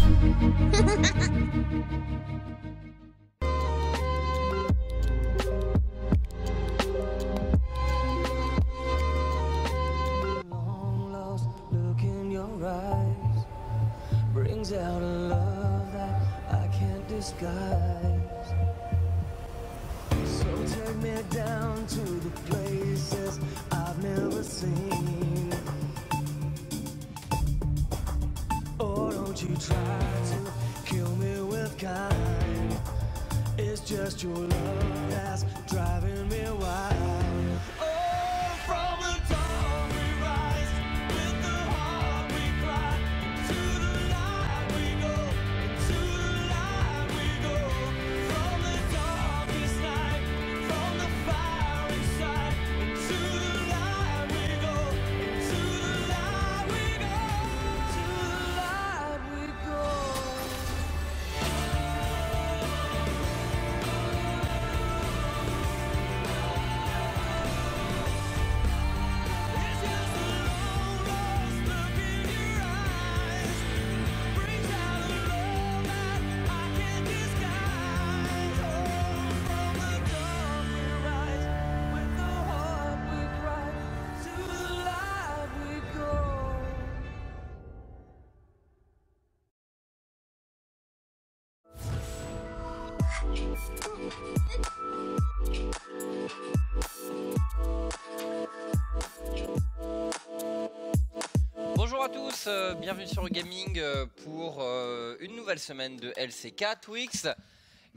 Long lost look in your eyes brings out a love that I can't disguise. So take me down to the places I've never seen. Oh, don't you try to kill me with kind. It's just your love that's driving me wild. Oh, from the dawn we rise, with the heart we cry, to the light we go, to the light we go. From the darkest night, from the fire inside, to the light we go, to the light we go, to the light we go. It's just a long lost look in your eyes, brings out a love that I can't disguise. Oh, from the dawn we rise, with the heart we cry, to the light we go. Bonjour à tous, bienvenue sur Gaming pour une nouvelle semaine de LCK Twix.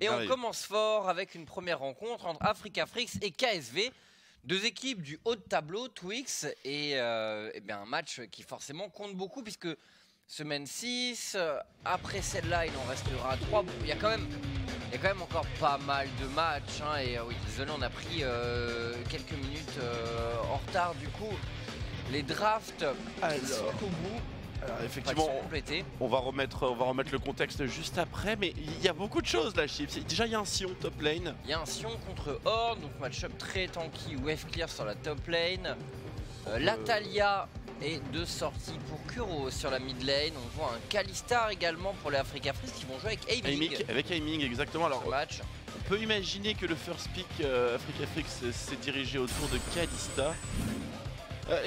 Et on commence fort avec une première rencontre entre Africafrix et KSV. Deux équipes du haut de tableau, Twix, et bien un match qui forcément compte beaucoup puisque semaine 6, après celle-là il en restera 3. Bon, il y a quand même encore pas mal de matchs, hein, et oui, désolé, on a pris quelques minutes en retard du coup. Les drafts sont au bout. Alors effectivement, on va remettre le contexte juste après, mais il y a beaucoup de choses là, Chips. Déjà, il y a un Sion top lane. Il y a un Sion contre Horde, donc match-up très tanky, wave clear sur la top lane. Latalia et deux sorties pour Kuro sur la mid lane. On voit un Kalistar également pour les Africafrix qui vont jouer avec Aiming. Avec Aiming, exactement. Alors, match. On peut imaginer que le first pick Africafrix s'est dirigé autour de Kalista.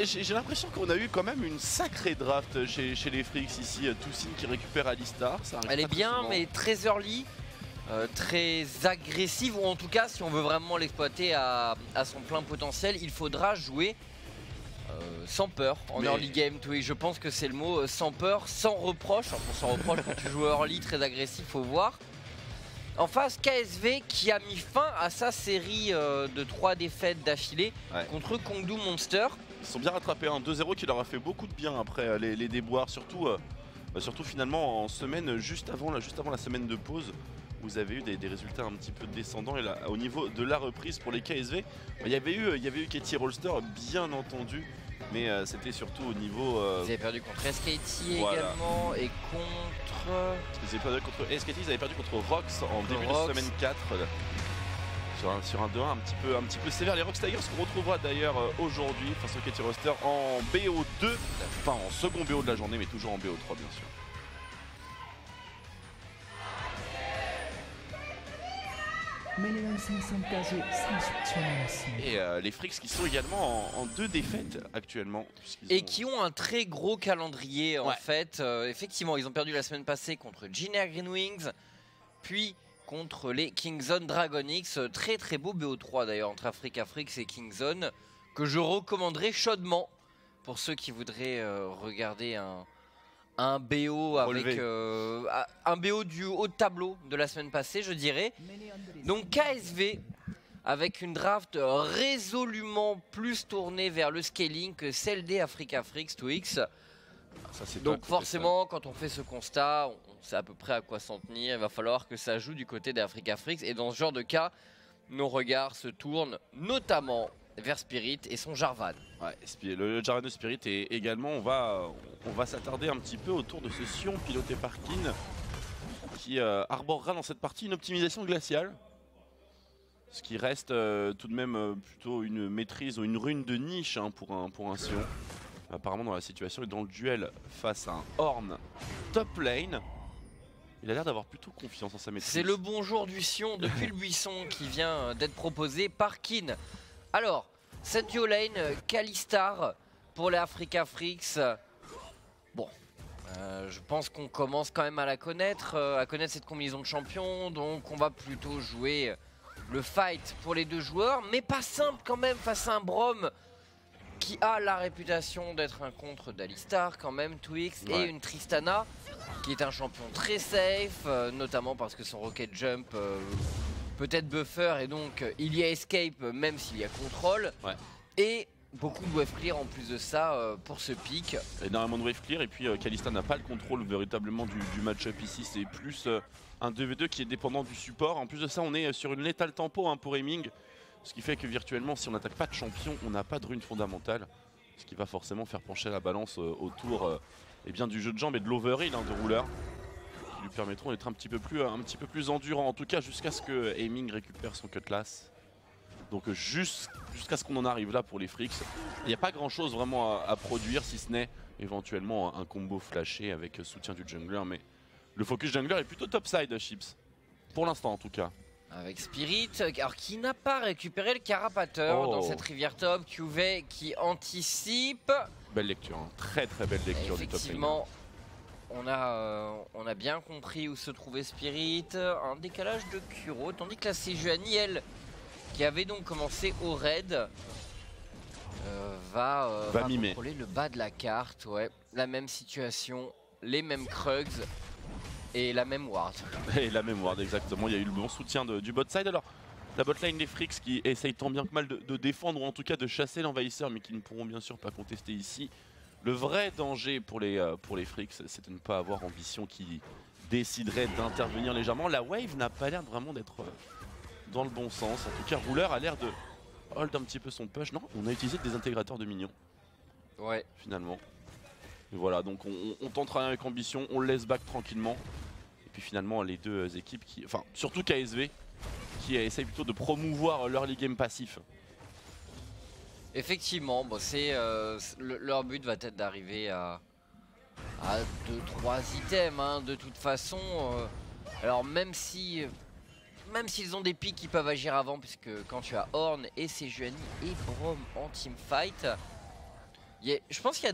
J'ai l'impression qu'on a eu quand même une sacrée draft chez les Frix ici. Toussin qui récupère Alistar. Elle est bien, mais très early, très agressive, ou en tout cas, si on veut vraiment l'exploiter à son plein potentiel, il faudra jouer sans peur en early game. Oui, je pense que c'est le mot, sans peur, sans reproche. Alors, pour sans reproche, quand tu joues early, très agressif, faut voir. En face, KSV qui a mis fin à sa série de 3 défaites d'affilée contre Kongdu Monster. Ils sont bien rattrapés, un 2-0 qui leur a fait beaucoup de bien après les déboires, surtout finalement en semaine, juste avant la semaine de pause, vous avez eu des résultats un petit peu descendants. Et là, au niveau de la reprise pour les KSV, il y avait eu Katie Rolster, bien entendu, mais c'était surtout au niveau... Ils avaient perdu contre SKT également, et contre... Ils avaient perdu contre SKT, ils avaient perdu contre Rox en début de semaine 4. Sur un 2-1 un petit peu sévère. Les Rox Tigers qu'on retrouvera d'ailleurs aujourd'hui face au Katie Roster en BO2, enfin en second BO de la journée, mais toujours en BO3 bien sûr. Et les Frix qui sont également en 2 défaites actuellement. Et qui ont un très gros calendrier en fait. Effectivement, ils ont perdu la semaine passée contre Gina Greenwings, puis contre les Kingzone Dragon X. Très très beau BO3 d'ailleurs entre Africafrix et Kingzone, que je recommanderais chaudement pour ceux qui voudraient regarder un BO avec un BO du haut de tableau de la semaine passée, je dirais. Donc KSV avec une draft résolument plus tournée vers le scaling que celle des Africafrix Twix. Donc forcément, quand on fait ce constat, on sait à peu près à quoi s'en tenir. Il va falloir que ça joue du côté des Africafrix. Et dans ce genre de cas, nos regards se tournent notamment vers Spirit et son Jarvan. Ouais, le Jarvan de Spirit, et également on va s'attarder un petit peu autour de ce Sion piloté par Kin, qui arborera dans cette partie une optimisation glaciale. Ce qui reste tout de même plutôt une maîtrise ou une rune de niche pour un Sion. Apparemment dans la situation et dans le duel face à un Horn top lane. Il a l'air d'avoir plutôt confiance en sa maîtrise. C'est le bonjour du Sion depuis le buisson qui vient d'être proposé par Kin. Alors, cette duo lane, Kalistar pour les Africa Freaks. Bon, je pense qu'on commence quand même à la connaître, cette combinaison de champions. Donc on va plutôt jouer le fight pour les deux joueurs. Mais pas simple quand même face à un Braum qui a la réputation d'être un contre d'Alistar quand même, Twix, et une Tristana qui est un champion très safe, notamment parce que son rocket jump peut être buffer et donc il y a escape même s'il y a contrôle. Et beaucoup de wave clear en plus de ça pour ce pick. Énormément de wave clear et puis Kalista n'a pas le contrôle véritablement du match-up ici. C'est plus un 2v2 qui est dépendant du support. En plus de ça, on est sur une létale tempo pour aiming. Ce qui fait que virtuellement, si on n'attaque pas de champion, on n'a pas de rune fondamentale. Ce qui va forcément faire pencher la balance autour du jeu de jambes et de l'overheal de rouleur. Qui lui permettront d'être un petit peu plus endurant. En tout cas, jusqu'à ce que Aiming récupère son cutlass. Donc jusqu'à ce qu'on en arrive là pour les Freaks. Il n'y a pas grand chose vraiment à produire, si ce n'est éventuellement un combo flashé avec soutien du jungler. Mais le focus jungler est plutôt topside, Chips. Pour l'instant en tout cas. Avec Spirit, alors qui n'a pas récupéré le carapateur dans cette rivière top, QV qui anticipe. Belle lecture, hein. Très très belle lecture du top lane. Effectivement, on a bien compris où se trouvait Spirit, un décalage de Kuro, tandis que la Sejuani, elle, qui avait donc commencé au raid, va contrôler le bas de la carte. La même situation, les mêmes Krugs. Et la même ward. Et la même ward, exactement. Il y a eu le bon soutien du bot side. Alors, la bot lane des Freaks qui essayent tant bien que mal de défendre ou en tout cas de chasser l'envahisseur, mais qui ne pourront bien sûr pas contester ici. Le vrai danger pour les Freaks, c'est de ne pas avoir ambition qui déciderait d'intervenir légèrement. La wave n'a pas l'air vraiment d'être dans le bon sens. En tout cas, Rouleur a l'air de hold un petit peu son push. Non, on a utilisé des intégrateurs de minions. Finalement. Et voilà, donc on tente rien avec ambition, on le laisse back tranquillement. Et puis finalement les deux équipes qui, enfin surtout KSV, qui essayent plutôt de promouvoir l'early game passif. Effectivement, bon, leur but va être d'arriver à 2-3 items de toute façon. Alors même s'ils ont des pics qui peuvent agir avant, puisque quand tu as Horn et Sejuani et Braum en teamfight, je pense qu'il y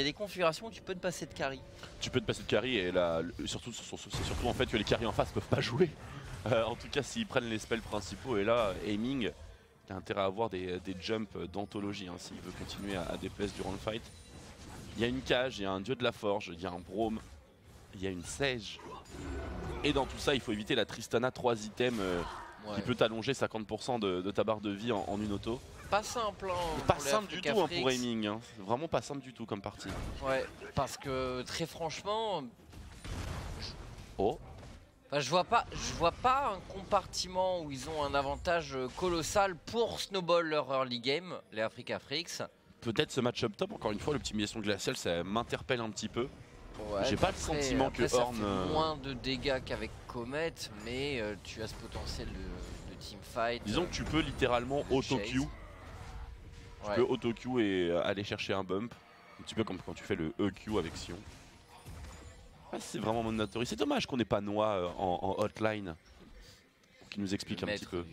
a des configurations où tu peux te passer de carry. Tu peux te passer de carry et là, c'est surtout en fait que les carries en face peuvent pas jouer. En tout cas s'ils prennent les spells principaux, et là Aiming a intérêt à avoir des jumps d'anthologie s'il veut continuer à déplacer durant le fight. Il y a une cage, il y a un dieu de la forge, il y a un Braum, il y a une Sage. Et dans tout ça il faut éviter la Tristana 3 items qui peut t'allonger 50% de ta barre de vie en une auto. Pas simple, pas simple du tout pour Aiming, vraiment pas simple du tout comme partie. Parce que très franchement, je vois pas un compartiment où ils ont un avantage colossal pour snowball leur early game, les Africa Freaks. Peut-être ce match-up top, encore une fois, l'optimisation glaciale, ça m'interpelle un petit peu. J'ai pas le sentiment que Horn... Ça fait moins de dégâts qu'avec Comet, mais tu as ce potentiel de teamfight. Disons que tu peux littéralement auto-queue. Tu peux auto-queue et aller chercher un bump. Un petit peu comme quand tu fais le EQ avec Sion. C'est vraiment mandatory. C'est dommage qu'on n'ait pas Noah en hotline qui nous explique un petit peu.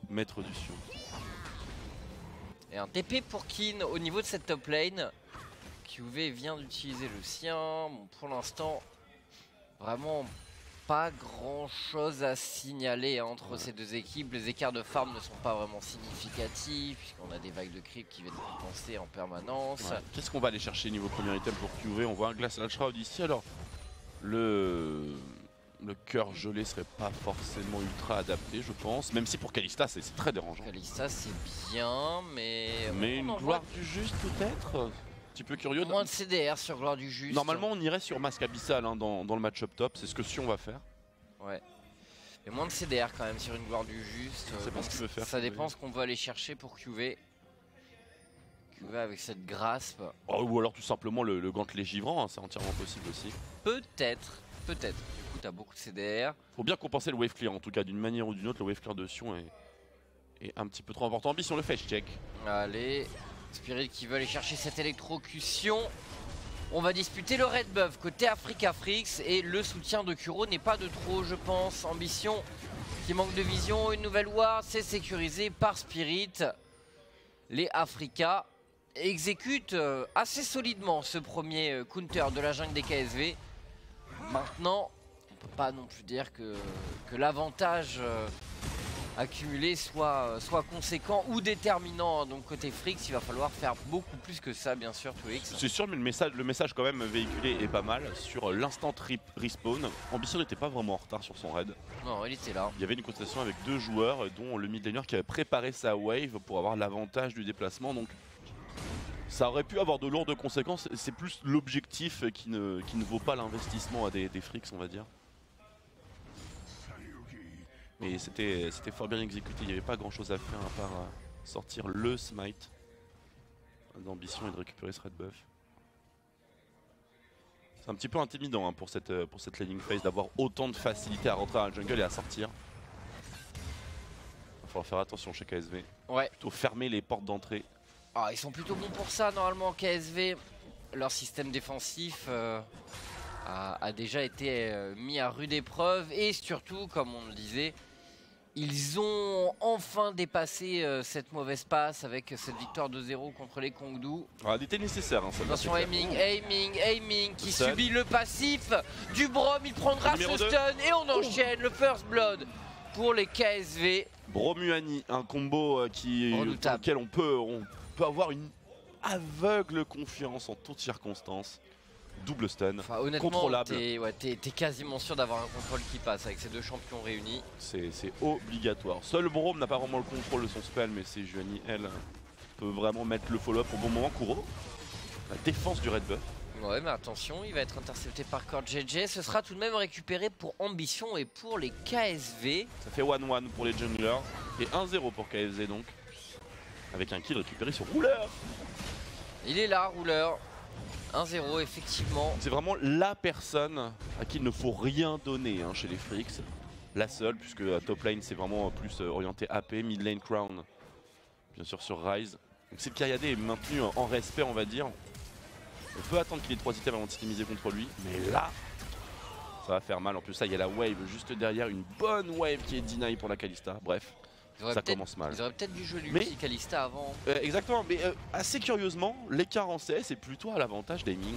Maître du Sion. Et un TP pour Kin au niveau de cette top lane. QV vient d'utiliser le sien. Bon, pour l'instant, vraiment pas grand chose à signaler entre ces deux équipes. Les écarts de farm ne sont pas vraiment significatifs puisqu'on a des vagues de creep qui viennent dépenser en permanence. Qu'est-ce qu'on va aller chercher niveau premier item pour QV? On voit un Glacial Shroud ici. Alors le cœur gelé serait pas forcément ultra adapté, je pense, même si pour Kalista c'est très dérangeant. Kalista c'est bien, mais une gloire du juste peut-être, un petit peu curieux. Moins de CDR sur gloire du juste. Normalement on irait sur masque abyssal dans le match-up top, c'est ce que Sion va faire. Mais moins de CDR quand même sur une gloire du juste. Ce qu'il veut faire, ça dépend ce qu'on va aller chercher pour QV. QV avec cette grasp. Ou alors tout simplement le gantelet givrant, c'est entièrement possible aussi. Peut-être. Du coup t'as beaucoup de CDR. Faut bien compenser le wave clear en tout cas, d'une manière ou d'une autre. Le wave clear de Sion est un petit peu trop important. Ambition le fetch check. Allez, Spirit qui veut aller chercher cette électrocution. On va disputer le Red Buff côté Africa Frix et le soutien de Kuro n'est pas de trop, je pense. Ambition qui manque de vision, une nouvelle ward, c'est sécurisé par Spirit. Les Africa exécutent assez solidement ce premier counter de la jungle des KSV. Maintenant, on ne peut pas non plus dire que l'avantage accumulé soit conséquent ou déterminant. Donc côté Frix, il va falloir faire beaucoup plus que ça, bien sûr, Twix. C'est sûr, mais le message quand même véhiculé est pas mal. Sur l'instant respawn, Ambition n'était pas vraiment en retard sur son raid. Non, il était là. Il y avait une contestation avec 2 joueurs, dont le mid laner qui avait préparé sa wave pour avoir l'avantage du déplacement. Donc ça aurait pu avoir de lourdes conséquences. C'est plus l'objectif qui ne vaut pas l'investissement à des Frix, on va dire. Mais c'était fort bien exécuté, il n'y avait pas grand chose à faire à part sortir le smite d'Ambition et de récupérer ce red buff. C'est un petit peu intimidant hein, pour cette laning phase d'avoir autant de facilité à rentrer à la jungle et à sortir. Il va falloir faire attention chez KSV. Ouais. Plutôt fermer les portes d'entrée. Ah, ils sont plutôt bons pour ça normalement, KSV. Leur système défensif a déjà été mis à rude épreuve et surtout, comme on le disait, ils ont enfin dépassé cette mauvaise passe avec cette victoire 2-0 contre les Kongdu. Ah, elle était nécessaire. Hein, attention, aiming qui subit le passif du Brom. Il prendra ce stun et on enchaîne le first blood pour les KSV. Bromuani, un combo dans lequel on peut avoir une aveugle confiance en toutes circonstances. Double stun, enfin, honnêtement, contrôlable. T'es quasiment sûr d'avoir un contrôle qui passe avec ces deux champions réunis. C'est obligatoire. Seul Brom n'a pas vraiment le contrôle de son spell, mais c'est Juani, elle, peut vraiment mettre le follow-up au bon moment. Kuro, la défense du Red Buff. Ouais, mais attention, il va être intercepté par Core JJ. Ce sera tout de même récupéré pour Ambition et pour les KSV. Ça fait 1-1 pour les junglers et 1-0 pour KSV donc. Avec un kill récupéré sur Rouleur. Il est là, Rouleur. 1-0 effectivement. C'est vraiment la personne à qui il ne faut rien donner hein, chez les Frix. La seule, puisque à top lane c'est vraiment plus orienté AP, mid lane Crown, bien sûr sur Ryze. Donc si le Kyriade est maintenu en respect on va dire, on peut attendre qu'il ait 3 items avant de s'optimiser contre lui. Mais là, ça va faire mal. En plus ça, il y a la wave juste derrière, une bonne wave qui est deny pour la Kalista. Bref. Ça commence mal. Ils auraient peut-être dû jouer l'ulti Kalista avant. Exactement, mais assez curieusement, l'écart en CS est plutôt à l'avantage d'Aiming.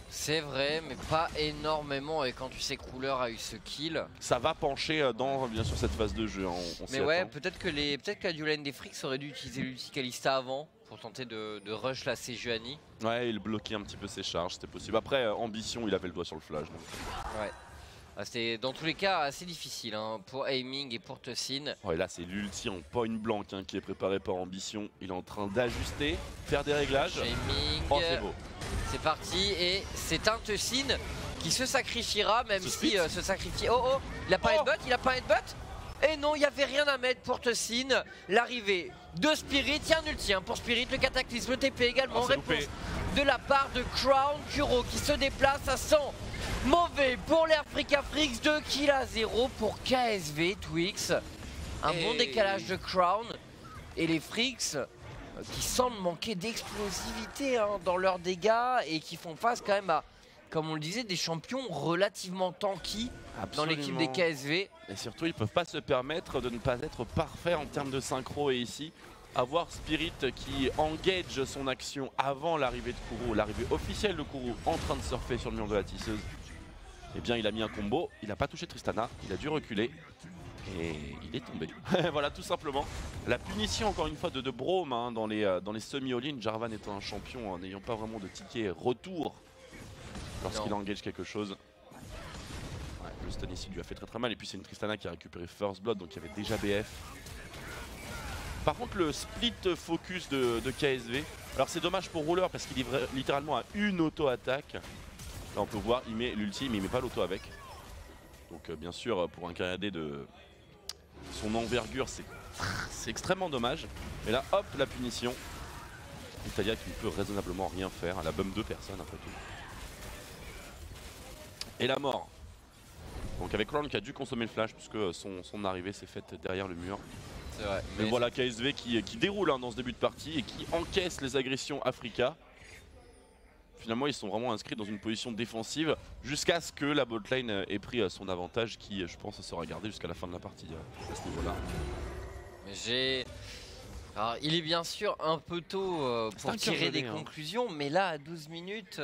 C'est vrai, mais pas énormément. Et quand tu sais que Rouleur a eu ce kill, ça va pencher dans bien sûr cette phase de jeu. Hein, mais ouais, peut-être que la dual lane des Frix aurait dû utiliser l'ulti Kalista avant pour tenter de rush la Sejuani. Ouais, il bloquait un petit peu ses charges, c'était possible. Après, Ambition, il avait le doigt sur le flash. Donc. Ouais. C'était dans tous les cas assez difficile hein, pour Aiming et pour Tossin. Oh, et là c'est l'ulti en point blanc hein, qui est préparé par Ambition. Il est en train d'ajuster, faire des réglages. Aiming, oh, c'est beau. C'est parti et c'est un Tossin qui se sacrifiera même si se sacrifie. Oh oh, il a pas headbutt, il a pas headbutt. Et non, il n'y avait rien à mettre pour Tossin. L'arrivée de Spirit, il y a un ulti pour Spirit, le cataclysme, le TP également. Réponse de la part de Crown, Kuro qui se déplace à 100. Mauvais pour les Africa Frix, 2 kills à 0 pour KSV, Twix. Un bon décalage de Crown. Et les Frix qui semblent manquer d'explosivité dans leurs dégâts et qui font face quand même à, comme on le disait, des champions relativement tanky dans l'équipe des KSV. Et surtout, ils ne peuvent pas se permettre de ne pas être parfaits en termes de synchro. Et ici, avoir Spirit qui engage son action avant l'arrivée de Kuro, l'arrivée officielle de Kuro en train de surfer sur le mur de la tisseuse. Eh bien il a mis un combo, il n'a pas touché Tristana, il a dû reculer et il est tombé. Voilà tout simplement. La punition encore une fois de Brome hein, dans les semi-all-in, Jarvan étant un champion n'ayant pas vraiment de ticket retour lorsqu'il engage quelque chose. Ouais, le stun ici lui a fait très mal et puis c'est une Tristana qui a récupéré First Blood donc il y avait déjà BF. Par contre le split focus de KSV, alors c'est dommage pour Rouleur parce qu'il est littéralement à une auto-attaque. Là on peut voir, il met l'ulti mais il met pas l'auto avec. Donc bien sûr pour un Kyriade de son envergure c'est extrêmement dommage. Mais là hop la punition. Italia qui ne peut raisonnablement rien faire, elle a bum 2 personnes après tout. Et la mort. Donc avec Crown qui a dû consommer le flash puisque son arrivée s'est faite derrière le mur. C'est vrai. Mais voilà KSV qui déroule hein, dans ce début de partie et qui encaisse les agressions Africa. finalement ils sont vraiment inscrits dans une position défensive jusqu'à ce que la botlane ait pris son avantage qui je pense sera gardé jusqu'à la fin de la partie à ce niveau là. Alors il est bien sûr un peu tôt pour tirer des conclusions, mais là à 12 minutes...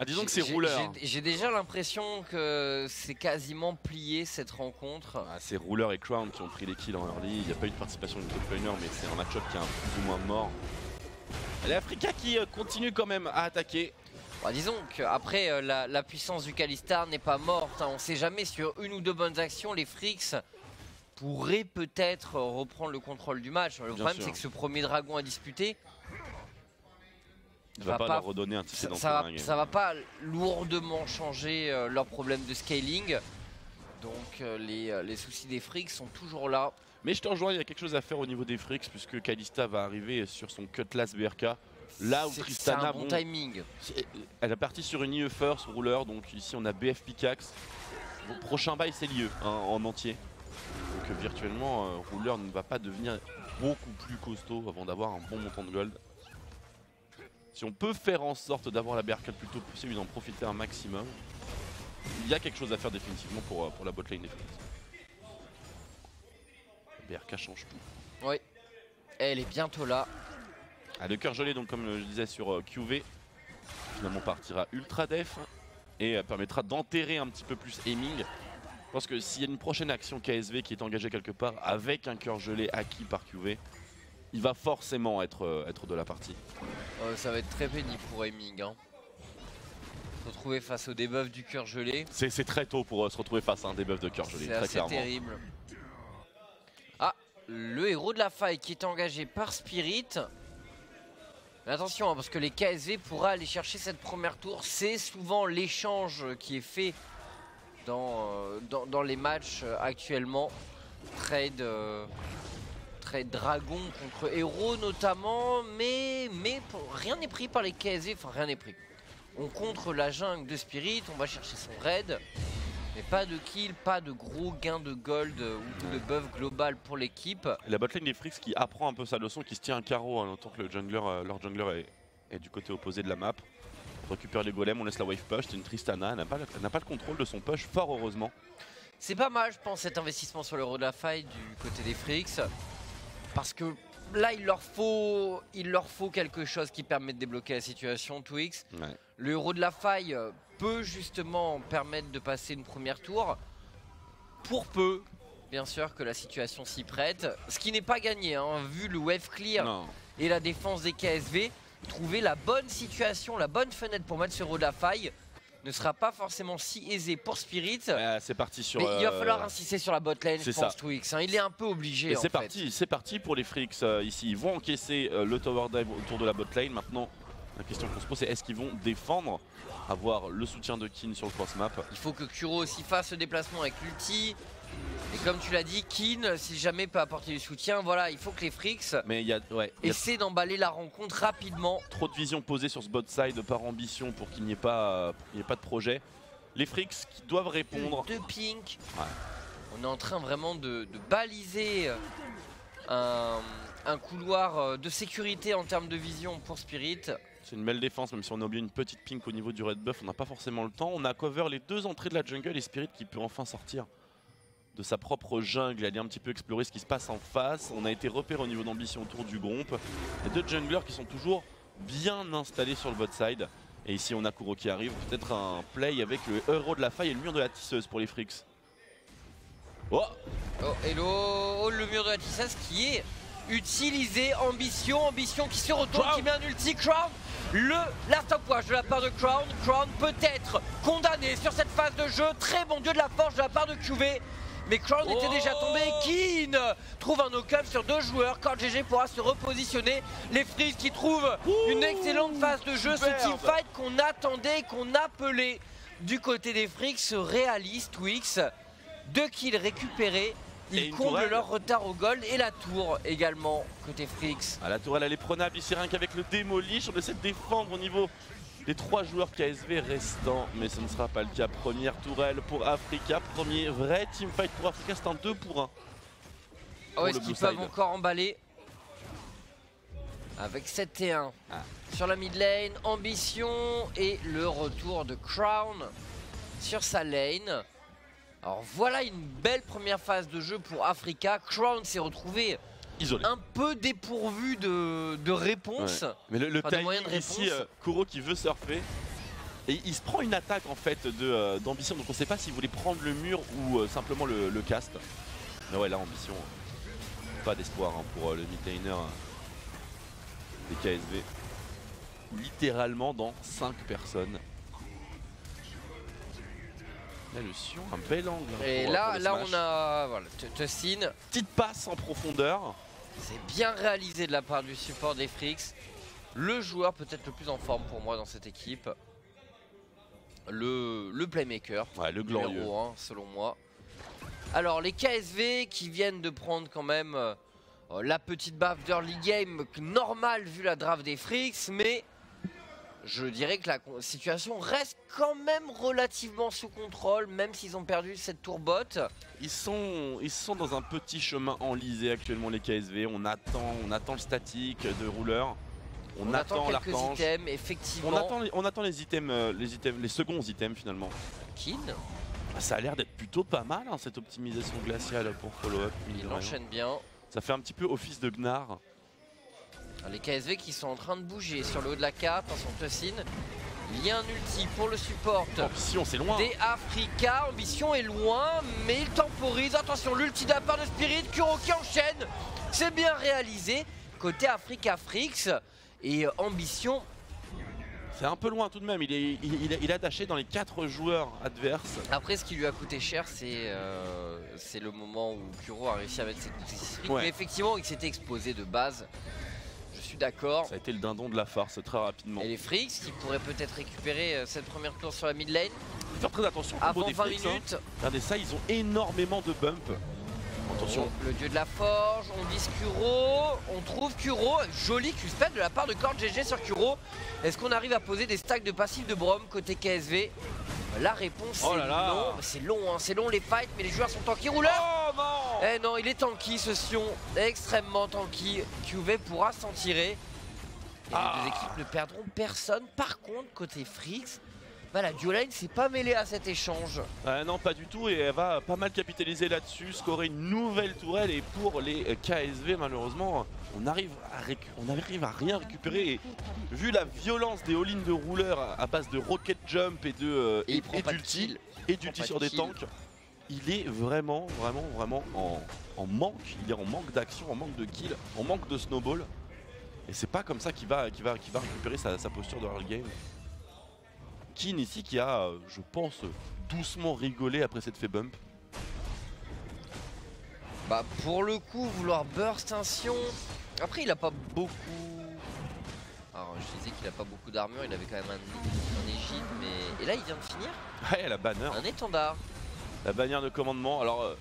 disons que c'est rouleur. J'ai déjà l'impression que c'est quasiment plié cette rencontre. C'est rouleur et Crown qui ont pris les kills en early. Il n'y a pas eu de participation du top laner, mais c'est un match-up qui est un plus ou moins mort. Et Africa qui continue quand même à attaquer. Bon, disons qu'après la puissance du Kalista n'est pas morte. Hein. On ne sait jamais, sur une ou deux bonnes actions, les Frix pourraient peut-être reprendre le contrôle du match. Le problème c'est que ce premier dragon à disputer, il va pas leur redonner un ticket ça va pas lourdement changer leur problème de scaling. Donc les soucis des Frix sont toujours là. Mais je te rejoins, il y a quelque chose à faire au niveau des Frix puisque Kalista va arriver sur son Cutlass BRK. Là où Tristana, c'est un bon timing. Elle est partie sur une IE first rouleur, donc ici on a BF Pickaxe. Au prochain bail c'est l'IE en entier. Donc virtuellement rouleur ne va pas devenir beaucoup plus costaud avant d'avoir un bon montant de gold. Si on peut faire en sorte d'avoir la BRK le plus tôt possible et d'en profiter un maximum, il y a quelque chose à faire définitivement pour la botlane des Frix. La BRK change tout. Oui, elle est bientôt là. Le cœur gelé, donc comme je disais sur QV, finalement partira ultra def et permettra d'enterrer un petit peu plus aiming. Je pense que s'il y a une prochaine action KSV qui est engagée quelque part avec un cœur gelé acquis par QV, il va forcément être de la partie. Ça va être très pénible pour aiming. Hein. Se retrouver face au debuff du cœur gelé. C'est très tôt pour se retrouver face à un debuff de cœur gelé. C'est assez terrible. Ah, le héros de la faille qui est engagé par Spirit. Mais attention, hein, parce que les KSV pourra aller chercher cette première tour. C'est souvent l'échange qui est fait dans les matchs actuellement. Trade dragon contre héros notamment, mais rien n'est pris par les KSV, enfin rien n'est pris. On contre la jungle de Spirit, on va chercher son raid, mais pas de kill, pas de gros gain de gold ou de buff global pour l'équipe. La botlane des Frix qui apprend un peu sa leçon, qui se tient un carreau en tant que leur jungler est du côté opposé de la map. On récupère les golems, on laisse la wave push, c'est une Tristana, elle n'a pas le contrôle de son push, fort heureusement. C'est pas mal je pense cet investissement sur le héros de la faille du côté des Frix. Parce que là, il leur faut quelque chose qui permet de débloquer la situation, Twix. Ouais. Le héros de la faille peut justement permettre de passer une première tour. Pour peu, bien sûr, que la situation s'y prête. Ce qui n'est pas gagné, hein, vu le wave clear et la défense des KSV. Trouver la bonne situation, la bonne fenêtre pour mettre ce héros de la faille ne sera pas forcément si aisé pour Spirit. C'est parti sur. Mais il va falloir insister sur la botlane, je pense, Twix. Hein, il est un peu obligé. C'est parti pour les Frix ici. Ils vont encaisser le tower dive autour de la botlane. Maintenant, la question qu'on se pose, c'est est-ce qu'ils vont défendre, avoir le soutien de Keane sur le cross map. Il faut que Kuro aussi fasse ce déplacement avec l'ulti. Et comme tu l'as dit, Keane, si jamais peut apporter du soutien, voilà, il faut que les Frix essaient d'emballer la rencontre rapidement. Trop de vision posée sur ce bot side par ambition pour qu'il n'y ait pas de projet. Les Frix qui doivent répondre. De pink. Ouais. On est en train vraiment de baliser un couloir de sécurité en termes de vision pour Spirit. C'est une belle défense, même si on a oublié une petite pink au niveau du red buff, on n'a pas forcément le temps. On a cover les deux entrées de la jungle et Spirit qui peut enfin sortir de sa propre jungle, aller un petit peu explorer ce qui se passe en face. On a été repéré au niveau d'ambition autour du Gromp. Les deux junglers qui sont toujours bien installés sur le bot side. Et ici on a Kuro qui arrive, peut-être un play avec le héros de la faille et le mur de la tisseuse pour les Frix. Oh hello, le mur de la tisseuse qui est utilisé, ambition qui se retourne, Crown qui met un ulti, Crown. La stopwatch de la part de Crown peut être condamné sur cette phase de jeu. Très bon dieu de la force de la part de QV. Mais Crown était déjà tombé. Keane trouve un knock-up sur deux joueurs. Quand GG pourra se repositionner. Les Frix qui trouvent une excellente phase de jeu. Ce teamfight qu'on attendait, qu'on appelait du côté des Frix se réalise. Twix, 2 kills récupérés. Ils comblent leur retard au gold et la tour également côté Frix. La tour elle est prenable ici rien qu'avec le démolish. On essaie de défendre au niveau des 3 joueurs KSV restants, mais ce ne sera pas le cas. Première tourelle pour Africa, premier vrai teamfight pour Africa, c'est un 2 pour 1. Oh, est-ce qu'ils peuvent encore emballer? Avec 7-1 sur la mid lane, Ambition et le retour de Crown sur sa lane. Alors voilà une belle première phase de jeu pour Africa. Crown s'est retrouvé isolé, un peu dépourvu de réponse. Ouais. Mais le Enfin, de timing moyens de ici, réponse. Kuro qui veut surfer. Et il se prend une attaque en fait d'Ambition, donc on sait pas s'il voulait prendre le mur ou simplement le cast. Mais ouais, là Ambition, pas d'espoir hein, pour le mid laner des KSV. Littéralement dans 5 personnes. Là le Sion, un bel angle. Et pour là le on smash. a voilà, Tussin. Petite passe en profondeur. C'est bien réalisé de la part du support des Frix. Le joueur peut-être le plus en forme pour moi dans cette équipe. Le playmaker. Ouais, le glorieux. Numéro 1 selon moi. Alors les KSV qui viennent de prendre quand même la petite baffe d'early game normale vu la draft des Frix, mais je dirais que la situation reste quand même relativement sous contrôle, même s'ils ont perdu cette tour bot. Ils sont dans un petit chemin enlisé actuellement les KSV. On attend le statique de rouleur. On attend quelques l'archange. items, effectivement. On attend les items, les seconds items finalement. Kin, Ça a l'air d'être plutôt pas mal hein, cette optimisation glaciale pour follow-up. il enchaîne bien. Ça fait un petit peu office de Gnar. Les KSV qui sont en train de bouger sur le haut de la carte, attention Tussin. Il y a un ulti pour le support Ambition, c'est loin. des Africa. Ambition est loin, mais il temporise. Attention, l'ulti de la part de Spirit. Kuro qui enchaîne. C'est bien réalisé. Côté Africa Frix et Ambition. C'est un peu loin tout de même. Il est attaché dans les 4 joueurs adverses. Après, ce qui lui a coûté cher, c'est le moment où Kuro a réussi à mettre ses coups de Ouais. Mais effectivement, il s'était exposé de base. Je suis d'accord. Ça a été le dindon de la farce très rapidement. Et les Frix qui pourraient peut-être récupérer cette première tour sur la mid lane Faut faire très attention au combo avant des 20 Frix, hein. minutes. Regardez ça, ils ont énormément de bump. Attention. Le dieu de la forge, on vise Kuro, on trouve Kuro, joli Q-spell de la part de Cord GG sur Kuro. Est-ce qu'on arrive à poser des stacks de passifs de Brom côté KSV? La réponse Oh est là là. non. C'est long, hein, c'est long les fights, mais les joueurs sont tanky. Rouleur. Oh non! Eh non, il est tanky ce Sion, extrêmement tanky. QV pourra s'en tirer. Et les deux équipes ne perdront personne. Par contre, côté Frix, la duo lane s'est pas mêlée à cet échange. Non, pas du tout, et elle va pas mal capitaliser là-dessus, scorer une nouvelle tourelle. Et pour les KSV, malheureusement, on arrive à rien récupérer. Et vu la violence des all-in de rouleurs à base de rocket jump et il prend pas de d'ulti kill. et d'ulti sur des kill. tanks, il est vraiment en manque. Il est en manque d'action, en manque de kill, en manque de snowball. Et c'est pas comme ça qu'il va récupérer sa posture de early game. Kin ici qui a, je pense, doucement rigolé après cette fait bump. Bah pour le coup, vouloir burst un Sion. Après, il a pas beaucoup. Alors je disais qu'il a pas beaucoup d'armure, il avait quand même un égide, mais. Et là il vient de finir Ouais, la banner. un étendard. La bannière de commandement. Alors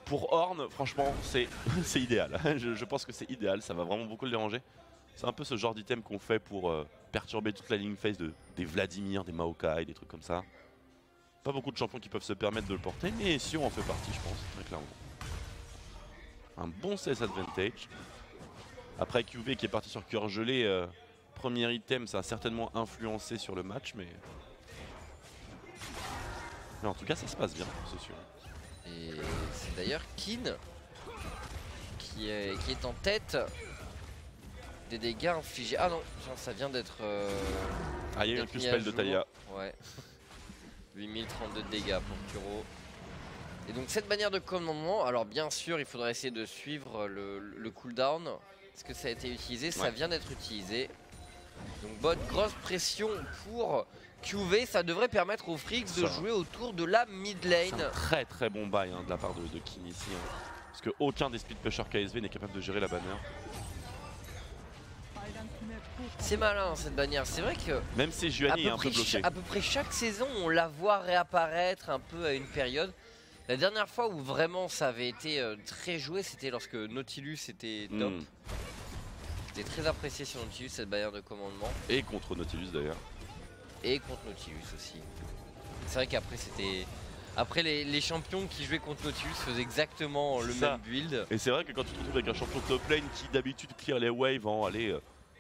pour Horn, franchement, c'est idéal. Je pense que c'est idéal, ça va vraiment beaucoup le déranger. C'est un peu ce genre d'item qu'on fait pour perturber toute la ligne face des Vladimir, des Maokai, des trucs comme ça. Pas beaucoup de champions qui peuvent se permettre de le porter, mais Sion en fait partie, je pense, très clairement. Un bon CS advantage. Après QV qui est parti sur cœur gelé, premier item, ça a certainement influencé sur le match, mais en tout cas ça se passe bien, c'est sûr. Et c'est d'ailleurs Kin qui est en tête des dégâts infligés. Ah non, ça vient d'être. Ah, il y a eu un d'être mis à Q-spell de jour. Talia. Ouais. 8032 de dégâts pour Kuro. Et donc cette bannière de commandement, alors bien sûr il faudra essayer de suivre le cooldown. Est-ce que ça a été utilisé? Ça vient d'être utilisé. Donc bonne grosse pression pour QV, ça devrait permettre aux Frix de jouer autour de la mid C'est lane. un très bon bail de la part de Kin ici. Parce qu'aucun des speed pushers KSV n'est capable de gérer la bannière. C'est malin cette bannière, c'est vrai que Même si Juani est un peu bloqué. à peu près chaque saison on la voit réapparaître un peu à une période. La dernière fois où vraiment ça avait été très joué, c'était lorsque Nautilus était top. C'était très apprécié sur Nautilus cette bannière de commandement. Et contre Nautilus d'ailleurs. Et contre Nautilus aussi. C'est vrai qu'après c'était... Après les champions qui jouaient contre Nautilus faisaient exactement le même build. Et c'est vrai que quand tu te retrouves avec un champion top lane qui d'habitude clear les waves en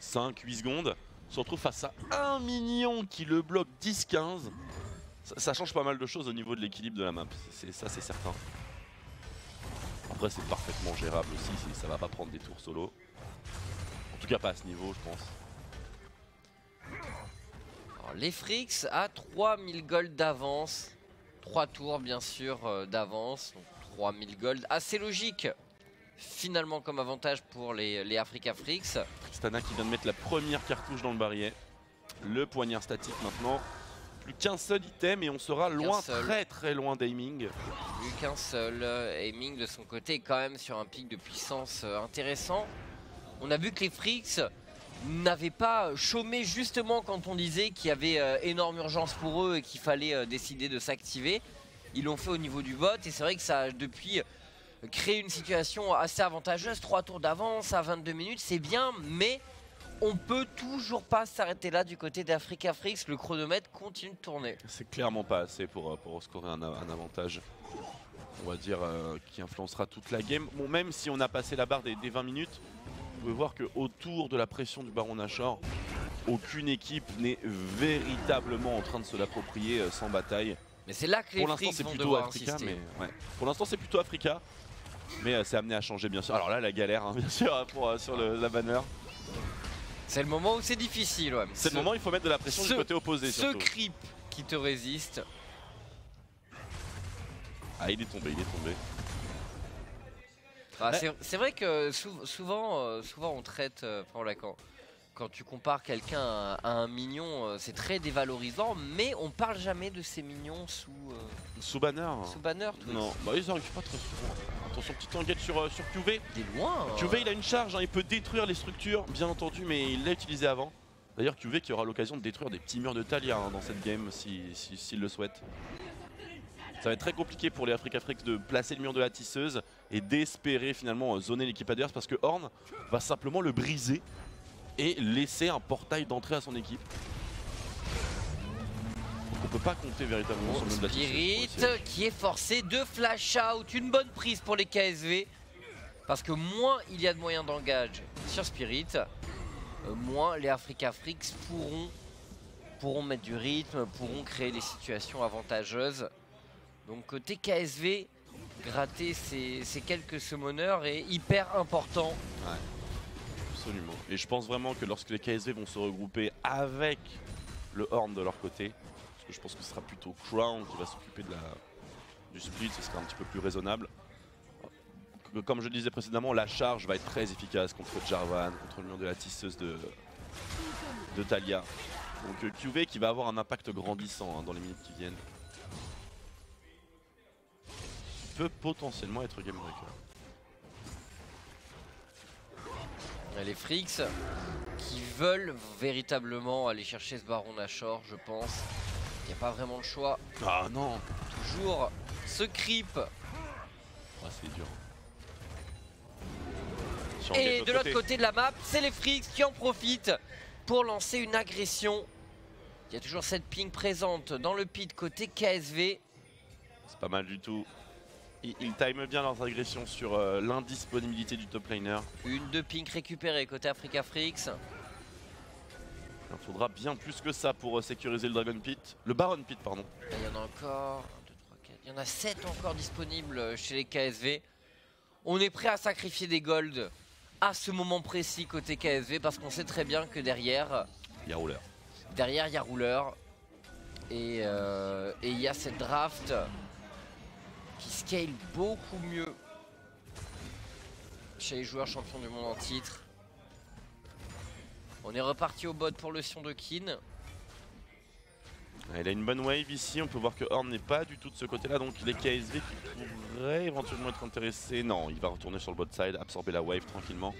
5-8 secondes, se retrouve face à un minion qui le bloque 10-15. Ça change pas mal de choses au niveau de l'équilibre de la map, ça c'est certain. Après c'est parfaitement gérable aussi, ça va pas prendre des tours solo. En tout cas pas à ce niveau je pense. Alors, les Frix à 3000 gold d'avance. 3 tours bien sûr d'avance. 3000 gold, assez logique finalement comme avantage pour les Africa Frix. Tristana qui vient de mettre la première cartouche dans le barillet. Le poignard statique maintenant. Plus qu'un seul item et on sera loin, très loin d'aiming. Plus qu'un seul. Aiming de son côté est quand même sur un pic de puissance intéressant. On a vu que les Frix n'avaient pas chômé justement quand on disait qu'il y avait énorme urgence pour eux et qu'il fallait décider de s'activer. Ils l'ont fait au niveau du bot et c'est vrai que ça a depuis créé une situation assez avantageuse. 3 tours d'avance à 22 minutes, c'est bien, mais on peut toujours pas s'arrêter là du côté d'Africa Frix. Le chronomètre continue de tourner. C'est clairement pas assez pour scorer un avantage, on va dire, qui influencera toute la game. Bon, même si on a passé la barre des 20 minutes, vous pouvez voir qu'autour de la pression du Baron Nashor, aucune équipe n'est véritablement en train de se l'approprier sans bataille. Mais c'est là que les Frix vont devoir Africa, insister. mais ouais. Pour l'instant c'est plutôt Africa, mais c'est amené à changer bien sûr. Alors là la galère hein, bien sûr sur la banner. C'est le moment où c'est difficile. Ouais. C'est le moment où il faut mettre de la pression du côté opposé. Ce creep qui te résiste. Ah il est tombé, il est tombé. Ah, c'est vrai que souvent on traite, quand tu compares quelqu'un à un mignon, c'est très dévalorisant, mais on parle jamais de ces mignons sous banner. Sous banner, non, bah ils arrivent pas très souvent. Attention, petite enquête sur QV. Des loin. QV il a une charge, hein, il peut détruire les structures, bien entendu, mais il l'a utilisé avant. D'ailleurs QV qui aura l'occasion de détruire des petits murs de Talia hein, dans cette game s'il le souhaite. Ça va être très compliqué pour les Africa Frix de placer le mur de la tisseuse et d'espérer finalement zoner l'équipe adverse parce que Ornn va simplement le briser et laisser un portail d'entrée à son équipe. Donc on peut pas compter véritablement sur le mur de la tisseuse. Spirit qui est forcé de flash out, une bonne prise pour les KSV. Parce que moins il y a de moyens d'engage sur Spirit, moins les Africa Frix pourront mettre du rythme, pourront créer des situations avantageuses. Donc côté KSV, gratter ces quelques summoners est hyper important. Ouais, absolument. Et je pense vraiment que lorsque les KSV vont se regrouper avec le Ornn de leur côté, parce que je pense que ce sera plutôt Crown qui va s'occuper du split, ce sera un petit peu plus raisonnable. Comme je le disais précédemment, la charge va être très efficace contre Jarvan, contre le mur de la tisseuse de Talia. Donc QV qui va avoir un impact grandissant hein, dans les minutes qui viennent. Peut potentiellement être game breaker. Les Frix qui veulent véritablement aller chercher ce Baron Nashor, je pense. Il n'y a pas vraiment le choix. Ah non. Toujours ce creep. Ah, c'est dur. Et de l'autre côté de la map, c'est les Frix qui en profitent pour lancer une agression. Il y a toujours cette ping présente dans le pit côté KSV. C'est pas mal du tout. Ils time bien leurs agressions sur l'indisponibilité du top laner. Une de ping récupérée côté Africa Frix. Il faudra bien plus que ça pour sécuriser le Dragon Pit. Le Baron Pit, pardon. Là, il y en a encore 1, 2, 3, 4. Il y en a 7 encore disponibles chez les KSV. On est prêt à sacrifier des golds à ce moment précis côté KSV parce qu'on sait très bien que derrière, il y a rouleur. Derrière, il y a rouleur. Et il y a cette draft qui scale beaucoup mieux chez les joueurs champions du monde en titre. On est reparti au bot pour le Sion de Kin. Il a une bonne wave ici, on peut voir que Ornn n'est pas du tout de ce côté-là, donc les KSV qui pourraient éventuellement être intéressés. Non, il va retourner sur le bot side, absorber la wave tranquillement.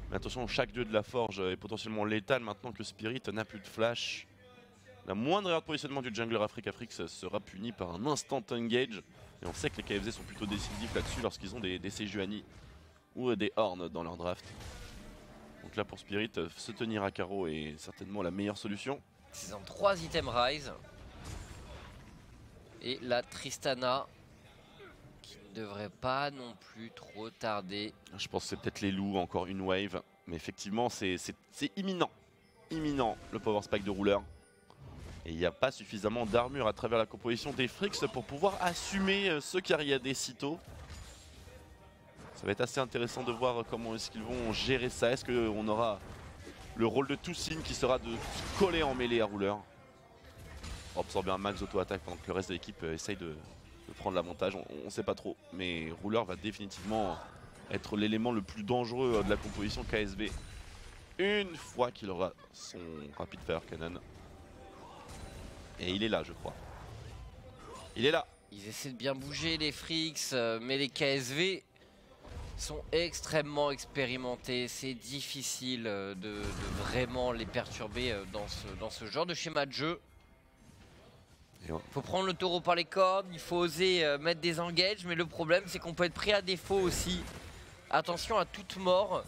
Mais attention, chaque dieu de la forge est potentiellement létal maintenant que Spirit n'a plus de flash. La moindre erreur de positionnement du jungler Africa Frix sera punie par un instant engage. Et on sait que les KFZ sont plutôt décisifs là-dessus lorsqu'ils ont des Sejuani ou des Ornn dans leur draft. Donc là pour Spirit, se tenir à carreau est certainement la meilleure solution. C'est en 3 items Rise. Et la Tristana qui ne devrait pas non plus trop tarder. Je pense que c'est peut-être les loups, encore une wave. Mais effectivement, c'est imminent. Imminent, le Power Spike de Ruler. Et il n'y a pas suffisamment d'armure à travers la composition des Frix pour pouvoir assumer ce Cariadé si tôt. Ça va être assez intéressant de voir comment est-ce qu'ils vont gérer ça. Est-ce qu'on aura le rôle de Toussaint qui sera de coller en mêlée à Ruler, absorber un max d'auto-attaque pendant que le reste de l'équipe essaye de prendre l'avantage. On ne sait pas trop, mais Ruler va définitivement être l'élément le plus dangereux de la composition KSV une fois qu'il aura son Rapid Fire Cannon. Et il est là, je crois. Il est là. Ils essaient de bien bouger les Frix, mais les KSV sont extrêmement expérimentés. C'est difficile de vraiment les perturber dans ce genre de schéma de jeu. Il faut prendre le taureau par les cornes, il faut oser mettre des engages, mais le problème c'est qu'on peut être pris à défaut aussi. Attention à toute mort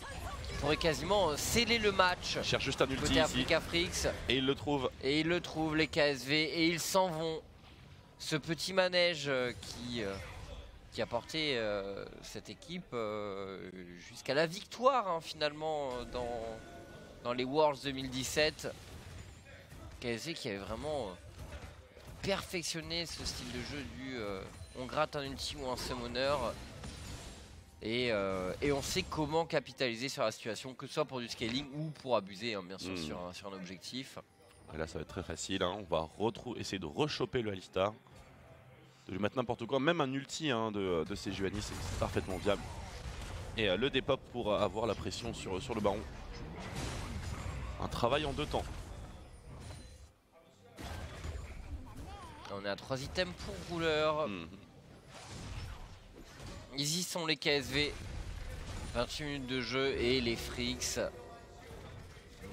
qui pourrait quasiment sceller le match. Il cherche juste un ulti côté Africa Frix. Et il le trouve. Et ils le trouvent, les KSV, et ils s'en vont. Ce petit manège qui a porté cette équipe jusqu'à la victoire hein, finalement dans les Worlds 2017. KSV qui avait vraiment perfectionné ce style de jeu du on gratte un ulti ou un summoner et on sait comment capitaliser sur la situation, que ce soit pour du scaling ou pour abuser hein, bien sûr sur un objectif. Et là ça va être très facile, hein. On va essayer de rechoper le Alistar, de lui mettre n'importe quoi, même un ulti hein, de Sejuani, c'est parfaitement viable. Et le dépop pour avoir la pression sur le baron. Un travail en 2 temps. On est à 3 items pour Ruler. Ils y sont les KSV. 28 minutes de jeu et les Frix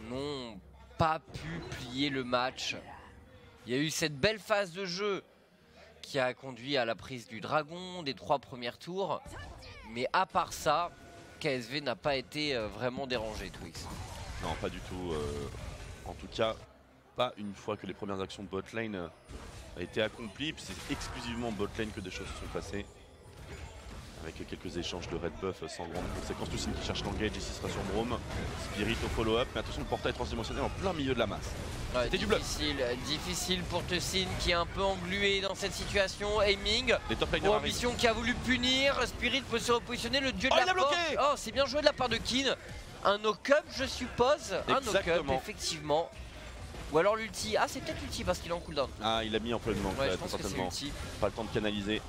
n'ont pas pu plier le match. Il y a eu cette belle phase de jeu qui a conduit à la prise du dragon, des 3 premières tours. Mais à part ça, KSV n'a pas été vraiment dérangé, Twix. Non, pas du tout. En tout cas, pas une fois que les premières actions de botlane a été accompli, puis c'est exclusivement botlane que des choses se sont passées. Avec quelques échanges de red buff sans grande conséquence. Toussaint qui cherche l'engage, ici sera sur Brome. Spirit au follow-up, mais attention le portail transdimensionnel en plein milieu de la masse. Ouais, c'était du bluff. Difficile pour Toussaint qui est un peu englué dans cette situation. Aiming, les top laners ambition qui a voulu punir. Spirit peut se repositionner, le dieu de la force. Oh, c'est bien joué de la part de Kin. Un no-cup je suppose. Un no-cup effectivement. Ou alors l'ulti, ah c'est peut-être l'ulti parce qu'il est en cooldown. Ah il a mis en plein manque, ouais, je pense certainement. Pas le temps de canaliser.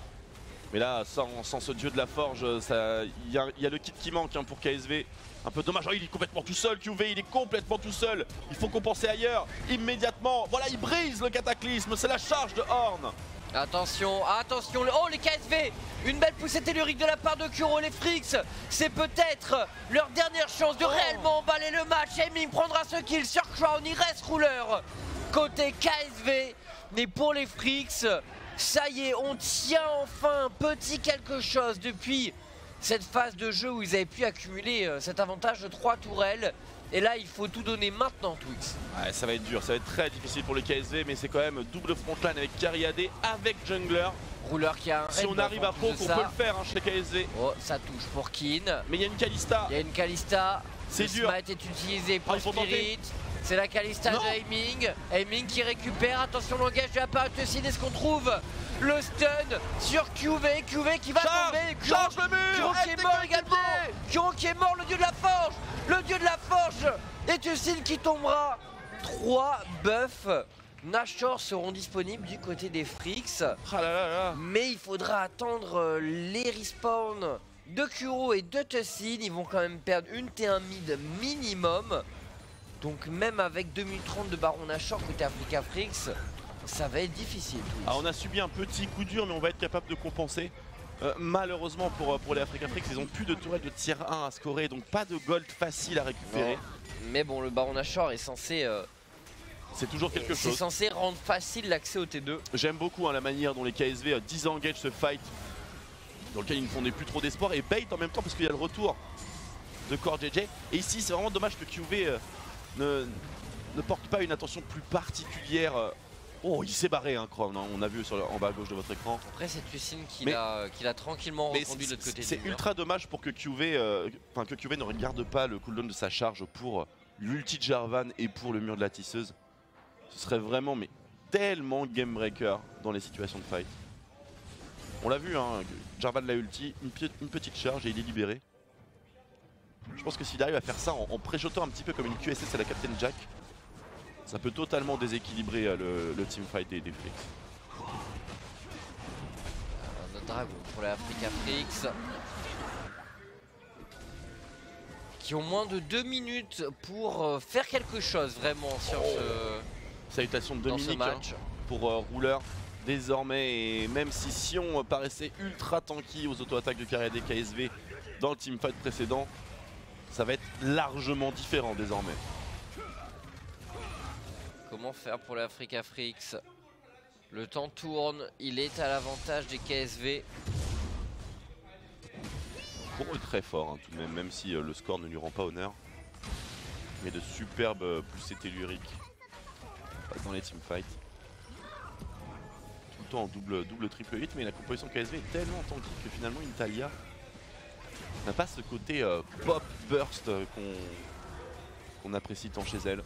Mais là sans ce dieu de la forge, il y a le kit qui manque hein, pour KSV. Un peu dommage, oh, il est complètement tout seul, QV il est complètement tout seul. Il faut compenser ailleurs, immédiatement. Voilà il brise le cataclysme, c'est la charge de Horn. Attention, attention, oh les KSV. Une belle poussée tellurique de la part de Kuro, les Frix. C'est peut-être leur dernière chance de réellement emballer le match. Aiming prendra ce kill sur Crown, il reste Ruler côté KSV. Mais pour les Frix, ça y est, on tient enfin un petit quelque chose depuis cette phase de jeu où ils avaient pu accumuler cet avantage de 3 tourelles. Et là, il faut tout donner maintenant, Twix. Ouais, ça va être dur, ça va être très difficile pour les KSV, mais c'est quand même double frontline avec Cariadé, avec Jungler. Ruler qui a un si on arrive à poke, on peut le faire hein, chez KSV. Oh, ça touche pour Kin. Mais il y a une Kalista. Il y a une Kalista. C'est dur. Le smite est utilisé pour Spirit. C'est la Kalista de Aiming. Aiming qui récupère. Attention, langage de la part de Toussaint. Est-ce qu'on trouve le stun sur QV? QV qui va tomber. Charge le mur. Kuro qui est mort également. Kuro qui est mort, le dieu de la forge. Le dieu de la forge. Et Toussaint qui tombera. 3 buffs Nashor seront disponibles du côté des Frix. Mais il faudra attendre les respawns de Kuro et de Toussaint. Ils vont quand même perdre une T1 mid minimum. Donc même avec 2 minutes 30 de Baron Nashor côté Africa Frix, ça va être difficile. Alors on a subi un petit coup dur, mais on va être capable de compenser. Malheureusement pour les Africa Frix, ils ont plus de tourelles de tier 1 à scorer, donc pas de gold facile à récupérer. Non. Mais bon, le Baron Nashor est censé... c'est toujours quelque chose. C'est censé rendre facile l'accès au T2. J'aime beaucoup hein, la manière dont les KSV disengage ce fight, dans lequel ils ne fondaient plus trop d'espoir, et bait en même temps parce qu'il y a le retour de Core JJ. Et ici c'est vraiment dommage que QV ne porte pas une attention plus particulière Oh, il s'est barré, hein, Crown, hein, on a vu en bas à gauche de votre écran. Après, c'est Lucine qui l'a tranquillement reconduit de l'autre côté. C'est ultra dommage pour que QV ne regarde pas le cooldown de sa charge pour l'ulti de Jarvan et pour le mur de la tisseuse. Ce serait vraiment mais tellement game breaker dans les situations de fight. On l'a vu, hein, Jarvan l'a ulti, une petite charge et il est libéré. Je pense que s'il arrive à faire ça en pré-shotant un petit peu comme une QSS à la Captain Jack, ça peut totalement déséquilibrer le teamfight des Frix. Notre dragon pour les Africa Frix. Qui ont moins de 2 minutes pour faire quelque chose vraiment sur Salutations de Dominique match. Pour Ruler désormais, et même si Sion paraissait ultra tanky aux auto-attaques de carrière des KSV dans le teamfight précédent, ça va être largement différent désormais. Comment faire pour l'Africa Frix? Le temps tourne, il est à l'avantage des KSV. Kuro est très fort hein, tout de même, même si le score ne lui rend pas honneur. Mais de superbes poussées telluriques dans les teamfights. Tout le temps en double triple hit, mais la composition KSV est tellement tanky que finalement une Taliyah n'a pas ce côté pop burst qu'on apprécie tant chez elle.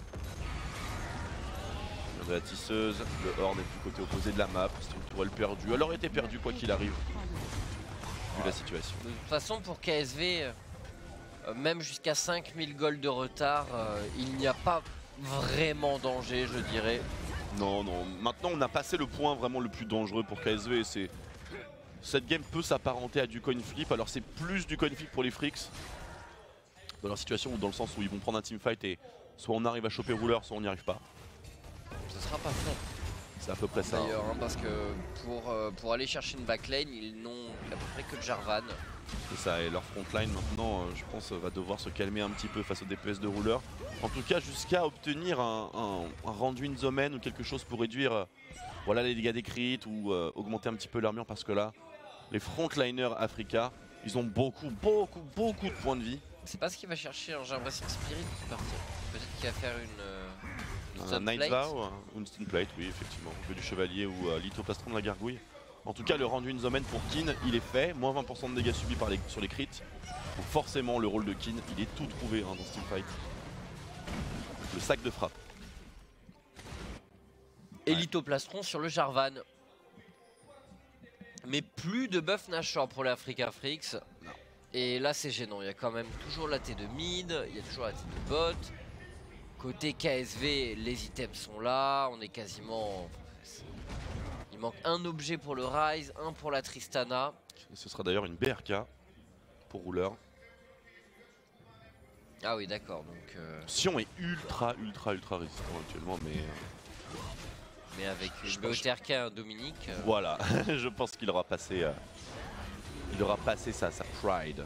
De la tisseuse, le Horde est du côté opposé de la map, structurelle perdue. Elle aurait été perdue quoi qu'il arrive, vu la situation. De toute façon pour KSV, même jusqu'à 5000 gold de retard, il n'y a pas vraiment danger je dirais. Non, non, maintenant on a passé le point vraiment le plus dangereux pour KSV. Cette game peut s'apparenter à du coin flip, alors c'est plus du coin flip pour les Frix. Dans leur situation, ou dans le sens où ils vont prendre un teamfight et soit on arrive à choper Ruler, soit on n'y arrive pas. Ce sera pas fait. C'est à peu près ça. D'ailleurs, hein, parce que pour aller chercher une backline, ils n'ont à peu près que Jarvan. C'est ça, et leur frontline maintenant, je pense, va devoir se calmer un petit peu face au DPS de Ruler. En tout cas, jusqu'à obtenir un rendu in domaine ou quelque chose pour réduire voilà, les dégâts des crits ou augmenter un petit peu l'armure, parce que là, les frontliners Africa, ils ont beaucoup de points de vie. C'est pas ce qu'il va chercher, hein, j'ai l'impression que Spirit est parti. Peut-être qu'il va faire une un Night's Vow, une Stun Plate, oui, effectivement. On veut du chevalier ou lithoplastron de la gargouille. En tout cas, le rendu in domaine pour Kin, il est fait. Moins 20% de dégâts subis sur les crits. Donc forcément, le rôle de Kin, il est tout trouvé hein, dans ce teamfight. Le sac de frappe. Et lithoplastron sur le Jarvan. Mais plus de buff Nashor pour l'Africa Frix. Non. Et là c'est gênant, il y a quand même toujours la T de mid, il y a toujours la T de bot. Côté KSV, les items sont là, on est quasiment... Il manque un objet pour le Ryze, un pour la Tristana. Ce sera d'ailleurs une BRK pour Ruler. Ah oui d'accord, donc... Sion est ultra résistant actuellement, mais avec une BOTRK Dominique... Voilà, je pense qu'il aura passé... il aura passé sa pride.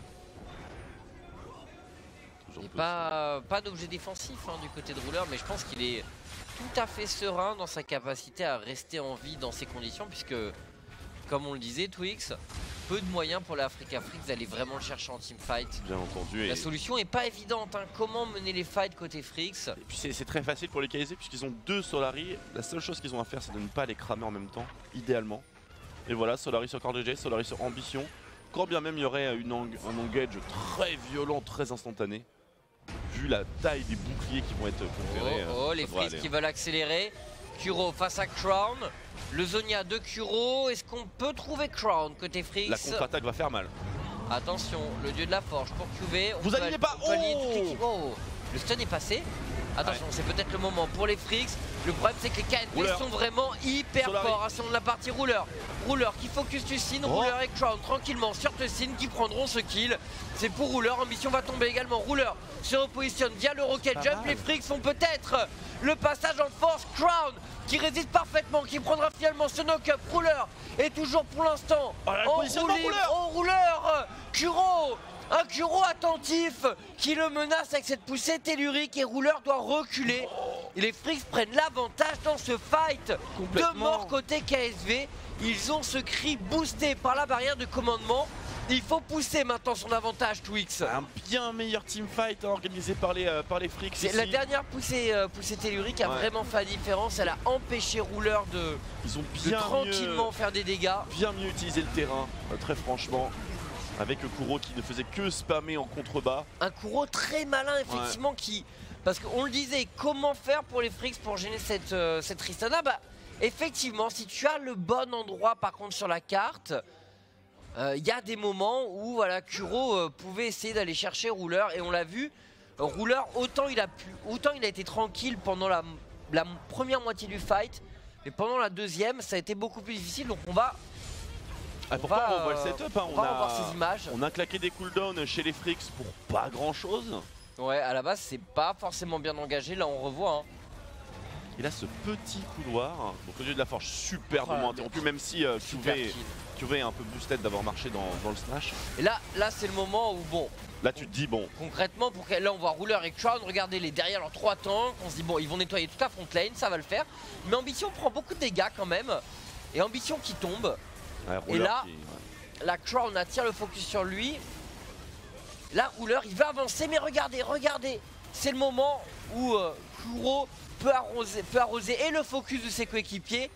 Et pas d'objet défensif hein, du côté de Ruler, mais je pense qu'il est tout à fait serein dans sa capacité à rester en vie dans ces conditions, puisque, comme on le disait, Twix, peu de moyens pour l'Africa Frix d'aller vraiment le chercher en teamfight. Bien entendu. La solution est pas évidente, hein. Comment mener les fights côté Frix? Et puis c'est très facile pour les KSV puisqu'ils ont 2 Solari. La seule chose qu'ils ont à faire, c'est de ne pas les cramer en même temps, idéalement. Et voilà, Solari sur Core DJ, Solari sur Ambition. Quand bien même il y aurait un engage très violent, très instantané. Vu la taille des boucliers qui vont être conférés. Les Frix qui veulent accélérer. Kuro face à Crown. Le Zonia de Kuro. Est-ce qu'on peut trouver Crown côté Frix? La contre-attaque va faire mal. Attention, le dieu de la forge pour QV. Vous alignez pas. Le stun est passé. Attention, c'est peut-être le moment pour les Frix. Le problème c'est que les KSV sont vraiment hyper forts hein, sur la partie Ruler. Ruler qui focus Tucine, Ruler et Crown tranquillement sur Tucine qui prendront ce kill. C'est pour Ruler, Ambition va tomber également. Ruler se repositionne via le Rocket Jump. Les Frix font peut-être le passage en force. Crown qui résiste parfaitement, qui prendra finalement ce knock-up. Ruler est toujours pour l'instant en Ruler. Kuro, un Kuro attentif qui le menace avec cette poussée tellurique et Ruler doit reculer. Et les Frix prennent l'avantage dans ce fight. De mort côté KSV. Ils ont ce cri boosté par la barrière de commandement. Il faut pousser maintenant son avantage, Twix. Un bien meilleur teamfight organisé par les Freaks. C'est la dernière poussée tellurique a vraiment fait la différence. Elle a empêché Rouleur de tranquillement faire des dégâts. Bien mieux utiliser le terrain, très franchement. Avec Kuro qui ne faisait que spammer en contrebas. Un Kuro très malin, effectivement, parce qu'on le disait, comment faire pour les Freaks pour gêner cette Tristana? Bah, effectivement, si tu as le bon endroit par contre sur la carte, il y a des moments où voilà, Kuro pouvait essayer d'aller chercher Rouleur et on l'a vu. Rouleur, autant il a été tranquille pendant la première moitié du fight, mais pendant la deuxième, ça a été beaucoup plus difficile. Donc on va pourtant on voit le setup, hein. on va voir ces images. On a claqué des cooldowns chez les Freaks pour pas grand chose. Ouais, à la base c'est pas forcément bien engagé, là on revoit. Hein. Et là ce petit couloir, donc au lieu de la forge super moment interrompu, même si QV est un peu boosted d'avoir marché dans le smash. Et là c'est le moment où bon. Là tu te dis bon. Concrètement, là on voit Rouleur et Crown, regardez les derrière leurs 3 tanks, on se dit bon ils vont nettoyer toute la front lane, ça va le faire. Mais Ambition prend beaucoup de dégâts quand même. Et Ambition qui tombe. Ouais, et là, la Crown attire le focus sur lui. Là Rouleur il va avancer, mais regardez, c'est le moment où Kuro peut arroser et le focus de ses coéquipiers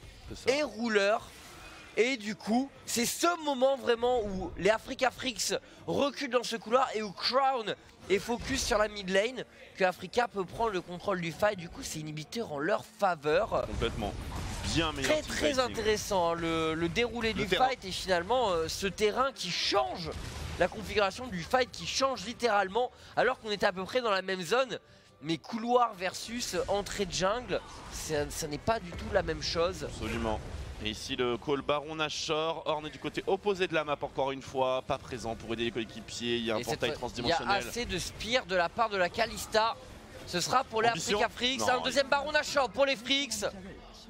et Rouleur. Et du coup, c'est ce moment vraiment où les Africa Freaks reculent dans ce couloir et où Crown est focus sur la mid lane, que Africa peut prendre le contrôle du fight. Du coup, c'est inhibiteur en leur faveur. Complètement. Bien meilleur. Très intéressant, hein, le déroulé du fight et finalement ce terrain qui change la configuration du fight, qui change littéralement alors qu'on était à peu près dans la même zone. Mais couloir versus entrée de jungle, ça n'est pas du tout la même chose. Absolument. Et ici le call Baron Nashor, Ornn est du côté opposé de la map encore une fois, pas présent pour aider les coéquipiers, il y a un portail transdimensionnel. Il y a assez de spire de la part de la Kalista, ce sera pour les Africa Freaks, un deuxième Baron Nashor pour les Freaks.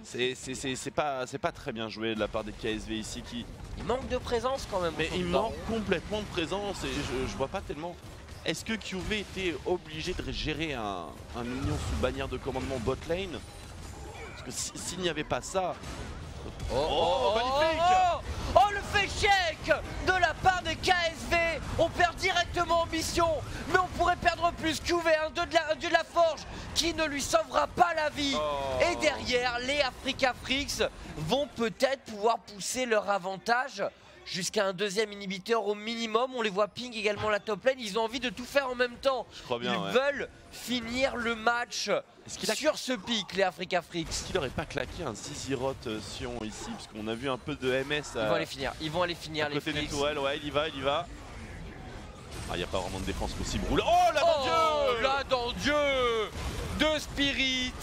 C'est pas très bien joué de la part des KSV ici qui... Il manque de présence quand même. Mais il manque complètement de présence et je vois pas tellement... Est-ce que QV était obligé de gérer un union sous bannière de commandement bot lane? Parce que s'il n'y avait pas ça... magnifique! Oh, le fait check de la part des KSV. On perd directement Ambition, mais on pourrait perdre plus. QV, un dieu de la forge qui ne lui sauvera pas la vie. Et derrière, les Africa Freaks vont peut-être pouvoir pousser leur avantage jusqu'à un deuxième inhibiteur au minimum. On les voit ping également la top lane. Ils ont envie de tout faire en même temps. Ils veulent finir le match sur ce pic, les Africa Freaks. Est-ce qu'il n'aurait pas claqué un Ziziroth Sion ici? Parce qu'on a vu un peu de MS Ils vont aller finir à les côté Freaks. des tourelles, ouais, il y va. Ah, il n'y a pas vraiment de défense possible. Oh, la dent Dieu! La dent Dieu de Spirit.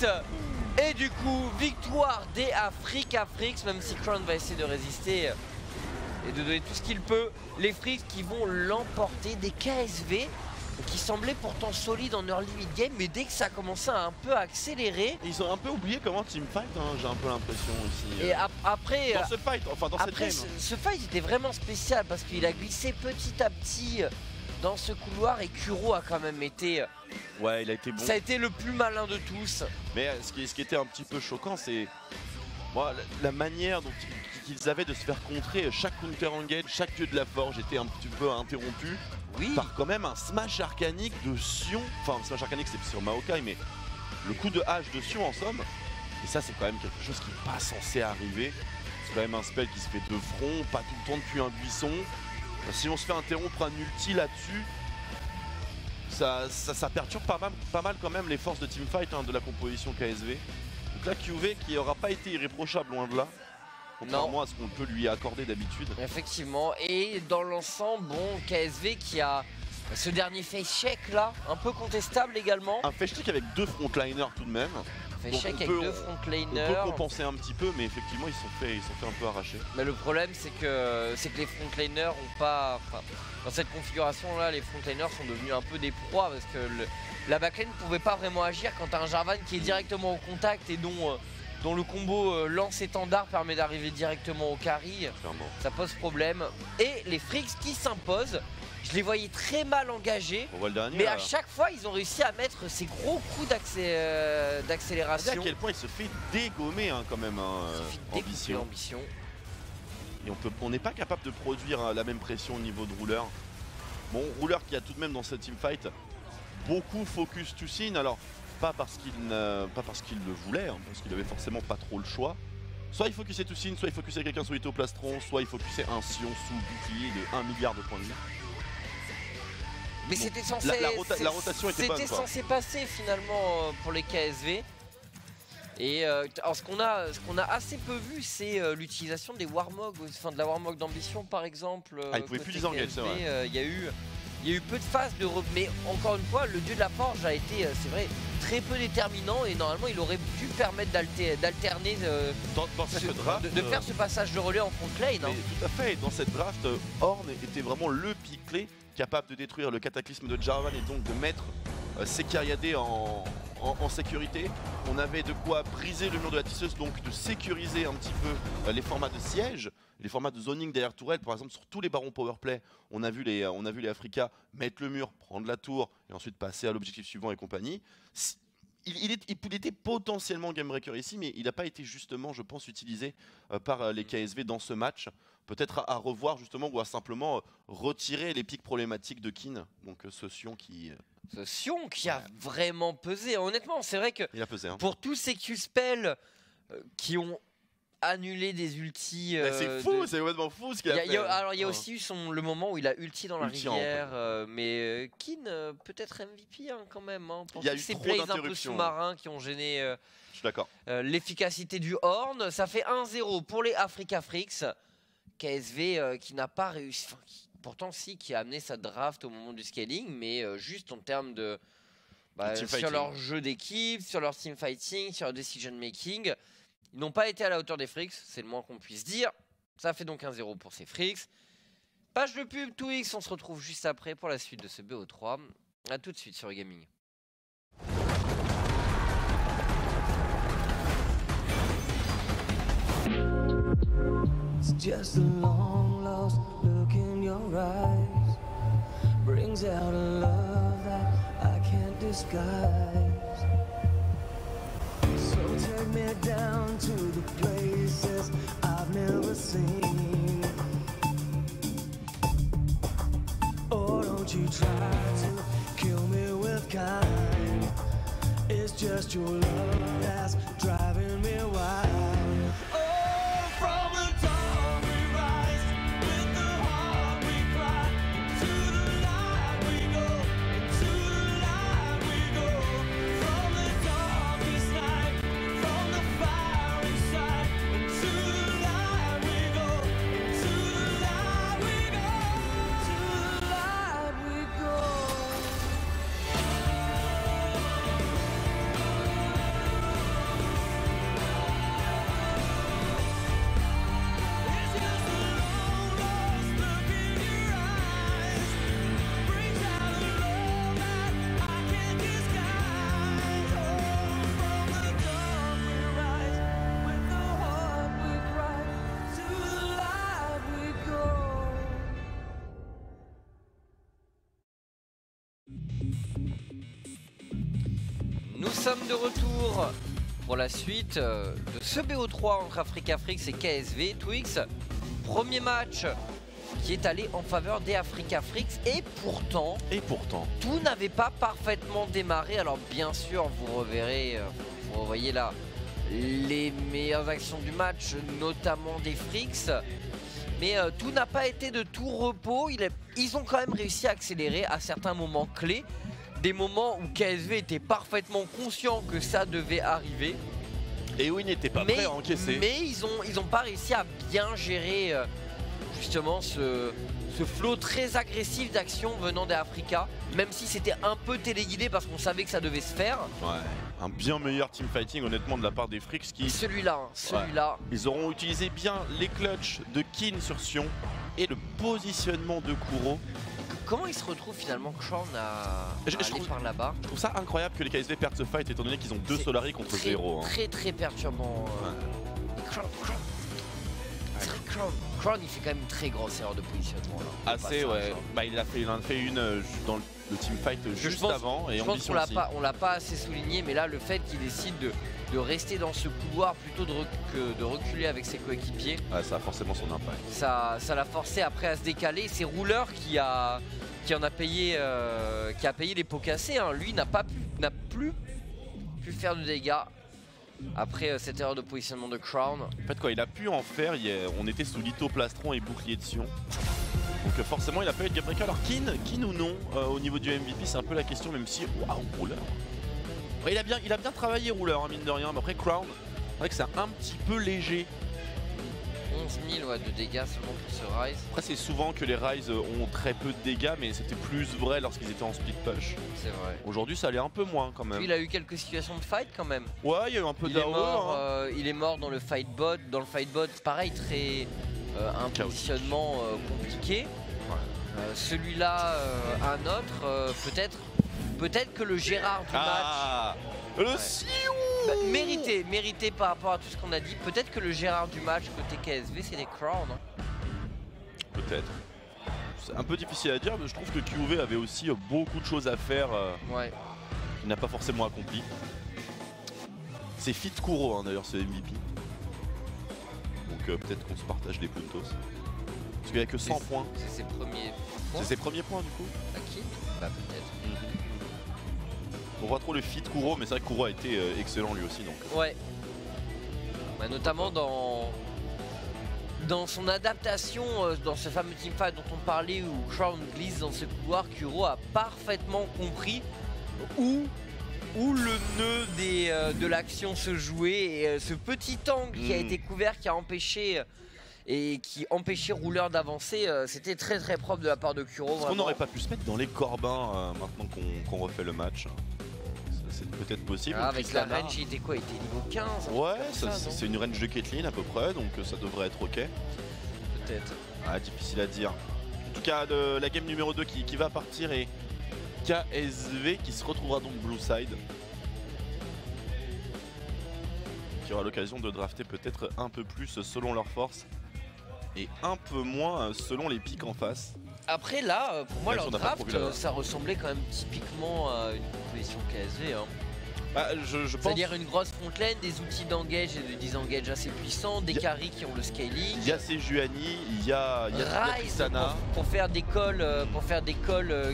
Et du coup, victoire des Africa Freaks, même si Crown va essayer de résister et de donner tout ce qu'il peut. Les Freaks qui vont l'emporter, des KSV qui semblaient pourtant solides en early mid game, mais dès que ça a commencé à un peu accélérer... Ils ont un peu oublié comment teamfight, hein, j'ai un peu l'impression aussi. Et après... Dans ce fight, enfin dans cette game. Ce fight était vraiment spécial parce qu'il a glissé petit à petit dans ce couloir et Kuro a quand même été... Ouais, il a été bon. Ça a été le plus malin de tous. Mais ce qui était un petit peu choquant, c'est... la manière dont qu'ils avaient de se faire contrer chaque counter engage, chaque dieu de la forge était un petit peu interrompu par quand même un smash arcanique de Sion. Enfin, smash arcanique c'est sur Maokai, mais le coup de hache de Sion en somme. Et ça c'est quand même quelque chose qui n'est pas censé arriver. C'est quand même un spell qui se fait de front, pas tout le temps depuis un buisson. Si on se fait interrompre un ulti là-dessus, ça perturbe pas mal quand même les forces de teamfight de la composition KSV. Donc là QV qui n'aura pas été irréprochable loin de là. Contrairement à ce qu'on peut lui accorder d'habitude. Effectivement, et dans l'ensemble, bon, KSV qui a ce dernier face check là, un peu contestable également. Un face check avec 2 frontliners tout de même. Face check avec 2 frontliners. On peut compenser un petit peu, mais effectivement ils sont fait un peu arracher. Mais le problème c'est que les frontliners ont pas... Enfin, dans cette configuration là, les frontliners sont devenus un peu des proies parce que la backlane ne pouvait pas vraiment agir quand t'as un Jarvan qui est directement au contact et dont le combo lance-étendard permet d'arriver directement au carry. Clairement. Ça pose problème. Et les Freaks qui s'imposent, je les voyais très mal engagés, on voit le dernier, mais à chaque fois ils ont réussi à mettre ces gros coups d'accélération. À quel point il se fait dégommer quand même, Ambition. et on n'est pas capable de produire la même pression au niveau de Ruler. Bon, Ruler qui a tout de même dans cette teamfight beaucoup focus Toussin, alors pas parce qu'il le voulait, hein, parce qu'il avait forcément pas trop le choix. Soit il focusait Toussin, soit il focusait quelqu'un sous Plastron, soit il focusait un Sion sous bouclier de 1 milliard de points de vie. Mais bon, c'était censé... la rotation était bonne. C'était censé passer finalement pour les KSV. Et alors ce qu'on a assez peu vu, c'est l'utilisation des Warmog, enfin de la Warmog d'ambition par exemple. Ah, il pouvait plus disengage, c'est vrai. Il y a eu peu de phases de mais encore une fois, le dieu de la forge a été, c'est vrai, très peu déterminant et normalement il aurait dû permettre d'alterner, dans cette draft, de faire ce passage de relais en front lane. Hein. Tout à fait, et dans cette draft, Ornn était vraiment le pick clé capable de détruire le cataclysme de Jarvan et donc de mettre ses Cariadés en sécurité. On avait de quoi briser le mur de la tisseuse, donc de sécuriser un petit peu les formats de siège, les formats de zoning derrière tourelle. Par exemple, sur tous les barons powerplay, on a vu les Africa mettre le mur, prendre la tour et ensuite passer à l'objectif suivant et compagnie. Il était potentiellement game breaker ici, mais il n'a pas été justement, je pense, utilisé par les KSV dans ce match. Peut-être à revoir justement ou à simplement retirer les pics problématiques de Keane, donc ce Sion qui... Ce Sion qui a vraiment pesé. Honnêtement, c'est vrai que il a pesé, hein. Pour tous ces Q-spells qui ont annulé des ultis... c'est fou, c'est complètement fou ce qu'il a fait. Alors il y a aussi eu le moment où il a ulti dans la rivière, mais Keane peut-être MVP hein, quand même. Hein, il y a eu ces trop plays un peu d'interruptions sous-marins qui ont gêné je suis d'accord. L'efficacité du Horn. Ça fait 1-0 pour les Africa Freaks. KSV qui n'a pas réussi... Pourtant si, qui a amené sa draft au moment du scaling, mais juste en termes de... sur leur jeu d'équipe, sur leur teamfighting, sur leur decision making, ils n'ont pas été à la hauteur des Freaks, c'est le moins qu'on puisse dire. Ça fait donc 1-0 pour ces Freaks. Page de pub 2X, on se retrouve juste après pour la suite de ce BO3. A tout de suite sur Gaming. It's just a long lost look in your eyes, brings out a love that I can't disguise. So take me down to the places I've never seen. Oh, don't you try to kill me with kind. It's just your love that's driving me wild. Nous sommes de retour pour la suite de ce BO3 entre Africa Freaks et KSV. Twix, premier match qui est allé en faveur des Africa Freaks et pourtant tout n'avait pas parfaitement démarré. Alors bien sûr vous reverrez, vous revoyez là les meilleures actions du match, notamment des Freaks. Mais tout n'a pas été de tout repos. Ils ont quand même réussi à accélérer à certains moments clés. Des moments où KSV était parfaitement conscient que ça devait arriver. Et où ils n'étaient pas prêts à encaisser. Mais ils ont pas réussi à bien gérer justement ce flot très agressif d'actions venant d'Africa. Même si c'était un peu téléguidé parce qu'on savait que ça devait se faire. Ouais, un bien meilleur teamfighting honnêtement de la part des Freaks qui... Celui-là. Ils auront utilisé bien les clutches de Keane sur Sion et le positionnement de Kuro. Comment il se retrouve finalement Crown à aller par là-bas? Je trouve ça incroyable que les KSV perdent ce fight étant donné qu'ils ont 2 Solari contre 0. Très perturbant. Crown il fait quand même une très grosse erreur de positionnement là. Assez ouais. Bah, il en a fait une dans le teamfight juste avant et je pense qu'on l'a pas assez souligné, mais là le fait qu'il décide de rester dans ce couloir plutôt que de reculer avec ses coéquipiers. Ah, ça a forcément son impact. Ça l'a forcé après à se décaler. C'est Rouleur qui a payé les pots cassés. Hein. Lui n'a plus pu faire de dégâts après cette erreur de positionnement de Crown. En fait, quand il a pu en faire, on était sous litho, plastron et bouclier de Sion. Donc forcément, il a pas eu de game breaker. Alors, Kin ou non, au niveau du MVP, c'est un peu la question, même si... Waouh, Rouleur. Ouais, il a bien travaillé, Rouleur, hein, mine de rien. Mais après, Crown, c'est vrai que c'est un petit peu léger. 11 000 de dégâts seulement pour ce Ryze. Après, c'est souvent que les Ryze ont très peu de dégâts, mais c'était plus vrai lorsqu'ils étaient en split push. C'est vrai. Aujourd'hui, ça allait un peu moins quand même. Puis, il a eu quelques situations de fight quand même. Ouais, il y a eu un peu d'AOE. Il est mort dans le fight bot. Dans le fight bot, pareil, un positionnement compliqué. Ouais. Celui-là, un autre, peut-être que le Gérard du match. Le Sion mérité par rapport à tout ce qu'on a dit. Peut-être que le Gérard du match côté KSV, c'est des Crown. Hein. Peut-être. C'est un peu difficile à dire, mais je trouve que QV avait aussi beaucoup de choses à faire qu'il n'a pas forcément accompli. C'est Fit Kuro, hein, d'ailleurs, ce MVP. Donc peut-être qu'on se partage les puntos. Parce qu'il n'y a que 100 points. C'est ses premiers points. C'est ses premiers points du coup. À qui? Bah peut-être. On voit trop le Fit Kuro, mais c'est vrai que Kuro a été excellent lui aussi. Donc. Ouais. Bah, notamment dans son adaptation, dans ce fameux teamfight dont on parlait où Crown glisse dans ce couloir, Kuro a parfaitement compris où le nœud de l'action se jouait. Et ce petit angle qui a été couvert, qui a empêché... et qui empêchait Rouleur d'avancer, c'était très très propre de la part de Kuro. Est-ce qu'on n'aurait pas pu se mettre dans les corbins maintenant qu'on refait le match? C'est peut-être possible. Avec la range, il était quoi? Il était niveau 15? Ouais, c'est une range de Caitlyn à peu près, donc ça devrait être ok. Peut-être. Ah, difficile à dire. En tout cas, la game numéro 2 qui va partir et KSV qui se retrouvera donc Blue Side. Qui aura l'occasion de drafter peut-être un peu plus selon leur force et un peu moins selon les pics en face. Après là, pour moi leur draft, profil, ça ressemblait quand même typiquement à une composition KSV. Hein. Bah, je pense... C'est-à-dire une grosse frontline, des outils d'engage et de disengage assez puissants, des carries qui ont le scaling. Il y a Sejuani, il y a Tristana. Pour faire des calls,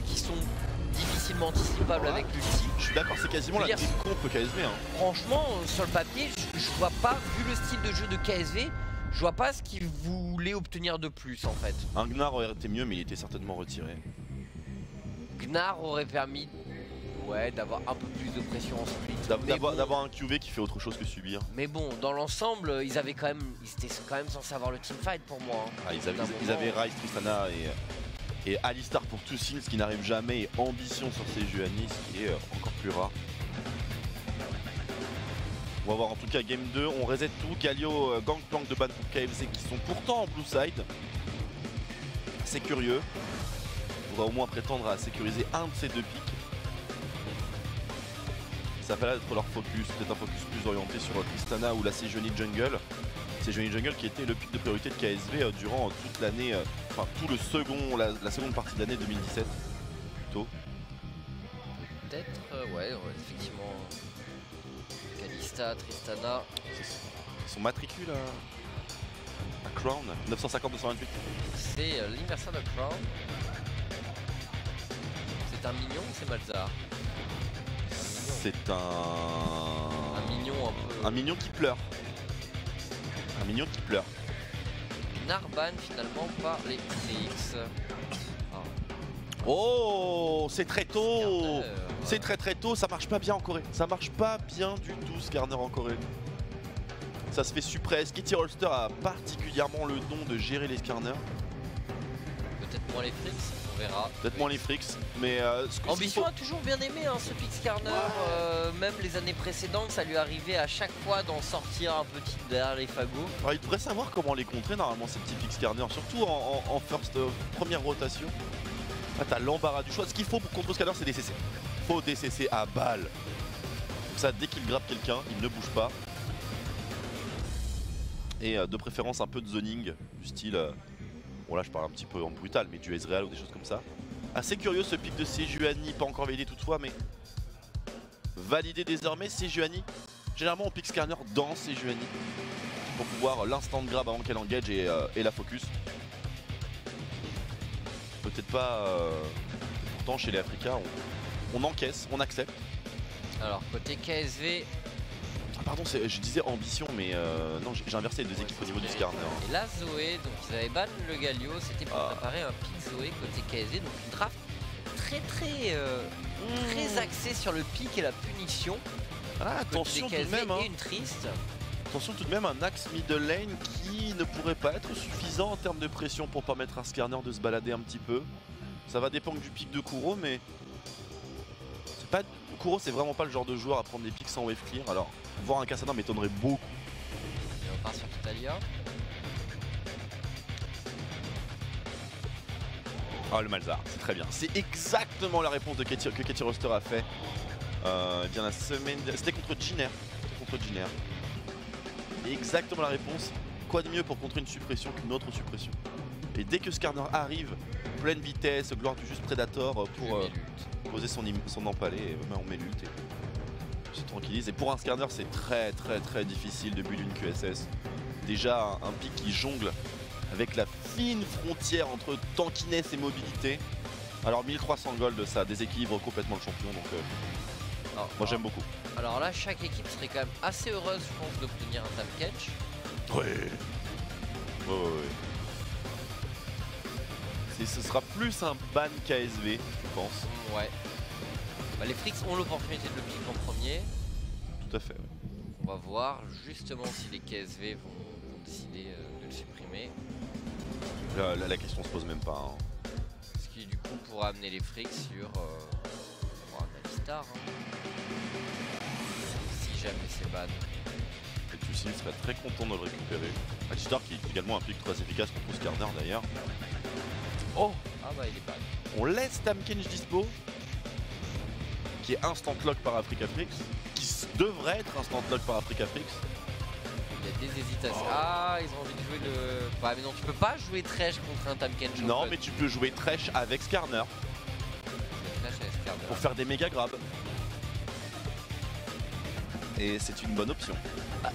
qui sont difficilement anticipables avec l'ulti. Je suis d'accord, c'est quasiment la team comp KSV. Hein. Franchement, sur le papier, je vois pas, vu le style de jeu de KSV, je vois pas ce qu'il voulait obtenir de plus en fait. Un Gnar aurait été mieux, mais il était certainement retiré. Gnar aurait permis d'avoir un peu plus de pression en split. D'avoir un QV qui fait autre chose que subir. Mais bon, dans l'ensemble, ils étaient quand même censés avoir le teamfight pour moi. Hein. Ah, ils avaient Ryze, Tristana et Alistar pour tout signe, ce qui n'arrive jamais, et Ambition sur Sejuani, ce qui est encore plus rare. On va voir en tout cas game 2, on reset tout, Galio, Gangplank de ban pour KFZ qui sont pourtant en blue side. C'est curieux. On va au moins prétendre à sécuriser un de ces deux pics. Ça va être leur focus, peut-être un focus plus orienté sur Tristana ou la Sejuani Jungle. Sejuani Jungle qui était le pic de priorité de KSV durant toute l'année, enfin tout le second, la seconde partie de l'année 2017 plutôt. Peut-être, effectivement. Kalista, Tristana. Son matricule à Crown, 950-228. C'est l'anniversaire de Crown. C'est un mignon ou c'est Malzahar? C'est un mignon un peu. Un mignon qui pleure. Un mignon qui pleure. Narban finalement par les PX. Oh, c'est très tôt. C'est très tôt, ça marche pas bien en Corée. Ça marche pas bien du tout ce Garner en Corée. Ça se fait suppress. Kitty Holster a particulièrement le don de gérer les Skarner. Peut-être moins les Fricks, on verra. Peut-être moins les Fricks, mais... Ambition a toujours bien aimé hein, ce Pix Skarner, même les années précédentes, ça lui arrivait à chaque fois d'en sortir un petit derrière les fagots. Alors, il devrait savoir comment les contrer normalement ces petits Pix Skarner, surtout en première rotation. Là t'as l'embarras du choix. Ce qu'il faut pour contrer Skarner, c'est DCC. Faut DCC à balle. Comme ça, dès qu'il grappe quelqu'un, il ne bouge pas. Et de préférence un peu de zoning, du style... bon là je parle un petit peu en brutal, mais du Ezreal ou des choses comme ça. Assez curieux ce pic de Sejuani, pas encore validé toutefois, mais validé désormais. Sejuani Généralement on pique Skarner dans ses Juani pour pouvoir l'instant grab avant qu'elle engage et la focus. Peut-être pas... pourtant chez les Africains on encaisse, on accepte. Alors côté KSV... Ah pardon, je disais ambition mais non j'ai inversé les deux équipes au niveau du Skarner. Et là Zoé, donc ils avaient ban le Galio, c'était pour préparer un pick Zoé côté KSV, donc une draft très axée sur le pick et la punition. Ah, attention tout de même, et une triste. Attention tout de même, un axe middle lane qui ne pourrait pas être suffisant en termes de pression pour permettre à Skarner de se balader un petit peu. Ça va dépendre du pic de Kuro, mais Kuro c'est vraiment pas le genre de joueur à prendre des pics sans wave clear. Alors voir un Kassadin m'étonnerait beaucoup. Et on part sur Totalia. Ah le Malzahar, c'est très bien. C'est exactement la réponse que Katie Roster a fait. Bien la semaine... C'était contre Jiner. Et exactement la réponse. Quoi de mieux pour contrer une suppression qu'une autre suppression. Et dès que Skarner arrive, pleine vitesse, gloire du juste Predator pour poser son empalé, et on met l'ult et se tranquillise. Et pour un Skarner c'est très difficile de build une QSS. Déjà un pick qui jongle avec la fine frontière entre tankiness et mobilité. Alors 1300 gold, ça déséquilibre complètement le champion, donc moi j'aime beaucoup. Alors là, chaque équipe serait quand même assez heureuse, je pense, d'obtenir un tap catch. Ouais. Ce sera plus un ban KSV, je pense. Ouais. Bah, les Fricks ont l'opportunité de le pick en premier. Tout à fait. Ouais. On va voir justement si les KSV vont décider de le supprimer. Là, la question se pose même pas. Hein. Ce qui du coup pourra amener les Fricks sur Alistar. Si jamais c'est ban. Et Tucil serait très content de le récupérer. Alistar qui est également un pick très efficace contre Skarner d'ailleurs. Oh! Ah bah il est ban. On laisse Tahm Kench dispo, qui est instant lock par Africa-Frix, qui devrait être instant lock par Africa-Frix. Il y a des hésitations. Ah, ils ont envie de jouer le... Bah mais non, tu peux pas jouer Thresh contre un Tahm Kench. Non, mais tu peux jouer Thresh avec Skarner. Pour faire des méga grabs. Et c'est une bonne option.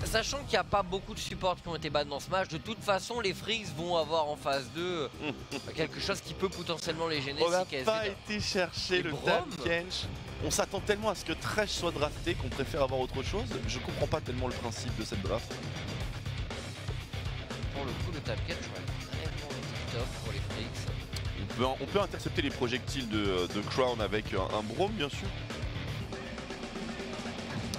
Sachant qu'il n'y a pas beaucoup de supports qui ont été ban dans ce match, de toute façon les Fricks vont avoir en phase 2 quelque chose qui peut potentiellement les gêner. On n'a pas été chercher le Tahm Kench. On s'attend tellement à ce que Thresh soit drafté qu'on préfère avoir autre chose. Je comprends pas tellement le principe de cette draft. Pour le coup, le Tahm Kench va vraiment top pour les Fricks. On peut intercepter les projectiles de Crown avec un Braum bien sûr.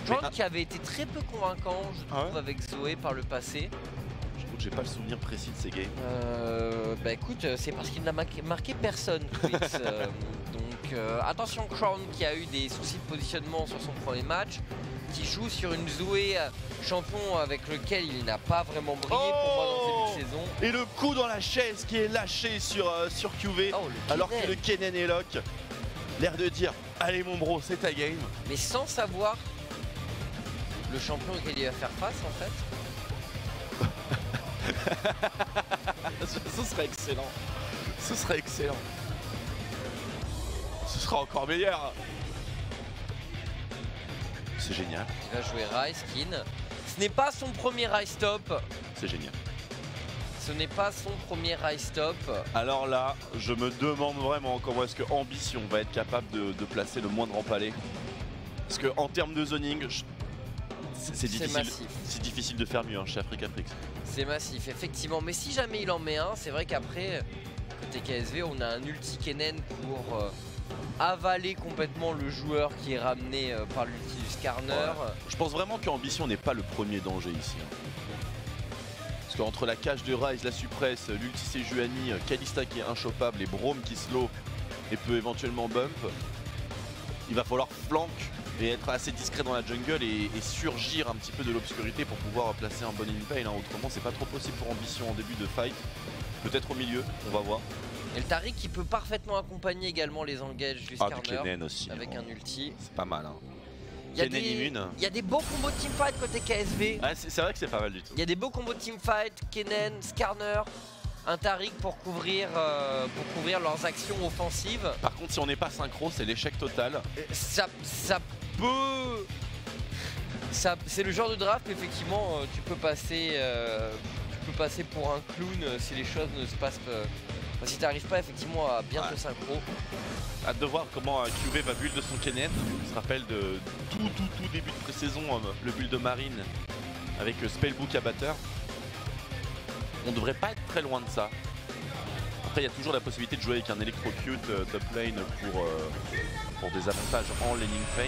Crown qui avait été très peu convaincant, je trouve, avec Zoé par le passé. J'avoue que j'ai pas le souvenir précis de ces games. Bah écoute, c'est parce qu'il n'a marqué personne, Twix. Donc attention, Crown qui a eu des soucis de positionnement sur son premier match, qui joue sur une Zoé champion avec lequel il n'a pas vraiment brillé pour moi dans ce début de saison. Et le coup dans la chaise qui est lâché sur QV, alors que le Kennen est lock. L'air de dire, allez mon bro, c'est ta game. Mais sans savoir le champion auquel il va faire face en fait. Ce serait excellent. Ce serait excellent. Ce sera encore meilleur. C'est génial. Il va jouer Rise, Skin. Ce n'est pas son premier Rise Top. C'est génial. Ce n'est pas son premier Rise Top. Alors là, je me demande vraiment comment est-ce que Ambition va être capable de placer le moindre empalé. Parce que en termes de zoning, c'est difficile de faire mieux chez Africa-Frix. C'est massif, effectivement. Mais si jamais il en met un, c'est vrai qu'après, côté KSV, on a un ulti Kennen pour avaler complètement le joueur qui est ramené par l'ulti du Skarner. Ouais. Je pense vraiment qu'Ambition n'est pas le premier danger ici. Parce qu'entre la cage de Rise, la suppresse, l'ulti Sejuani, Kalista qui est inchoppable et Braum qui slow et peut éventuellement bump, il va falloir flank et être assez discret dans la jungle et surgir un petit peu de l'obscurité pour pouvoir placer un bon impale. Autrement c'est pas trop possible pour Ambition en début de fight. Peut-être au milieu, on va voir. Et le Taric qui peut parfaitement accompagner également les engages du Skarner aussi, avec un ulti. C'est pas mal. Il y a des beaux combos teamfight côté KSV. Ouais, c'est vrai que c'est pas mal du tout. Il y a des beaux combos teamfight, Kennen, Skarner, un Taric pour couvrir leurs actions offensives. Par contre si on n'est pas synchro c'est l'échec total. Ça peut C'est le genre de draft, effectivement, tu peux passer pour un clown si les choses ne se passent pas. Si tu n'arrives pas effectivement à bien te synchro. Hâte de voir comment QV va build de son Kennen. On se rappelle de tout début de pré-saison, le build de Marine avec Spellbook abatteur. On devrait pas être très loin de ça. Après il y a toujours la possibilité de jouer avec un Electrocute top lane pour des avantages en laning phase.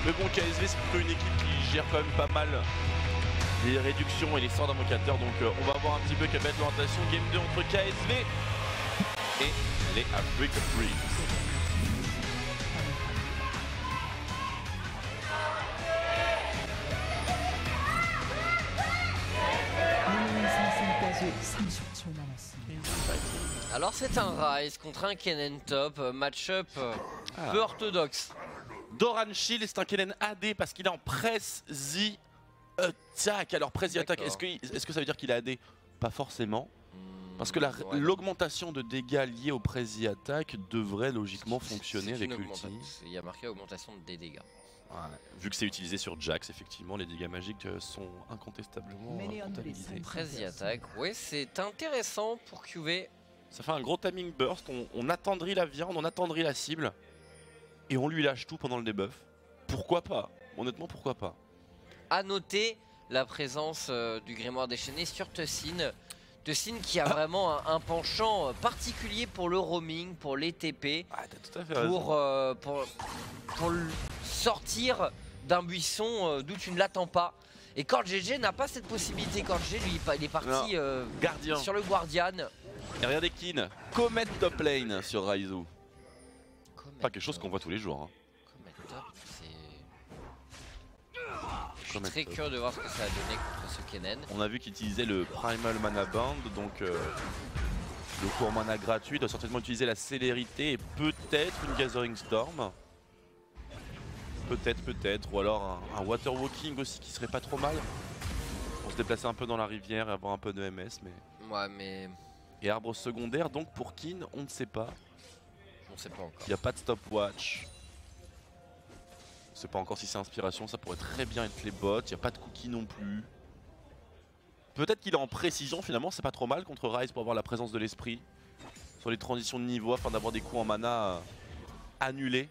Mais bon, KSV c'est plutôt une équipe qui gère quand même pas mal les réductions et les sorts d'invocateurs, donc on va voir un petit peu quelle va être l'orientation game 2 entre KSV et les Africa Freaks. Alors c'est un Ryze contre un Kennen top, match-up peu orthodoxe. Doran Shield, c'est un Kennen AD parce qu'il est en press the attack. Alors press the attack, est-ce que ça veut dire qu'il est AD? Pas forcément. Parce que l'augmentation de dégâts liée au press the attack devrait logiquement fonctionner avec l'ulti. Il y a marqué augmentation de des dégâts. Ouais. Vu que c'est utilisé sur Jax, effectivement, les dégâts magiques sont incontestablement comptabilisés. Press the attack, oui, c'est intéressant pour QV. Ça fait un gros timing burst, on attendrit la viande, on attendrit la cible, et on lui lâche tout pendant le debuff. Pourquoi pas? Honnêtement, pourquoi pas? À noter la présence du grimoire déchaîné sur Tussin. Tussin qui a vraiment un penchant particulier pour le roaming, pour les TP, tout à fait pour sortir d'un buisson d'où tu ne l'attends pas. Et Cord GG n'a pas cette possibilité. Cord GG, lui, il est parti Gardien. sur le Guardian. Et regardez Kin, Comet top lane sur Raizu. Pas quelque chose qu'on voit tous les jours. Hein. Comet top, je suis très curieux de voir ce que ça a donné contre ce Kennen. On a vu qu'il utilisait le Primal Mana Band, donc le court mana gratuit. Il doit certainement utiliser la célérité et peut-être une Gathering Storm. Peut-être, ou alors un Water Walking aussi qui serait pas trop mal. Pour se déplacer un peu dans la rivière et avoir un peu de MS. Ouais, mais... Et arbre secondaire, donc pour Kin, on ne sait pas. On sait pas encore. Il n'y a pas de stopwatch. On ne sait pas encore si c'est inspiration, ça pourrait très bien être les bots. Il n'y a pas de cookie non plus. Peut-être qu'il est en précision finalement, c'est pas trop mal contre Ryze pour avoir la présence de l'esprit. Sur les transitions de niveau afin d'avoir des coups en mana annulés.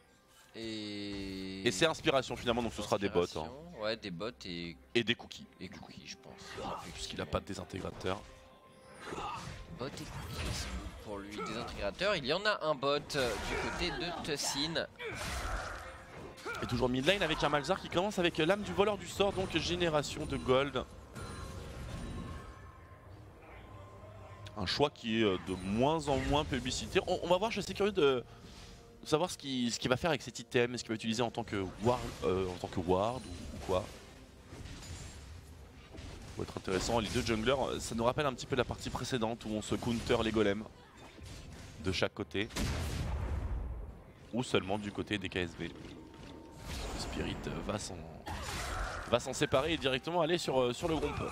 Et c'est inspiration finalement, donc ce sera des bots. Hein. Ouais, des bots et des cookies. Et cookies, je pense. Puisqu'il n'a pas de désintégrateur. Bot et cookies pour lui, désintégrateur. Il y en a un bot du côté de Tussin. Et toujours mid lane avec un Malzar qui commence avec l'âme du voleur du sort, donc génération de gold. Un choix qui est de moins en moins publicité. On va voir, je suis curieux de savoir ce qu'il va faire avec cet item, est-ce qu'il va utiliser en tant que ward ou quoi. Ça va être intéressant. Les deux junglers, ça nous rappelle un petit peu la partie précédente où on se counter les golems de chaque côté. Ou seulement du côté des KSV. Spirit va s'en séparer et directement aller sur le gros pont.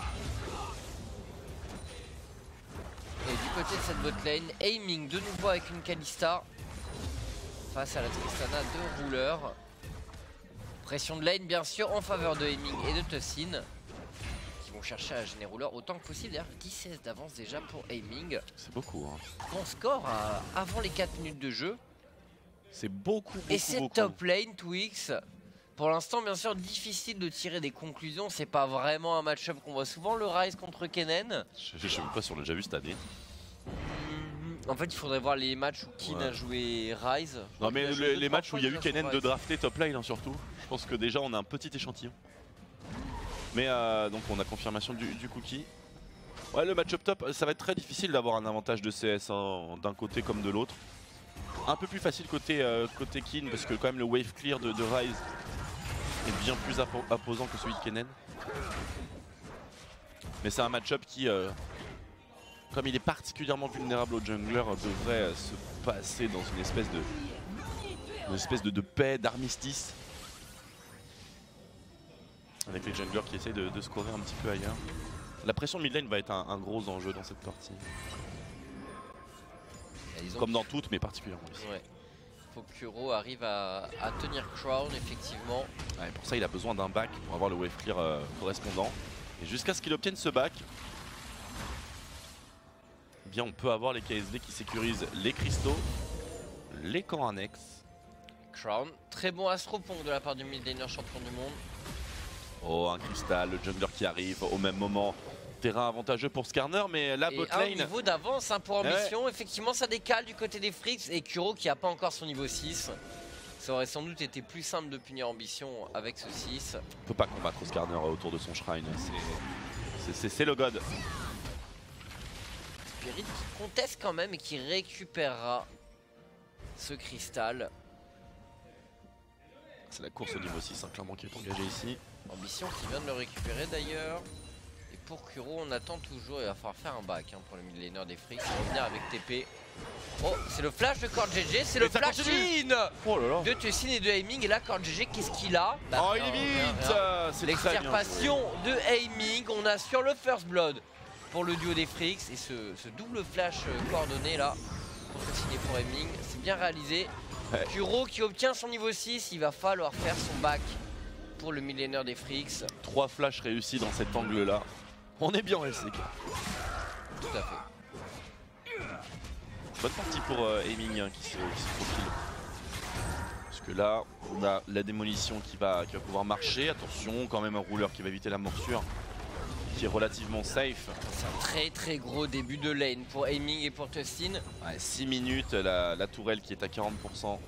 Et du côté de cette botlane, aiming de nouveau avec une Kalista face à la Tristana de rouleur. Pression de lane bien sûr en faveur de aiming et de Tussin qui vont chercher à gêner rouleur autant que possible. D'ailleurs 10-16 d'avance déjà pour aiming. C'est beaucoup. Hein. Bon score avant les 4 minutes de jeu. C'est beaucoup. Et c'est top lane Twix. Pour l'instant, bien sûr, difficile de tirer des conclusions. C'est pas vraiment un match-up qu'on voit souvent, le Ryze contre Kennen. Je sais même pas si on l'a déjà vu cette année. En fait, il faudrait voir les matchs où Kin a joué Ryze. Non, mais les matchs où il y a eu Kennen de drafter top lane, hein, surtout. Je pense que déjà, on a un petit échantillon. Mais donc, on a confirmation du cookie. Ouais, le match-up top, ça va être très difficile d'avoir un avantage de CS hein, d'un côté comme de l'autre. Un peu plus facile côté Kin, parce que quand même le wave clear de Ryze est bien plus imposant que celui de Kennen. Mais c'est un match-up qui, comme il est particulièrement vulnérable au jungler, devrait se passer dans une espèce de paix, d'armistice. Avec les junglers qui essayent de scorer un petit peu ailleurs. La pression mid lane va être un gros enjeu dans cette partie. Comme dans toutes, mais particulièrement ici. Ouais. faut que Kuro arrive à tenir Crown effectivement. Ouais, pour ça il a besoin d'un back pour avoir le wave clear correspondant. Et jusqu'à ce qu'il obtienne ce back, eh bien on peut avoir les KSV qui sécurisent les cristaux, les camps annexes. Crown, très bon Astropong de la part du mid laner champion du monde. Oh, un cristal, le jungler qui arrive au même moment. Terrain avantageux pour Skarner, mais la bot un lane. niveau d'avance pour Ambition. Effectivement, ça décale du côté des Frix. Et Kuro qui n'a pas encore son niveau 6. Ça aurait sans doute été plus simple de punir Ambition avec ce 6. On peut pas combattre Skarner autour de son shrine. C'est le god. Spirit qui conteste quand même et qui récupérera ce cristal. C'est la course au niveau 6, clairement, qui est engagée ici. Ambition qui vient de le récupérer d'ailleurs. Et pour Kuro, on attend toujours. Il va falloir faire un back pour le mid laner des Frix. Revenir avec TP. Oh, c'est le flash de CordGG. C'est le flash in de Tussin et de Aiming. Et là, CordGG, qu'est-ce qu'il a? Oh, il est vite. L'extirpation de Aiming. On a sur le first blood pour le duo des Frix. Et ce double flash coordonné là pour Tussin et pour Aiming, c'est bien réalisé. Ouais. Kuro qui obtient son niveau 6. Il va falloir faire son back pour le millénaire des Frix. 3 flashs réussis dans cet angle là. On est bien en LCK. Tout à fait. Bonne partie pour Aiming qui se profile. Parce que là, on a la démolition qui va pouvoir marcher. Attention, quand même un rouleur qui va éviter la morsure. Qui est relativement safe. C'est un très gros début de lane pour Aiming et pour Tussin. Ouais, 6 minutes, la tourelle qui est à 40%.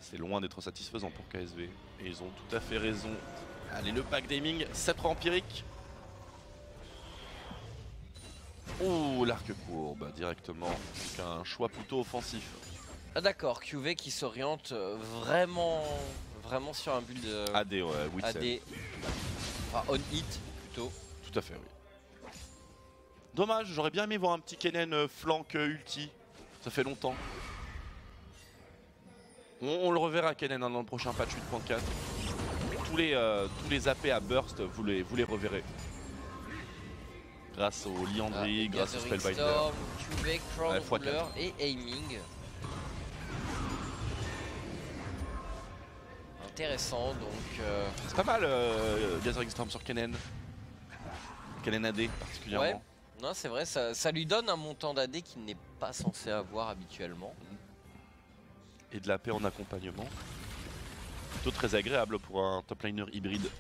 C'est loin d'être satisfaisant pour KSV. Et ils ont tout à fait raison. Allez, le pack d'Aiming, sceptre empirique. Oh, l'arc courbe directement. Donc un choix plutôt offensif. Ah d'accord, QV qui s'oriente vraiment sur un build AD, ouais, Witzel. AD. Enfin, on hit plutôt. Tout à fait, oui. Dommage, j'aurais bien aimé voir un petit Kennen flank ulti. Ça fait longtemps. On le reverra Kennen dans le prochain patch 8.4. Tous les AP à burst, vous les reverrez. Grâce au Liandry, grâce au Spellbinder. QV, Crown, Ouais, Ruler et Aiming. Intéressant donc. C'est pas mal Gathering Storm sur Kennen. Kennen AD particulièrement. Ouais. Non c'est vrai, ça lui donne un montant d'AD qu'il n'est pas censé avoir habituellement. Et de la paix en accompagnement. Plutôt très agréable pour un top liner hybride.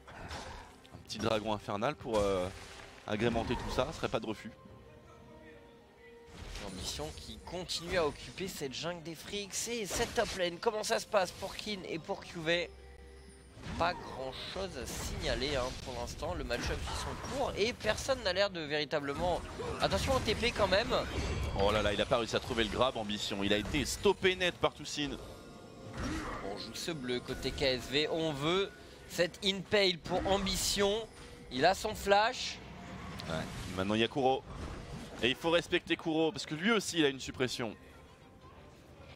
Un petit dragon infernal pour agrémenter tout ça, serait pas de refus. Ambition qui continue à occuper cette jungle des Frix et cette top lane. Comment ça se passe pour Kin et pour QV? Pas grand chose à signaler pour l'instant. Le match-up qui sont courts et personne n'a l'air de véritablement... Attention au TP quand même. Oh là là, il a pas réussi à trouver le grab Ambition. Il a été stoppé net par Tussin. On joue ce bleu côté KSV. On veut cette impale pour Ambition. Il a son flash. Ouais. Maintenant il y a Kuro. Et il faut respecter Kuro parce que lui aussi il a une suppression.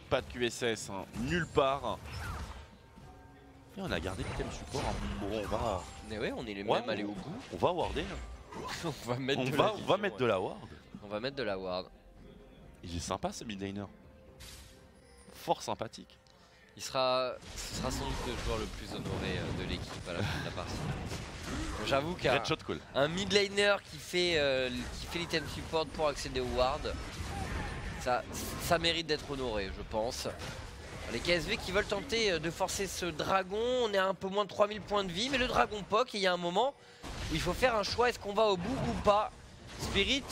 Pas de QSS, nulle part. Et on a gardé le thème support. Bon, on va. Mais ouais, on est les mêmes allés au bout. On va warder. on va mettre de la ward. On va mettre de la ward. Il est sympa ce mid laner. Fort sympathique. Ce sera sans doute le joueur le plus honoré de l'équipe à la fin de la partie. J'avoue qu'un mid laner qui fait l'item support pour accéder au ward, ça mérite d'être honoré, je pense. Les KSV qui veulent tenter de forcer ce dragon, on est à un peu moins de 3000 points de vie, mais le dragon poke, et il y a un moment où il faut faire un choix, est-ce qu'on va au bout ou pas? Spirit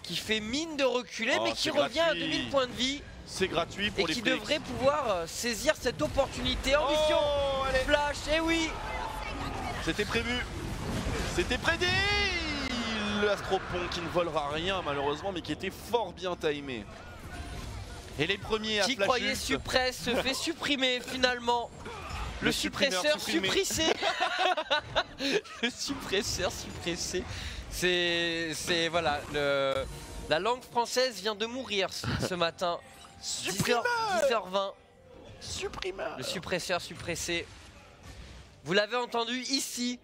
qui fait mine de reculer, mais qui revient à 2000 points de vie. C'est gratuit pour les et qui devrait pouvoir saisir cette opportunité. Ambition, flash, et oui. C'était prévu. C'était prédit. L'Astropon qui ne volera rien malheureusement, mais qui était fort bien timé. Et les premiers à qui flash croyait suppress se fait supprimer finalement. Le suppresseur suppressé. Le suppresseur suppressé. C'est voilà, la langue française vient de mourir ce matin. 10h20. Supprimeur. Le suppresseur suppressé. Vous l'avez entendu ici.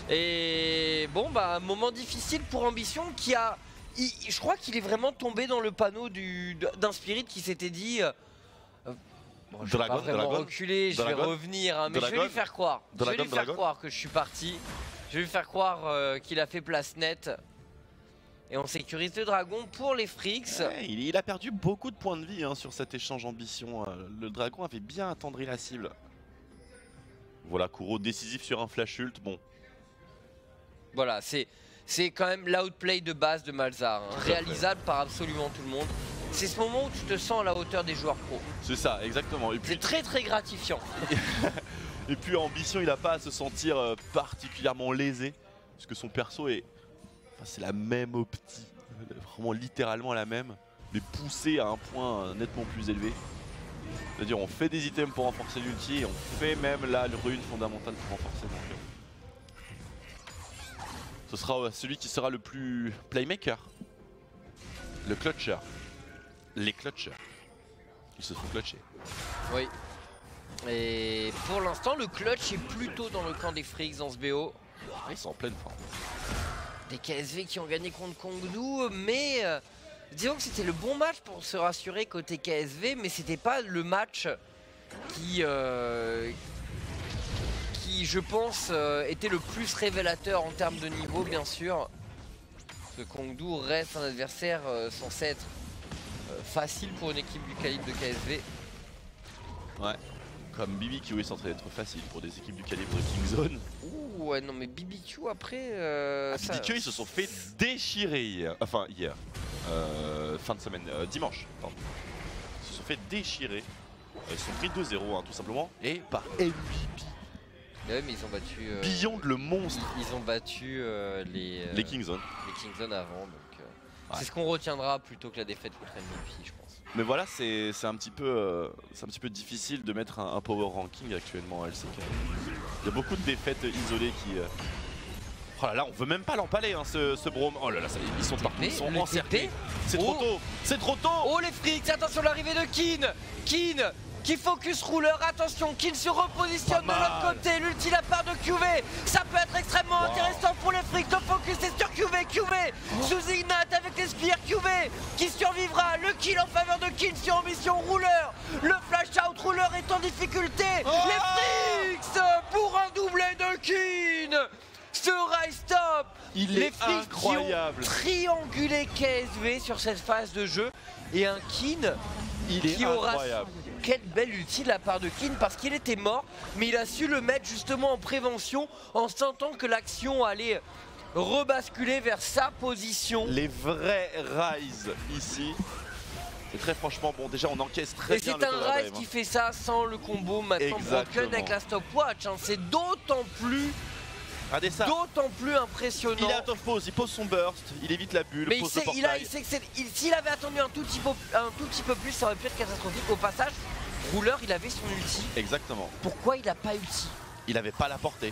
Et bon bah moment difficile pour Ambition qui a je crois qu'il est vraiment tombé dans le panneau d'un Spirit qui s'était dit bon, je vais pas vraiment reculer, je vais revenir, hein, mais je vais lui faire croire. Je vais lui faire croire que je suis parti. Je vais lui faire croire qu'il a fait place nette. Et on sécurise le dragon pour les Fricks. Ouais, il a perdu beaucoup de points de vie hein, sur cet échange ambition. Le dragon avait bien attendri la cible. Voilà, Kuro décisif sur un flash ult. Bon. Voilà, c'est quand même l'outplay de base de Malzahar, hein, réalisable par absolument tout le monde. C'est ce moment où tu te sens à la hauteur des joueurs pro. C'est ça, exactement. C'est très très gratifiant. Et puis ambition, il n'a pas à se sentir particulièrement lésé, parce que son perso est, enfin, c'est la même opti, vraiment littéralement la même, mais poussée à un point nettement plus élevé. C'est-à-dire on fait des items pour renforcer l'ulti et on fait même là le rune fondamentale pour renforcer. Donc, ce sera celui qui sera le plus playmaker, le clutcher, les clutchers. Ils se font clutcher. Oui. Et pour l'instant, le clutch est plutôt dans le camp des Fricks dans ce BO. Ils sont en pleine forme. Des KSV qui ont gagné contre Kongdou, mais disons que c'était le bon match pour se rassurer côté KSV, mais c'était pas le match qui je pense, était le plus révélateur en termes de niveau, bien sûr. Parce que Kongdou reste un adversaire censé être facile pour une équipe du calibre de KSV. Ouais. Comme BBQ est censé être facile pour des équipes du calibre de Kingzone. Ouh, ouais, non, mais BBQ après. BBQ, ils se sont fait déchirer hier. Enfin, hier. Fin de semaine. Dimanche, pardon. Ils se sont fait déchirer. Ils sont pris 2-0, hein, tout simplement. Et par MVP. Ouais, mais ils ont battu. Beyond le monstre. Ils ont battu les Kingzone. Les Kingzone avant, donc. Ouais. C'est ce qu'on retiendra plutôt que la défaite contre MVP, je pense. Mais voilà, c'est un petit peu difficile de mettre un power ranking actuellement à LCK. Il y a beaucoup de défaites isolées qui. Oh là là, on veut même pas l'empaler, hein, ce Braum. Oh là là, ils sont partout, ils sont encerclés. C'est trop tôt, c'est trop tôt. Oh les Fricks, attention l'arrivée de Kin. Kin qui focus Ruler, attention, Kin se repositionne de l'autre côté, l'ulti la part de QV, ça peut être extrêmement intéressant pour les Fricks, le focus est sur QV, sous Ignite avec les spires, QV qui survivra, le kill en faveur de Kin sur mission Ruler, le flash out, Ruler est en difficulté, les Fricks pour un doublé de Kin, ce rise stop, les Fricks incroyable. Qui ont triangulé KSV sur cette phase de jeu et un Kin qui aura quelle belle ulti de la part de Kin parce qu'il était mort mais il a su le mettre justement en prévention en sentant que l'action allait rebasculer vers sa position. Les vrais Rise ici. C'est très franchement bon, déjà on encaisse très bien le Et c'est un Rise qui fait ça sans le combo maintenant broken avec la stopwatch, hein. C'est d'autant plus impressionnant. Il est out of pause, il pose son burst, il évite la bulle, mais pose il sait que s'il avait attendu un tout petit peu plus, ça aurait pu être catastrophique. Au passage, Ruler, il avait son ulti. Exactement. Pourquoi il a pas ulti? Il avait pas la portée.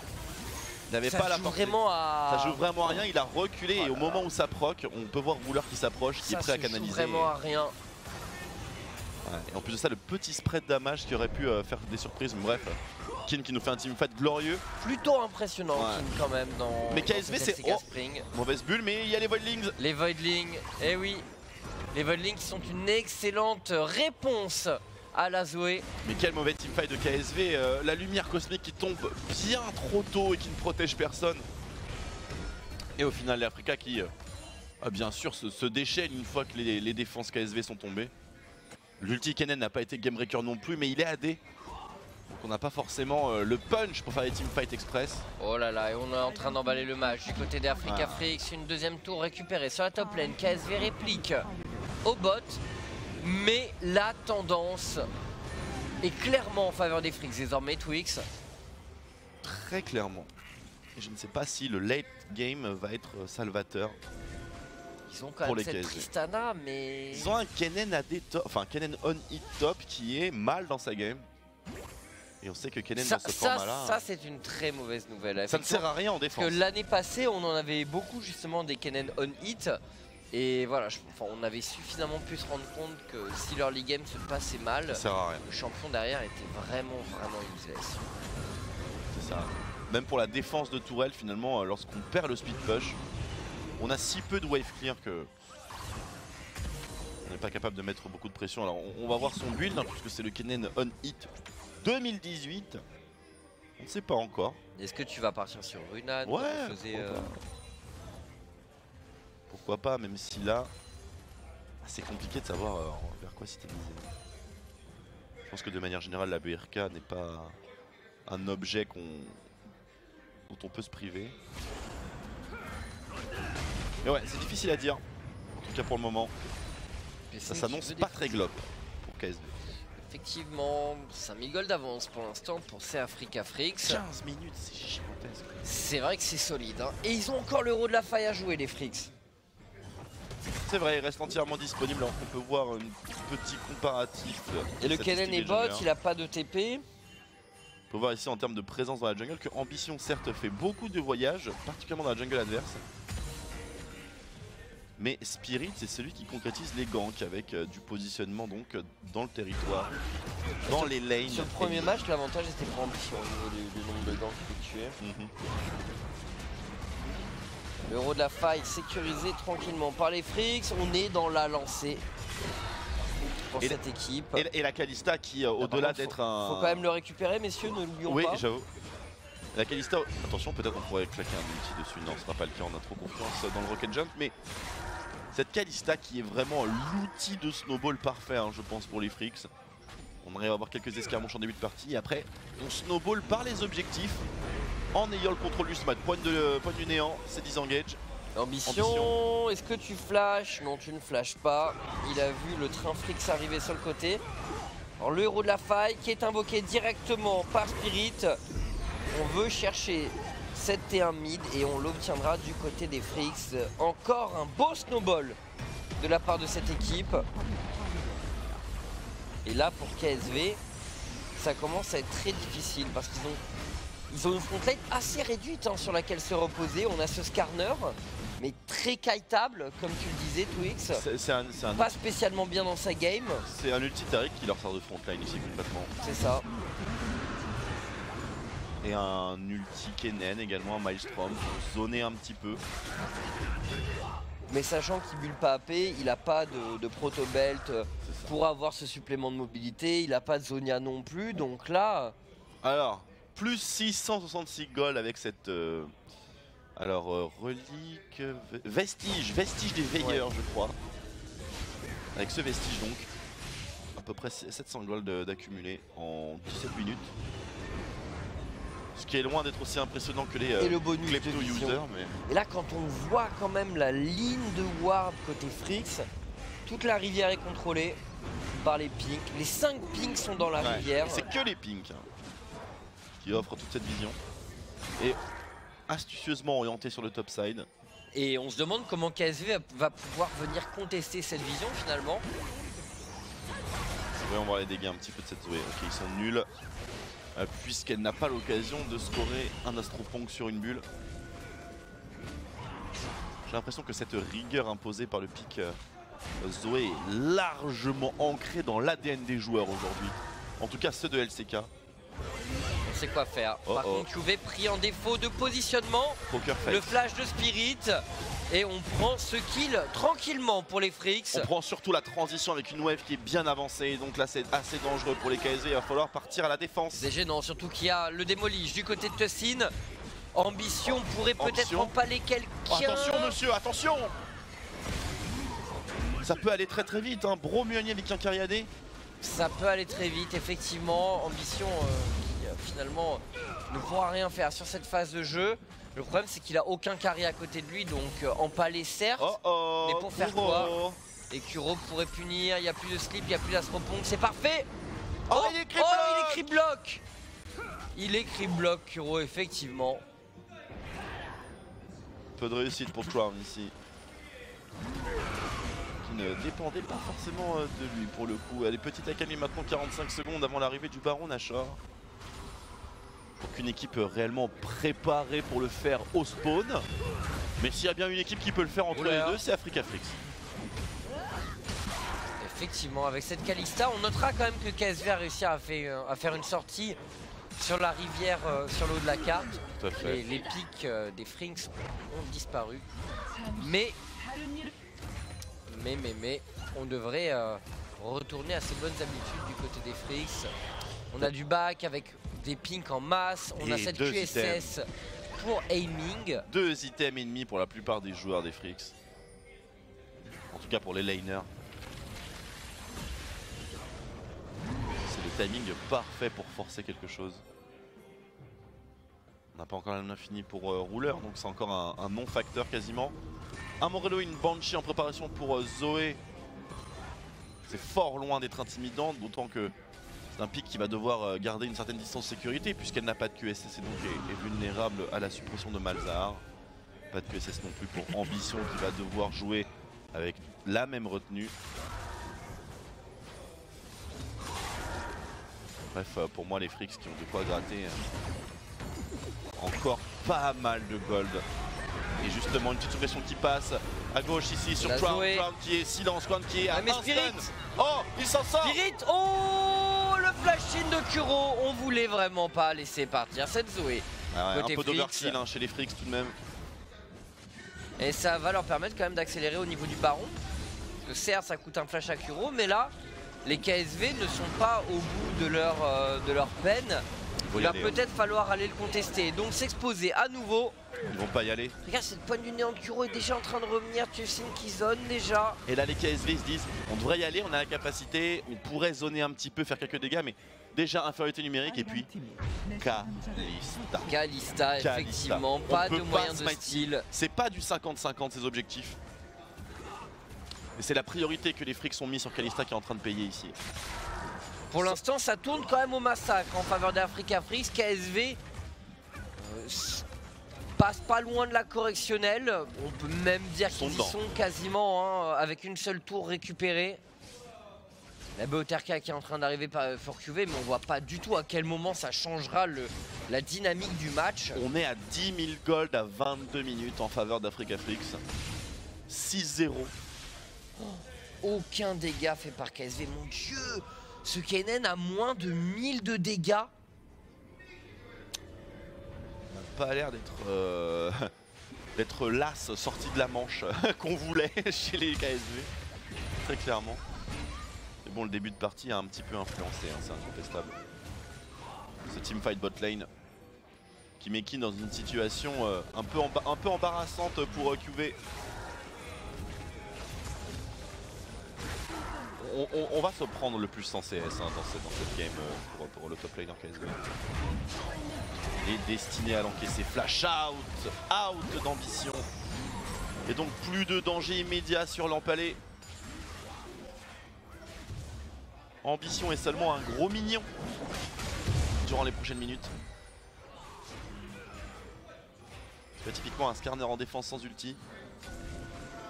Il n'avait pas la portée. Ça joue vraiment à rien, il a reculé et au moment où ça proc, on peut voir Ruler qui s'approche, qui est prêt à canaliser. Ça joue vraiment à rien. Ouais, et en plus de ça, le petit spread damage qui aurait pu faire des surprises, mais bref. Kin qui nous fait un teamfight glorieux. Plutôt impressionnant, Kin quand même dans. Mais KSV c'est mauvaise bulle, mais il y a les Voidlings. Les Voidlings, eh oui. Les Voidlings qui sont une excellente réponse à la Zoé. Mais quel mauvais teamfight de KSV. La lumière cosmique qui tombe bien trop tôt et qui ne protège personne. Et au final, l'Africa qui, bien sûr, se déchaîne une fois que les défenses KSV sont tombées. L'ulti Kennen n'a pas été gamebreaker non plus, mais il est AD. Donc on n'a pas forcément le punch pour faire les teamfights express. Oh là là, et on est en train d'emballer le match du côté d'Africa Fricks. Une deuxième tour récupérée sur la top lane. KSV réplique au bot. Mais la tendance est clairement en faveur des Fricks désormais, Twix. Très clairement. Et je ne sais pas si le late game va être salvateur. Ils ont quand même cette Tristana, mais... Ils ont un Kennen AD top, enfin Kennen on hit top qui est mal dans sa game. Et on sait que Kennen dans ce format-là... Ça c'est une très mauvaise nouvelle. Ça ne sert à rien en défense. Parce que l'année passée, on en avait beaucoup justement des Kennen on hit. Et voilà, on avait suffisamment pu se rendre compte que si leur league game se passait mal, ça sert à rien. Le champion derrière était vraiment useless. C'est ça. Même pour la défense de tourelle finalement, lorsqu'on perd le speed push, on a si peu de wave clear que n'est pas capable de mettre beaucoup de pression. Alors on va voir son build, hein, puisque c'est le Kennen On Hit 2018. On ne sait pas encore. Est-ce que tu vas partir sur Runan? Ouais, faisais, pourquoi pas, même si là, c'est compliqué de savoir vers quoi s'utiliser. Je pense que de manière générale, la BRK n'est pas un objet dont on peut se priver. Mais ouais, c'est difficile à dire, en tout cas pour le moment. Ça s'annonce pas très glop pour KSV. Effectivement, 5000 gold d'avance pour l'instant pour CAfrica Frix. 15 minutes, c'est gigantesque. C'est vrai que c'est solide, hein. Et ils ont encore l'euro de la faille à jouer, les Frix. C'est vrai, il reste entièrement disponible. Alors on peut voir un petit comparatif. Et le Kennen est bot, il a pas de TP. On peut voir ici en termes de présence dans la jungle que Ambition certes fait beaucoup de voyages, particulièrement dans la jungle adverse. Mais Spirit c'est celui qui concrétise les ganks avec du positionnement donc dans le territoire, dans les lanes. Sur le premier match, l'avantage était pour Ambition au niveau du nombre de ganks qu'il tuait. L'euro de la faille sécurisé tranquillement par les Frix. On est dans la lancée pour cette équipe. Et la Kalista qui, au-delà d'être un... Faut quand même le récupérer, messieurs, ne l'oublions pas. Oui, j'avoue. La Kalista, attention, peut-être on pourrait claquer un ulti dessus. Non, ce sera pas le cas, on a trop confiance dans le Rocket Jump. Mais cette Kalista qui est vraiment l'outil de snowball parfait, hein, je pense, pour les Frix. On arrive à avoir quelques escarmouches en début de partie. Et après, on snowball par les objectifs. En ayant le contrôle du smite, point du néant, c'est disengage. Ambition, est-ce que tu flashes? Non, tu ne flashes pas. Il a vu le train Frix arriver sur le côté. Alors le héros de la faille qui est invoqué directement par Spirit. On veut chercher cette T1 mid et on l'obtiendra du côté des Frix. Encore un beau snowball de la part de cette équipe. Et là pour KSV, ça commence à être très difficile parce qu'ils ont une frontline assez réduite sur laquelle se reposer. On a ce Skarner, mais très kiteable, comme tu le disais, Twix. Pas spécialement bien dans sa game. C'est un ulti Taric qui leur sert de frontline ici complètement. C'est ça. Et un ulti Kennen également, un Maelstrom, pour zoner un petit peu. Mais sachant qu'il bulle pas AP, il a pas de proto-belt pour avoir ce supplément de mobilité. Il a pas de Zonia non plus, donc là... Alors... Plus 666 gold avec cette relique, vestige des veilleurs, je crois. Avec ce vestige donc, à peu près 700 gold d'accumulé en 17 minutes. Ce qui est loin d'être aussi impressionnant que les klepto-users. Mais... Et là quand on voit quand même la ligne de ward côté Frix, toute la rivière est contrôlée par les pinks. Les 5 pinks sont dans la rivière. C'est que les pinks qui offre toute cette vision et astucieusement orienté sur le top side. Et on se demande comment KSV va pouvoir venir contester cette vision finalement. Voyons voir les dégâts un petit peu de cette Zoé. Ok, ils sont nuls puisqu'elle n'a pas l'occasion de scorer un Astropunk sur une bulle. J'ai l'impression que cette rigueur imposée par le pic Zoé est largement ancrée dans l'ADN des joueurs aujourd'hui. En tout cas ceux de LCK. On sait quoi faire. Par contre, QV pris en défaut de positionnement. Le flash de Spirit. Et on prend ce kill tranquillement pour les Frix. On prend surtout la transition avec une wave qui est bien avancée. Donc là, c'est assez dangereux pour les KSV. Il va falloir partir à la défense. C'est gênant, surtout qu'il y a le démolish du côté de Tussin. Ambition pourrait peut-être empaler quelqu'un. Attention, monsieur, attention! Ça peut aller très très vite. Hein. Bromuani avec un Cariadé. Ça peut aller très vite, effectivement. Ambition qui finalement ne pourra rien faire sur cette phase de jeu. Le problème c'est qu'il a aucun carry à côté de lui, donc empaler certes, mais pour faire quoi? Et Kuro pourrait punir, il n'y a plus de slip, il n'y a plus d'astropong, c'est parfait. Il est creep block. Il est creep block Kuro, effectivement. Peu de réussite pour Crown ici. Ne dépendait pas forcément de lui pour le coup. Elle est petite Akami maintenant, 45 secondes avant l'arrivée du Baron Nashor. Aucune équipe réellement préparée pour le faire au spawn. Mais s'il y a bien une équipe qui peut le faire entre les deux, c'est Africa Frix. Effectivement, avec cette Kalista, on notera quand même que KSV a réussi à faire une sortie sur la rivière, sur le haut de la carte. Tout à fait. Les pics des Frix ont disparu. Mais Mais, on devrait retourner à ses bonnes habitudes du côté des Frix. On a du back avec des pinks en masse, on a cette QSS pour aiming. 2 items ennemis pour la plupart des joueurs des Frix. En tout cas pour les laners. C'est le timing parfait pour forcer quelque chose. On n'a pas encore la main finie pour Ruler, donc c'est encore un non-facteur quasiment. Un Morello et une Banshee en préparation pour Zoé. C'est fort loin d'être intimidant, d'autant que c'est un pick qui va devoir garder une certaine distance de sécurité puisqu'elle n'a pas de QSS et donc est vulnérable à la suppression de Malzahar. Pas de QSS non plus pour Ambition qui va devoir jouer avec la même retenue. Bref, pour moi les Frix qui ont de quoi gratter encore pas mal de gold. Et justement une petite suppression qui passe à gauche ici sur Crown qui est silence, Crown qui est à Spirit. Oh, il s'en sort. Spirit, oh, le flash-in de Kuro, on voulait vraiment pas laisser partir cette Zoé. Ah ouais, un peu d'overkill chez les Frix tout de même. Et ça va leur permettre quand même d'accélérer au niveau du baron. Parce que certes ça coûte un flash à Kuro, mais là les KSV ne sont pas au bout de leur peine. Il va peut-être falloir aller le contester. Donc s'exposer à nouveau. Ils vont pas y aller. Regarde, cette pointe du néant de Kuro est déjà en train de revenir. Tu sais qui zone déjà. Et là les KSV se disent on devrait y aller, on a la capacité, on pourrait zoner un petit peu, faire quelques dégâts, mais déjà infériorité numérique et puis Kalista, effectivement, pas de moyens de style. C'est pas du 50-50 ces objectifs. Et c'est la priorité que les Frix ont mis sur Kalista qui est en train de payer ici. Pour l'instant ça tourne quand même au massacre en faveur d'Africa Frix. KSV passe pas loin de la correctionnelle. On peut même dire qu'ils y sont quasiment avec une seule tour récupérée. La BOTRK qui est en train d'arriver for QV, mais on voit pas du tout à quel moment ça changera la dynamique du match. On est à 10 000 gold à 22 minutes en faveur d'Africa Frix. 6-0. Aucun dégât fait par KSV, mon dieu. Ce Kennen a moins de 1000 de dégâts. On n'a pas l'air d'être l'as sorti de la manche qu'on voulait chez les KSV. Très clairement. Mais bon, le début de partie a un petit peu influencé, c'est incontestable. Ce teamfight bot lane qui met Kin dans une situation un peu embarrassante pour QV. On va se prendre le plus sans CS dans cette game pour le top laner KSV. Il est destiné à l'encaisser. Flash out d'ambition. Et donc plus de danger immédiat sur l'empalé. Ambition est seulement un gros mignon durant les prochaines minutes. C'est typiquement un Skarner en défense sans ulti.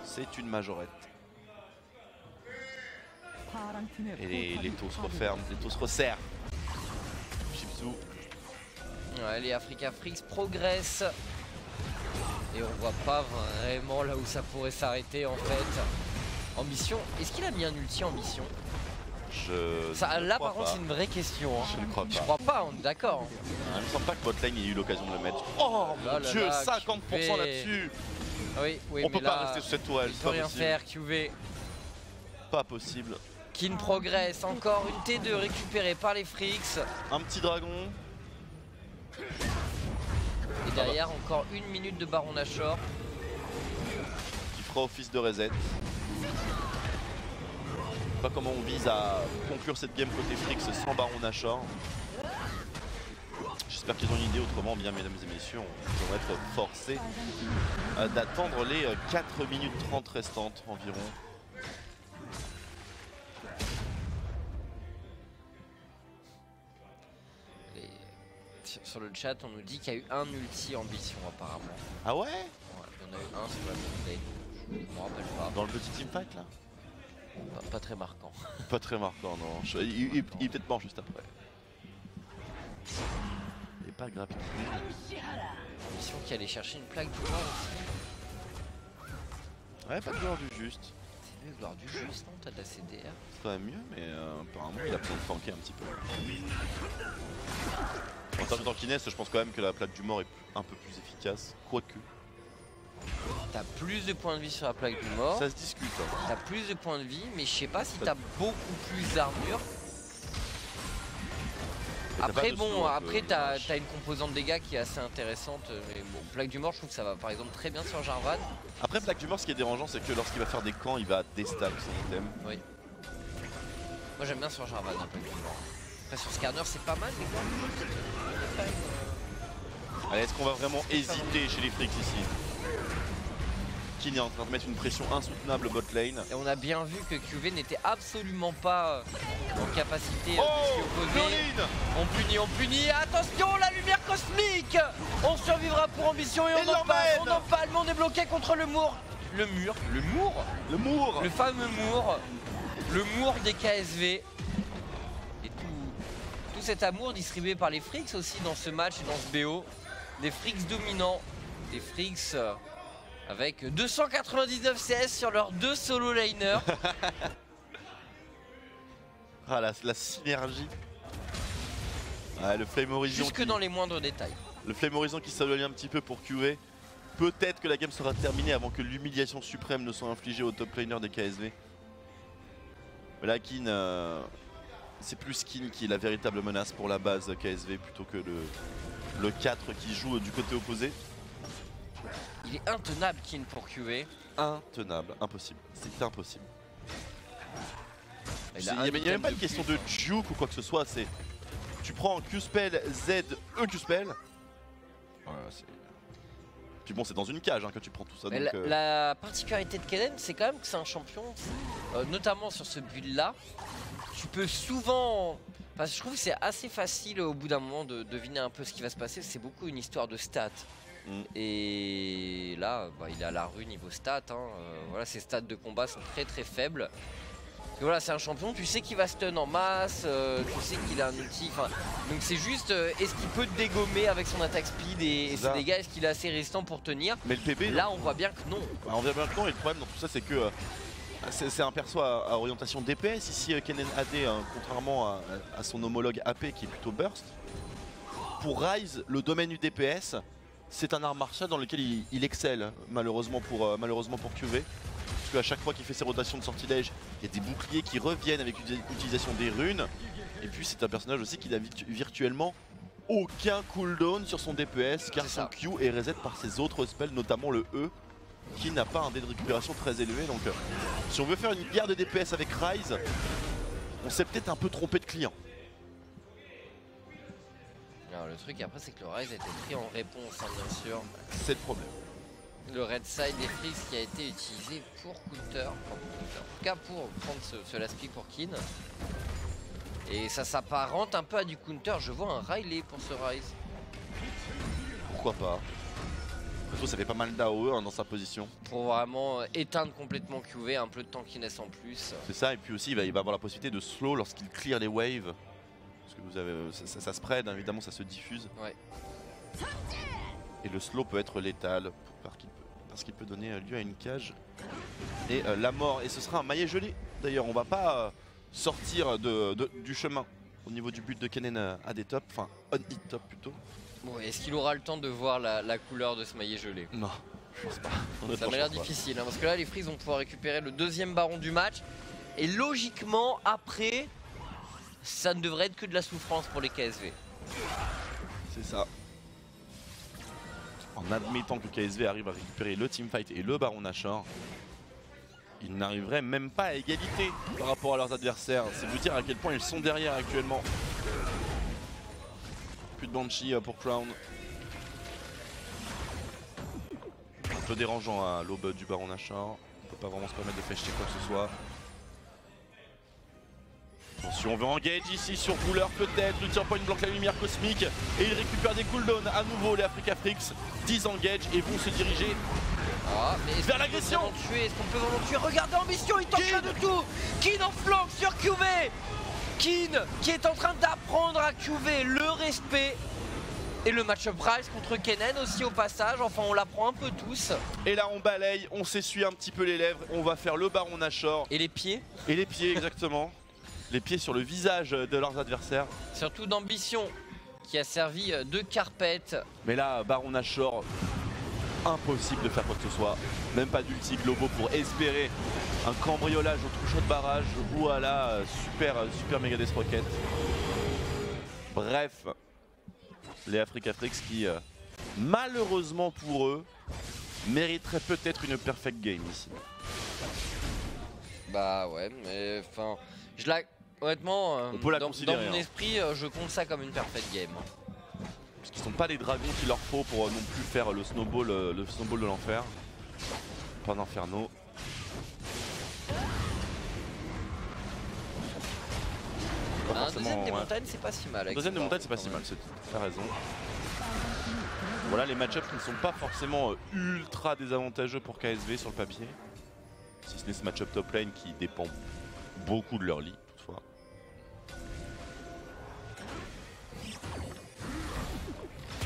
C'est une majorette. Et les taux se referment, les taux se resserrent. Chipsou. Ouais, les Africa Frix progressent. Et on voit pas vraiment là où ça pourrait s'arrêter en fait. Ambition, est-ce qu'il a mis un ulti Ambition? Là par contre c'est une vraie question. Hein. Je ne crois pas. Je crois pas, on est d'accord. Il me semble pas que Botlane ait eu l'occasion de le mettre. Oh mon dieu, 50% là-dessus. Oui, on peut pas rester sous cette tourelle. Il peut rien faire, QV. Pas possible. Kin progresse, encore une T2 récupérée par les Frix. Un petit dragon. Et derrière encore 1 minute de Baron Nashor. Qui fera office de reset. Je sais pas comment on vise à conclure cette game côté Frix sans Baron Nashor. J'espère qu'ils ont une idée, autrement bien mesdames et messieurs, on va être forcé d'attendre les 4 minutes 30 restantes environ. Sur le chat, on nous dit qu'il y a eu un ulti Ambition apparemment. Ah ouais? Il y en a eu un sur la botlane, je ne me rappelle pas. Dans le petit teamfight là? Pas très marquant. Pas très marquant, non. Il est peut-être mort juste après. Il est pas grave. Ambition qui allait chercher une plaque du mort aussi. Ouais, pas de gloire du juste. C'est mieux gloire du juste, non? T'as de la CDR. C'est quand même mieux, mais apparemment il a besoin de tanker un petit peu. En termes de tankiness, je pense quand même que la plaque du mort est un peu plus efficace, quoique. T'as plus de points de vie sur la plaque du mort. Ça se discute. Hein. T'as plus de points de vie, mais je sais pas si t'as beaucoup plus d'armure. Après bon, après t'as une composante de dégâts qui est assez intéressante, mais bon, plaque du mort, je trouve que ça va par exemple très bien sur Jarvan. Après plaque du mort, ce qui est dérangeant, c'est que lorsqu'il va faire des camps, il va déstack son item. Oui. Moi j'aime bien sur Jarvan, hein, plaque du mort. Après sur Skarner c'est pas mal, mais quand même. Allez, est-ce qu'on va vraiment hésiter chez les Frix ici? Kin est en train de mettre une pression insoutenable bot lane. Et on a bien vu que QV n'était absolument pas en capacité Oh, de s'y opposer. On punit, attention la lumière cosmique. On survivra pour ambition et on en parle, mais on est bloqué contre le mur. Le fameux mur. Le mur des KSV. Et tout cet amour distribué par les Frix aussi dans ce match et dans ce BO. Des Frix dominants, des Frix avec 299 CS sur leurs 2 solo laners. Ah la synergie. Ah, le Flame Horizon. Jusque dans les moindres détails. Le Flame Horizon qui s'éloigne un petit peu pour QV. Peut-être que la game sera terminée avant que l'humiliation suprême ne soit infligée au top laner des KSV. Mais là Kin, c'est plus Kin qui est la véritable menace pour la base KSV plutôt que le 4 qui joue du côté opposé. Il est intenable Kin pour QV. Intenable, impossible, c'est impossible. Il n'y a même pas une question de juke ou quoi que ce soit, c'est tu prends Q-Spell, Z, Q-Spell. Puis bon, c'est dans une cage hein, que tu prends tout ça. Donc, la particularité de Kennen, c'est quand même que c'est un champion, notamment sur ce build là. Tu peux souvent... Enfin, je trouve que c'est assez facile au bout d'un moment de deviner un peu ce qui va se passer. C'est beaucoup une histoire de stats. Et là, il est à la rue niveau stats. Hein. Voilà, ses stats de combat sont très très faibles. Et voilà, c'est un champion, tu sais qu'il va stun en masse, tu sais qu'il a un ulti. Donc c'est juste, est-ce qu'il peut te dégommer avec son attaque speed et ses dégâts, est-ce qu'il est assez résistant pour tenir? Mais le PB, là, on voit bien que non. On voit bien que non, et le problème dans tout ça, c'est que c'est un perso à orientation DPS. Ici, Kennen AD, contrairement à son homologue AP qui est plutôt burst. Pour Ryze, le domaine du DPS, c'est un art martial dans lequel il excelle, malheureusement pour QV. Parce qu'à chaque fois qu'il fait ses rotations de sortilège, il y a des boucliers qui reviennent avec l'utilisation des runes. Et puis c'est un personnage aussi qui n'a virtuellement aucun cooldown sur son DPS, car son Q est reset par ses autres spells, notamment le E, qui n'a pas un délai de récupération très élevé. Donc si on veut faire une guerre de DPS avec Ryze, on s'est peut-être un peu trompé de client. Alors le truc après, c'est que le Ryze a été pris en réponse, hein, bien sûr. C'est le problème. Le red side des Frix qui a été utilisé pour counter, en tout cas pour prendre ce last pick pour Kin. Et ça s'apparente un peu à du counter. Je vois un Riley pour ce Ryze. Pourquoi pas? Surtout ça fait pas mal d'AOE dans sa position. Pour vraiment éteindre complètement QV, un peu de tankiness en plus. C'est ça, et puis aussi il va avoir la possibilité de slow lorsqu'il clear les waves. Parce que vous avez, ça spread, hein, évidemment ça se diffuse. Ouais. Et le slow peut être létal parce qu'il peut donner lieu à une cage et la mort. Et ce sera un maillet gelé. D'ailleurs, on va pas sortir du chemin au niveau du but de Kennen à des tops, enfin on hit top plutôt. Bon, est-ce qu'il aura le temps de voir la couleur de ce maillet gelé? Non, je pense pas. Ça m'a l'air difficile, hein, parce que là les Frix vont pouvoir récupérer le 2e baron du match. Et logiquement, après, ça ne devrait être que de la souffrance pour les KSV. C'est ça. En admettant que KSV arrive à récupérer le teamfight et le baron Nashor, ils n'arriveraient même pas à égalité par rapport à leurs adversaires. C'est vous dire à quel point ils sont derrière actuellement. Plus de Banshee pour Crown. Un peu dérangeant à l'aube du baron Nashor. On peut pas vraiment se permettre de fêcher quoi que ce soit. Attention, on veut engage ici sur Ruler peut-être, le tir point bloque la lumière cosmique et il récupère des cooldowns à nouveau les Africa Frix. 10 engage et vont se diriger vers l'agression. Est-ce qu'on peut vraiment tuer? Regardez Ambition, il tente rien de tout. Kin en flank sur QV. Kin qui est en train d'apprendre à QV le respect. Et le match-up Ryze contre Kennen aussi au passage, enfin on l'apprend un peu tous. Et là on balaye, on s'essuie un petit peu les lèvres, on va faire le baron Nashor. Et les pieds. Et les pieds exactement. Les pieds sur le visage de leurs adversaires. Surtout d'Ambition qui a servi de carpette. Mais là, Baron Nashor, impossible de faire quoi que ce soit. Même pas d'ulti globaux pour espérer un cambriolage au trou shot de barrage ou à la super Megadeth Rocket. Bref, les Africa-Frix qui, malheureusement pour eux, mériteraient peut-être une perfect game ici. Bah ouais, mais enfin, honnêtement, on peut la dans considérer, mon esprit, je compte ça comme une perfect game. Parce qu'ils sont pas les dragons qu'il leur faut pour non plus faire le snowball de l'enfer. Pas d'inferno. Un deuxième des montagnes, c'est pas si mal. Deuxième des montagnes, c'est pas si mal, t'as raison. Voilà les match-ups qui ne sont pas forcément ultra désavantageux pour KSV sur le papier. Si ce n'est ce match-up top lane qui dépend beaucoup de leur lit, toutefois.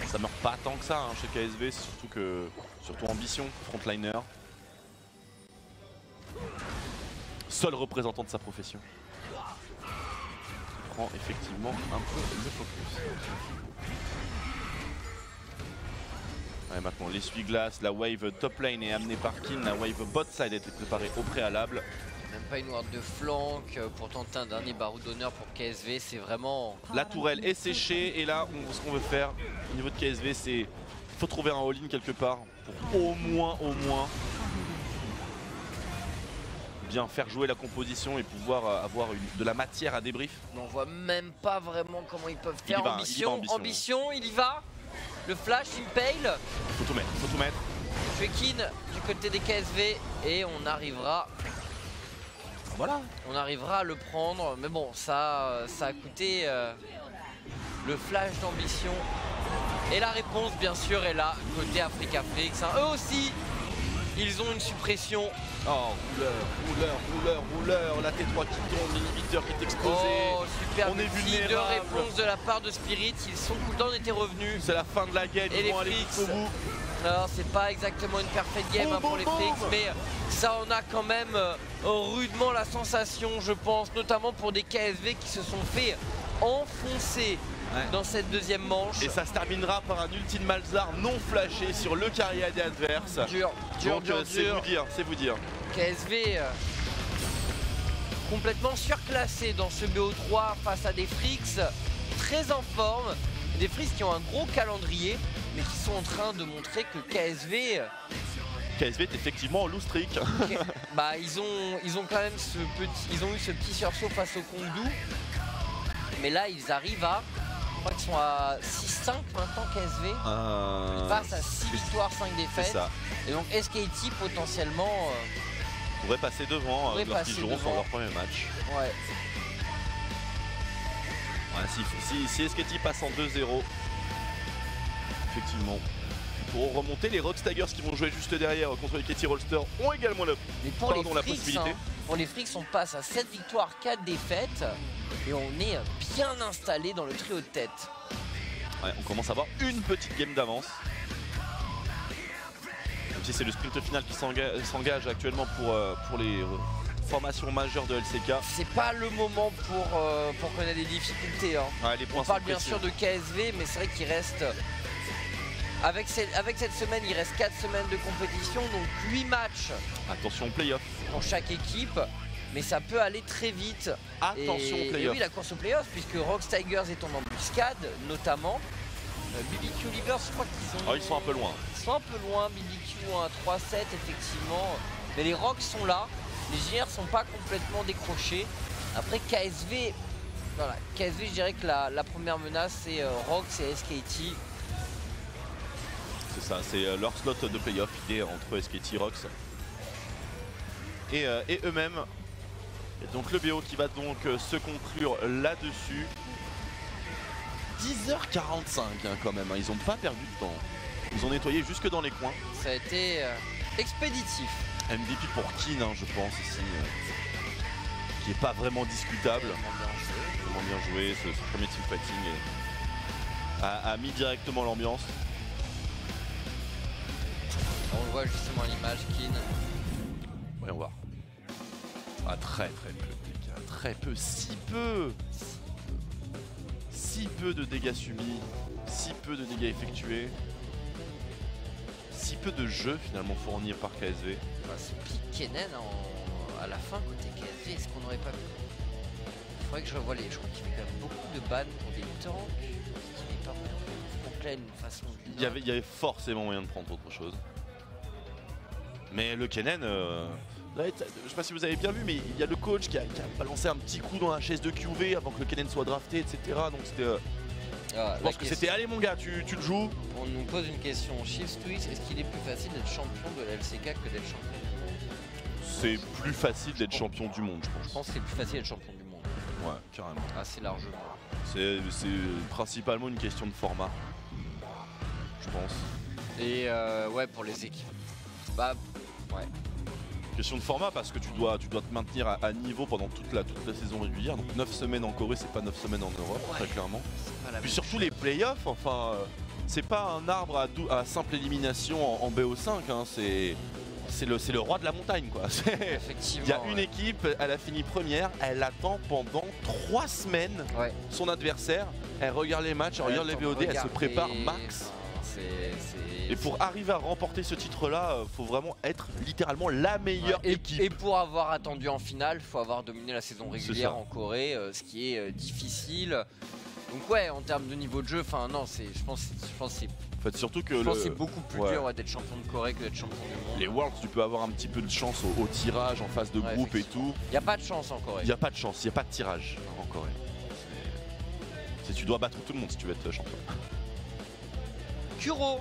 Ça meurt pas tant que ça hein, chez KSV, c'est surtout ambition, frontliner. Seul représentant de sa profession. Qui prend effectivement un peu le focus. Ouais, maintenant l'essuie-glace, la wave top lane est amenée par Kin, la wave bot side a été préparée au préalable. Même pas une ward de flanc pour tenter un dernier barreau d'honneur pour KSV, c'est vraiment... La tourelle est séchée et là ce qu'on veut faire au niveau de KSV c'est faut trouver un all-in quelque part pour au moins bien faire jouer la composition et pouvoir avoir de la matière à débrief. On voit même pas vraiment comment ils peuvent faire. Ambition, il y va. Le flash, impale. Faut tout mettre. Kin du côté des KSV et on arrivera. Voilà. On arrivera à le prendre, mais bon, ça a coûté le flash d'ambition. Et la réponse, bien sûr, est là, côté Africa-Frix. Eux aussi, ils ont une suppression. Oh, rouleur, la T3 qui tombe, l'inhibiteur qui est explosé. Oh, super on est de vulnérable. réponse de la part de Spirit. Ils sont cooldown étaient revenus. C'est la fin de la game, et ils vont aller jusqu'au bout. Alors c'est pas exactement une perfect game pour les Frix, mais ça on a quand même rudement la sensation, je pense, notamment pour des KSV qui se sont fait enfoncer dans cette deuxième manche. Et ça se terminera par un ulti de Malzahar non flashé sur le carrière des adverses. Dur. C'est vous dire. KSV complètement surclassé dans ce BO3 face à des Frix très en forme. Des Frix qui ont un gros calendrier, mais qui sont en train de montrer que KSV est effectivement en loose streak. Bah ils ont quand même ils ont eu ce petit sursaut face au Kongdu. Mais là ils arrivent à, je crois qu'ils sont à 6-5 maintenant KSV. Ils passent à 6 victoires, 5 défaites. C'est ça. Et donc SKT potentiellement pourrait passer devant lorsqu'ils joueront sur leur premier match. Ouais. Si SKT passe en 2-0, effectivement, pour remonter, les Rocks Tigers qui vont jouer juste derrière contre les KT Rolster ont également la possibilité. Pour les Frix, on passe à 7 victoires, 4 défaites et on est bien installé dans le trio de tête. Ouais, on commence à avoir une petite game d'avance. Même si c'est le sprint final qui s'engage actuellement pour les formation majeure de LCK. C'est pas le moment pour qu'on ait des difficultés. Hein. Ouais, les points on parle bien sûr de KSV, mais c'est vrai qu'il reste... Avec cette semaine, il reste 4 semaines de compétition, donc 8 matchs. Attention playoff. Pour chaque équipe, mais ça peut aller très vite. Attention playoff. Et oui, la course au playoff, puisque Rocks Tigers est en embuscade, notamment. BBQ Livers, je crois qu'ils ont... ils sont un peu loin. Ils sont un peu loin, BBQ ont un 3-7 effectivement. Mais les Rocks sont là. Les JR sont pas complètement décrochés. Après KSV, voilà, KSV je dirais que la première menace c'est Rocks et SKT. C'est ça, c'est leur slot de playoff idée entre SKT et Rocks. Et eux-mêmes. Et donc le BO qui va donc se conclure là-dessus. 10h45 hein, quand même, hein. Ils n'ont pas perdu de temps. Ils ont nettoyé jusque dans les coins. Ça a été expéditif. MVP pour Kin, hein, je pense, ici. Qui n'est pas vraiment discutable. Vraiment bien joué. Ce premier teamfighting a mis directement l'ambiance. On le voit justement à l'image, Kin. Voyons voir. Ah, très peu de dégâts. Très peu, si peu. Si peu de dégâts subis. Si peu de dégâts effectués. si peu de jeux finalement fournis par KSV. Bah, ce pick Kennen à la fin côté KSV, est-ce qu'on n'aurait pas pu... Il faudrait que je revoie les... Je crois qu'il y avait quand même beaucoup de bans pour des tanks. Est-ce qu'il n'est pas complet d'une façon ou d'une autre. Il y avait forcément moyen de prendre autre chose. Mais le Kennen, je sais pas si vous avez bien vu, mais il y a le coach qui a balancé un petit coup dans la chaise de QV avant que le Kennen soit drafté, etc. Donc c'était... je pense que c'était allez mon gars, tu le joues. On nous pose une question. Shift Twitch, est-ce qu'il est plus facile d'être champion de la LCK que d'être champion du monde? C'est plus facile d'être champion du monde, je pense. Je pense que c'est plus facile d'être champion du monde. Ouais, carrément. Assez largement. C'est principalement une question de format, je pense. Et ouais, pour les équipes. Bah, ouais. Question de format parce que tu dois te maintenir à niveau pendant toute la saison régulière. Donc 9 semaines en Corée, c'est pas 9 semaines en Europe, très clairement. Puis surtout les playoffs, enfin, c'est pas un arbre à simple élimination en BO5, hein, c'est le roi de la montagne quoi. Effectivement. Il y a une équipe, elle a fini première, elle attend pendant 3 semaines son adversaire, elle regarde les matchs, elle regarde les VOD, elle se prépare max. Et pour arriver à remporter ce titre-là, faut vraiment être littéralement la meilleure équipe. Et pour avoir attendu en finale, il faut avoir dominé la saison régulière en Corée, ce qui est difficile. Donc ouais, en termes de niveau de jeu, enfin non, je pense c'est. En fait, surtout que c'est beaucoup plus dur d'être champion de Corée que d'être champion du monde. Les Worlds, tu peux avoir un petit peu de chance au tirage en phase de groupe et tout. Il n'y a pas de chance en Corée. Il n'y a pas de chance, il n'y a pas de tirage en Corée. Tu dois battre tout le monde si tu veux être champion. Kuro.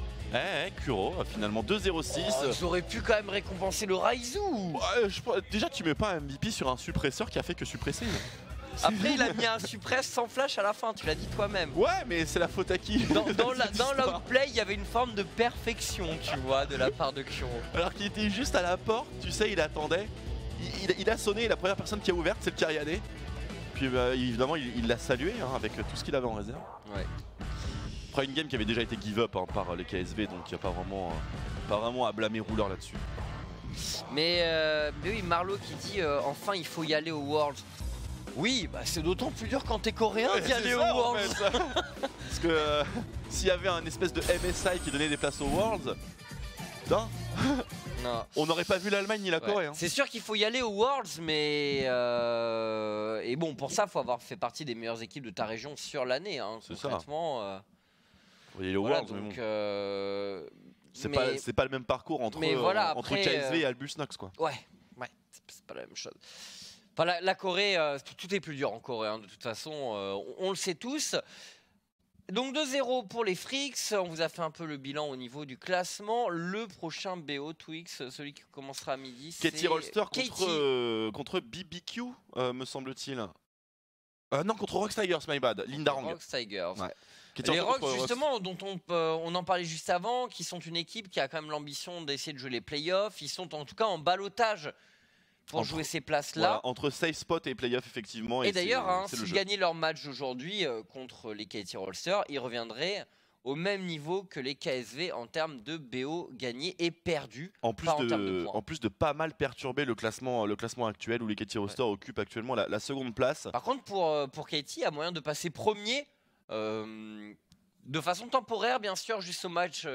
Kuro, finalement 2-0-6. Ils auraient pu quand même récompenser le Raizu. Déjà, tu mets pas un MVP sur un suppresseur qui a fait que suppresser. Après, il a mis un suppress sans flash à la fin, tu l'as dit toi-même. Ouais, mais c'est la faute à qui? Dans l'outplay, il y avait une forme de perfection, tu vois, de la part de Kuro. Alors qu'il était juste à la porte, tu sais, il attendait. Il a sonné, et la première personne qui a ouvert, c'est le Kyriadé. Puis évidemment, il l'a salué hein, avec tout ce qu'il avait en réserve. Ouais. Après une game qui avait déjà été give up hein, par les KSV, donc il n'y a pas vraiment à blâmer Rouleur là-dessus. Mais oui, Marlo qui dit enfin il faut y aller aux Worlds. Oui, bah c'est d'autant plus dur quand t'es coréen d'y aller aux Worlds. En fait. Parce que s'il y avait un espèce de MSI qui donnait des places aux Worlds, putain, non. On n'aurait pas vu l'Allemagne ni la Corée. Hein. C'est sûr qu'il faut y aller aux Worlds, mais et bon pour ça, faut avoir fait partie des meilleures équipes de ta région sur l'année. Hein, concrètement. Faut y aller aux Worlds, donc, mais bon. C'est pas le même parcours entre KSV et Albus Nox quoi. Ouais, c'est pas la même chose. Enfin, la Corée, tout est plus dur en Corée, hein, de toute façon, on le sait tous. Donc 2-0 pour les Freaks, on vous a fait un peu le bilan au niveau du classement. Le prochain BO Twix, celui qui commencera à midi, c'est Katie Rolster contre BBQ, me semble-t-il. Non, contre Rox Tigers, my bad, Linda Rang. Rox Tigers. Ouais. Les Rox, justement, dont on en parlait juste avant, qui sont une équipe qui a quand même l'ambition d'essayer de jouer les playoffs. Ils sont en tout cas en ballottage pour jouer ces places-là. Voilà, entre safe spot et playoff, effectivement. Et d'ailleurs, s'ils gagnaient leur match d'aujourd'hui contre les Katie Rolster, ils reviendraient au même niveau que les KSV en termes de BO gagnés et perdus. En plus de pas mal perturber le classement actuel où les Katie Rolster occupent actuellement la seconde place. Par contre, pour Katie, il y a moyen de passer premier. De façon temporaire bien sûr jusqu'au match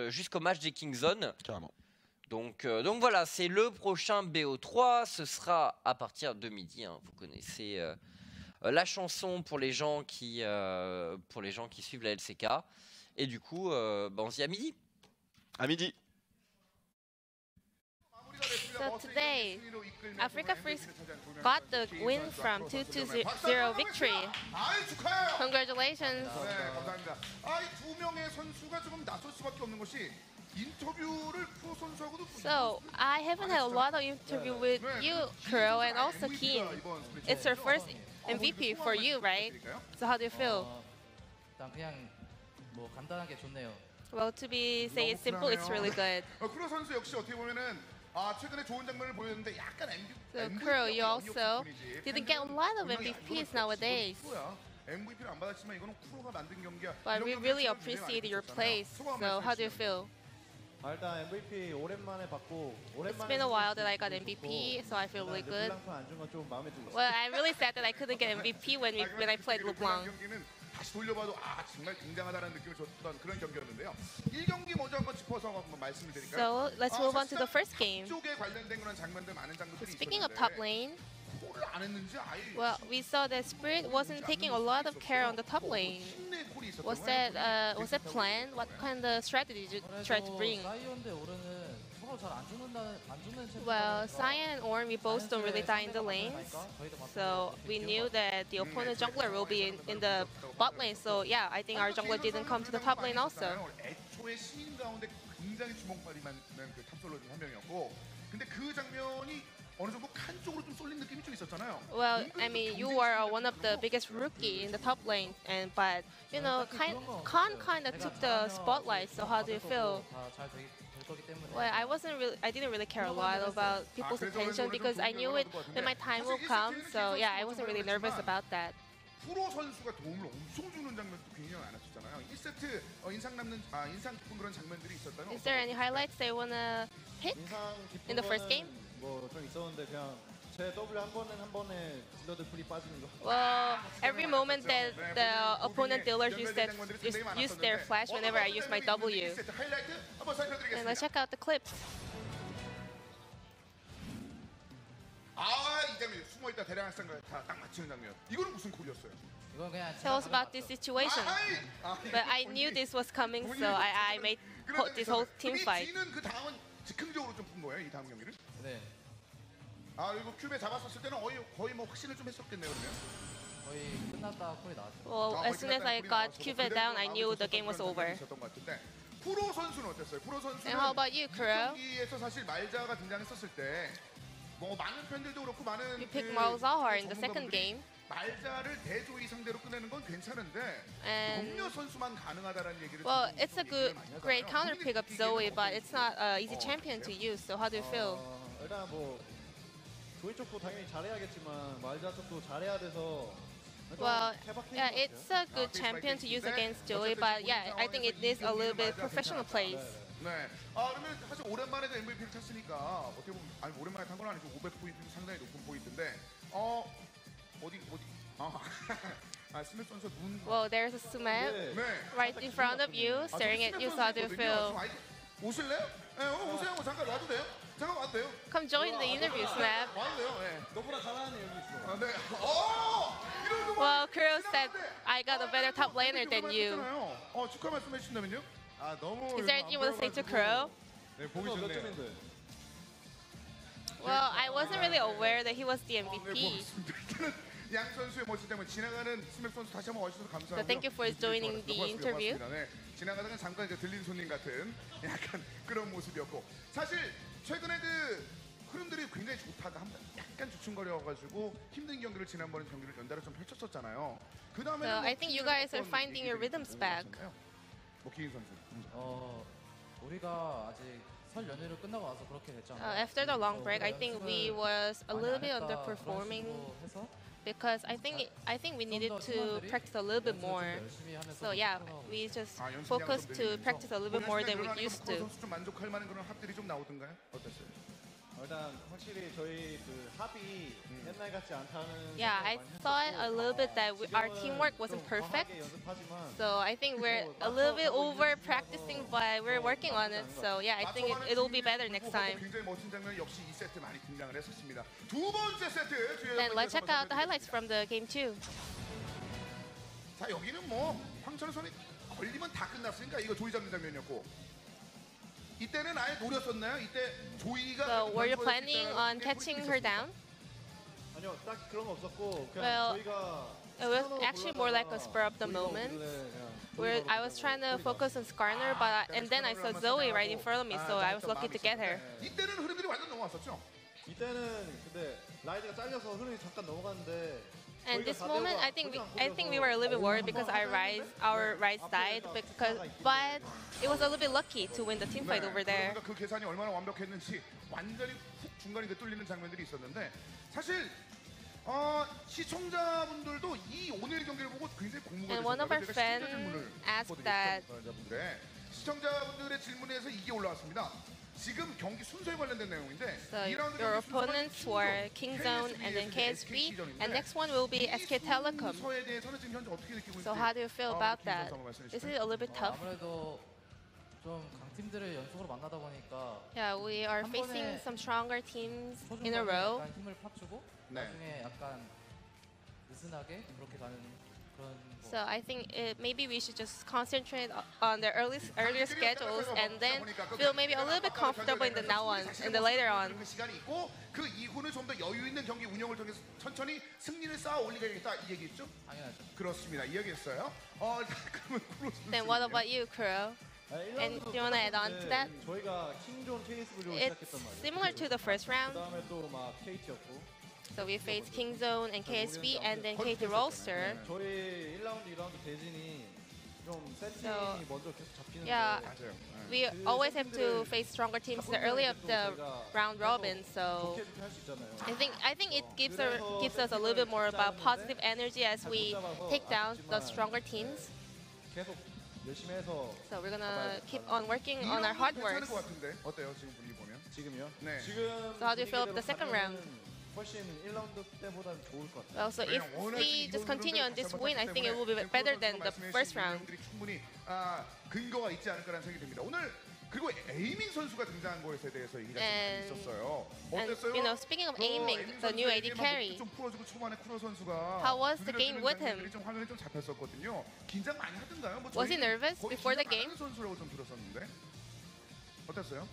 des Kingzone. Carrément. Donc voilà, c'est le prochain BO3, ce sera à partir de midi, hein. Vous connaissez la chanson pour les gens qui suivent la LCK. Et du coup, on se dit à midi. À midi. So today, Africa Freaks got the win from 2-0 victory. Congratulations. So I haven't had a lot of interview with you, Kuro, and also Keen. It's your first MVP for you, right? So how do you feel? Well, to say it simple, it's really good. So, Kuro, you also didn't get a lot of MVPs nowadays. But we really appreciate your place. So, how do you feel? It's been a while that I got MVP, so I feel really good. Well, I'm really sad that I couldn't get MVP when I played LeBlanc. 다시 돌려봐도 아 정말 굉장하다는 느낌을 줬던 그런 경기였는데요. 1경기 먼저 한번 짚어서 한번 말씀을 드릴까요? So let's move on to the first game. 쪽에 관련된 그런 장면들 많은 장면들이 Speaking of 있었는데 top lane, 콜을 안 했는지 아예 well, we saw that Spirit wasn't taking a lot of care on the top lane. 힘내 콜이 있었던 Was 거예요. that planned? What kind of strategy did you try to bring? 사이언 대 오른은 서로 잘 안 죽는 챔피언. Well, Cyan and Ornn, we both don't really die in the lanes. So we knew that the opponent jungler will be in the bot lane. So yeah, I think our jungler didn't come to the top lane also. 애초에 시민 가운데 굉장히 주목받을 만한 그 탑솔러 중 한 명이었고, 근데 그 장면이 어느 정도 칸 쪽으로 좀 쏠린 느낌이 좀 있었잖아요. Well, I mean, you are one of the biggest rookie in the top lane, and but you know, Khan kind of took the spotlight. So how do you feel? Well, I didn't really care a lot about people's attention because I knew it when my time will come. So yeah, I wasn't really nervous about that. 프로 선수가 도움을 엄청 주는 장면도 굉장히 많았었잖아요. 1세트 인상 깊은 그런 장면들이 있었다면 Is there any highlights they wanna pick in the first game? 뭐좀 있었는데 그냥 제 W 한 번에 딜러들 풀이 빠지는 거. Well, every moment that the opponent dealers use their flash whenever I use my W. 1세트 하이라이트 한번 And 살펴드리겠습니다. let's check out the clips. 이 장면 숨어있다 대량 학생과 딱 맞추는 장면. 이거는 무슨 콜이었어요? 이건 그냥 Tell us about this situation. But I knew this was coming, so I made this whole team fight. 지는 그 다음은 즉흥적으로 좀 푼 거예요, 이 다음 경기를? 네. 이거 큐베 잡았었을 때는 거의 뭐 확신을 좀 했었겠네요, 그러면. 거의 끝났다 콜이 나왔죠. Well, as soon as I got Cupid down, I knew the game was over. 프로 선수는 어땠어요? 프로 선수는 And how about you, Kuro? 경기에서 사실 말자가 등장했었을 때 뭐 많은 팬들도 그렇고 많은 You picked Malzahar in the 전문가분들이 second game. 말자를 대조이 상대로 끝내는 건 괜찮은데 And 동료 선수만 가능하다라는 얘기를 well, 좀 it's a 얘기를 good, 많이 하잖아요. great counter pick up Zoe, but it's not an easy 어, champion to use. So how do you feel? 일단 뭐 조이 쪽도 당연히 잘해야겠지만 말자 쪽도 잘해야 돼서. Well, yeah, it's a good champion to use against Joey, but yeah, I think it needs a little bit professional plays. 네. 그러면 사실 오랜만에 MVP를 탔으니까 어떻게 보면 아니 오랜만에 탄 건 아니고 500포인트는 상당히 높은 포인트인데 어디 스맵 선수 눈 Well, there's a Sumet 네. right in front of you, staring at you. So how do you feel? 오실래요? 네, 오세요. 잠깐 와도 돼요? 잠깐 와도 돼요? Come join the interview, Sumet. 와도 돼요. 네. 너보다 잘하는 여기 있어. 네. 이런 거 Well, Kuro said I got a better top laner than you. 축하 말씀해 주신다면요? 너무 Is there anything you want to say to Kuro? 네, 보기 몇 좋네요. 점인데? Well, I wasn't really aware that he was the 네, MVP. 일단은 양 선수의 멋진 때문에 지나가는 스맵 선수 다시 한번 와주셔서 감사하고요. So thank you for joining the interview. 네, 지나가다가 잠깐 들린 손님 같은 약간 그런 모습이었고 사실 최근에 그 흐름들이 굉장히 좋다가 약간 주춤거려가지고 힘든 경기를 지난번에 경기를 연달아 좀 펼쳤었잖아요. 그 다음에 So I think you guys are finding your rhythms back. 기인 선수. 우리가 아직 설 연휴를 끝나고 와서 그렇게 됐잖아요. After the long break, I think we was a little bit underperforming because I think we needed to practice a little bit more. So yeah, we just focused to practice a little bit more than we used to. 선수 좀 만족할 만한 그런 합들이 좀 나오던가요? 어땠어요? 일단 확실히 저희 그 합이 옛날 같지 않다는. Yeah, I thought a little bit that our teamwork wasn't perfect. So I think we're a little bit over practicing, but we're working on it. So yeah, I think it'll be better next time. 굉장히 멋진 장면 역시 2세트 많이 등장을 했었습니다. 두 번째 세트. Then let's check out the highlights from the game 2. 자 여기는 뭐 황철 선이 걸리면 다 끝났으니까 이거 조이 잡는 장면이었고. 이때는 아예 노렸었나요? 이때 조이가 So were you planning on catching her down? 아니요, 딱 그런 거 없었고 그냥 Well, 저희가. It was actually more like a spur of the moment. Where I was trying to focus on Skarner, and then I saw Zoe right in front of me, so I was lucky to get her. 이때는 흐름들이 완전 넘어왔었죠. 이때는 근데 라이드가 잘려서 흐름이 잠깐 넘어갔는데. And this moment, I think we were a little bit worried because our rise died, but it was a little bit lucky to win the team fight over there. 그러니까 그 계산이 얼마나 완벽했는지 완전히 훅 중간에 뚫리는 장면들이 있었는데 사실 시청자분들도 이 오늘 경기를 보고 굉장히 공부가 And one of our fans asked that 시청자분들의 질문에서 이게 올라왔습니다. 지금 경기 순서에 관련된 내용인데 So 2라운드 your 경기 순서가 opponents were Kingzone and then KSB, and next one will be SK Telecom. 순서에 대해서는 지금 현재 어떻게 느끼고 있는지 So how do you feel about that? 김선수 한번 말씀해 Is 주시죠. it a little bit tough? 아무래도 좀 강팀들을 연속으로 만나다 보니까 Yeah, we are 한 facing 번에 some stronger teams in a 초중반에 row. 약간 힘을 팍주고 네. 나중에 약간 느슨하게 그렇게 가는 그런 So I think maybe we should just concentrate on the earlier schedules and then feel maybe a little bit comfortable in the now on, in the later on. 그 시간이 있고 그 이후는 좀 더 여유 있는 경기 운영을 통해서 천천히 승리를 쌓아 올리겠다 이 얘기죠? 당연하죠. 그렇습니다. 이 얘기했어요. 그러면 크로스. Then what about you, Kuro? And do you want to add on to that? 저희가 킹존 KSV로 It's 시작했단 말이에요. similar to the first round. 그다음에 또 막 KT였고. So we faced Kingzone and KSB and then KT Rolster. 저희 1라운드, 2라운드 대진이 좀 센 팀이 So, 먼저 계속 잡히는데 yeah. 맞아요. We always have to face stronger teams the early of the round robin. So 좋게 할수 있잖아요. I think it gives us a little bit more about positive energy as we take down the stronger teams. 계속 열심히 해서 So we're gonna keep on working on our hard work. 괜찮을 것 같은데 어때요 지금 분위기 보면? 지금요? 네. 지금 So how do you feel about the second round? 훨씬 1라운드 때보다는 좋을 것 같아요. Well, so if we just continue on this win, I think it will be better than the first round. 충분히 근거가 있지 않을까라는 생각이 듭니다. 오늘 그리고 에이밍 선수가 등장한 것에 대해서 얘기가 좀 있었어요. And 어땠어요? you know, speaking of aiming, the new AD carry, 좀 풀어주고 초반에 쿠로 선수가 How was the game with him? 좀 화면에 좀 잡혔었거든요. 긴장 많이 하던가요? 뭐 Was he 저희는 nervous 거의 before the 긴장 안 game? 하는 선수라고 좀 들었었는데 어땠어요?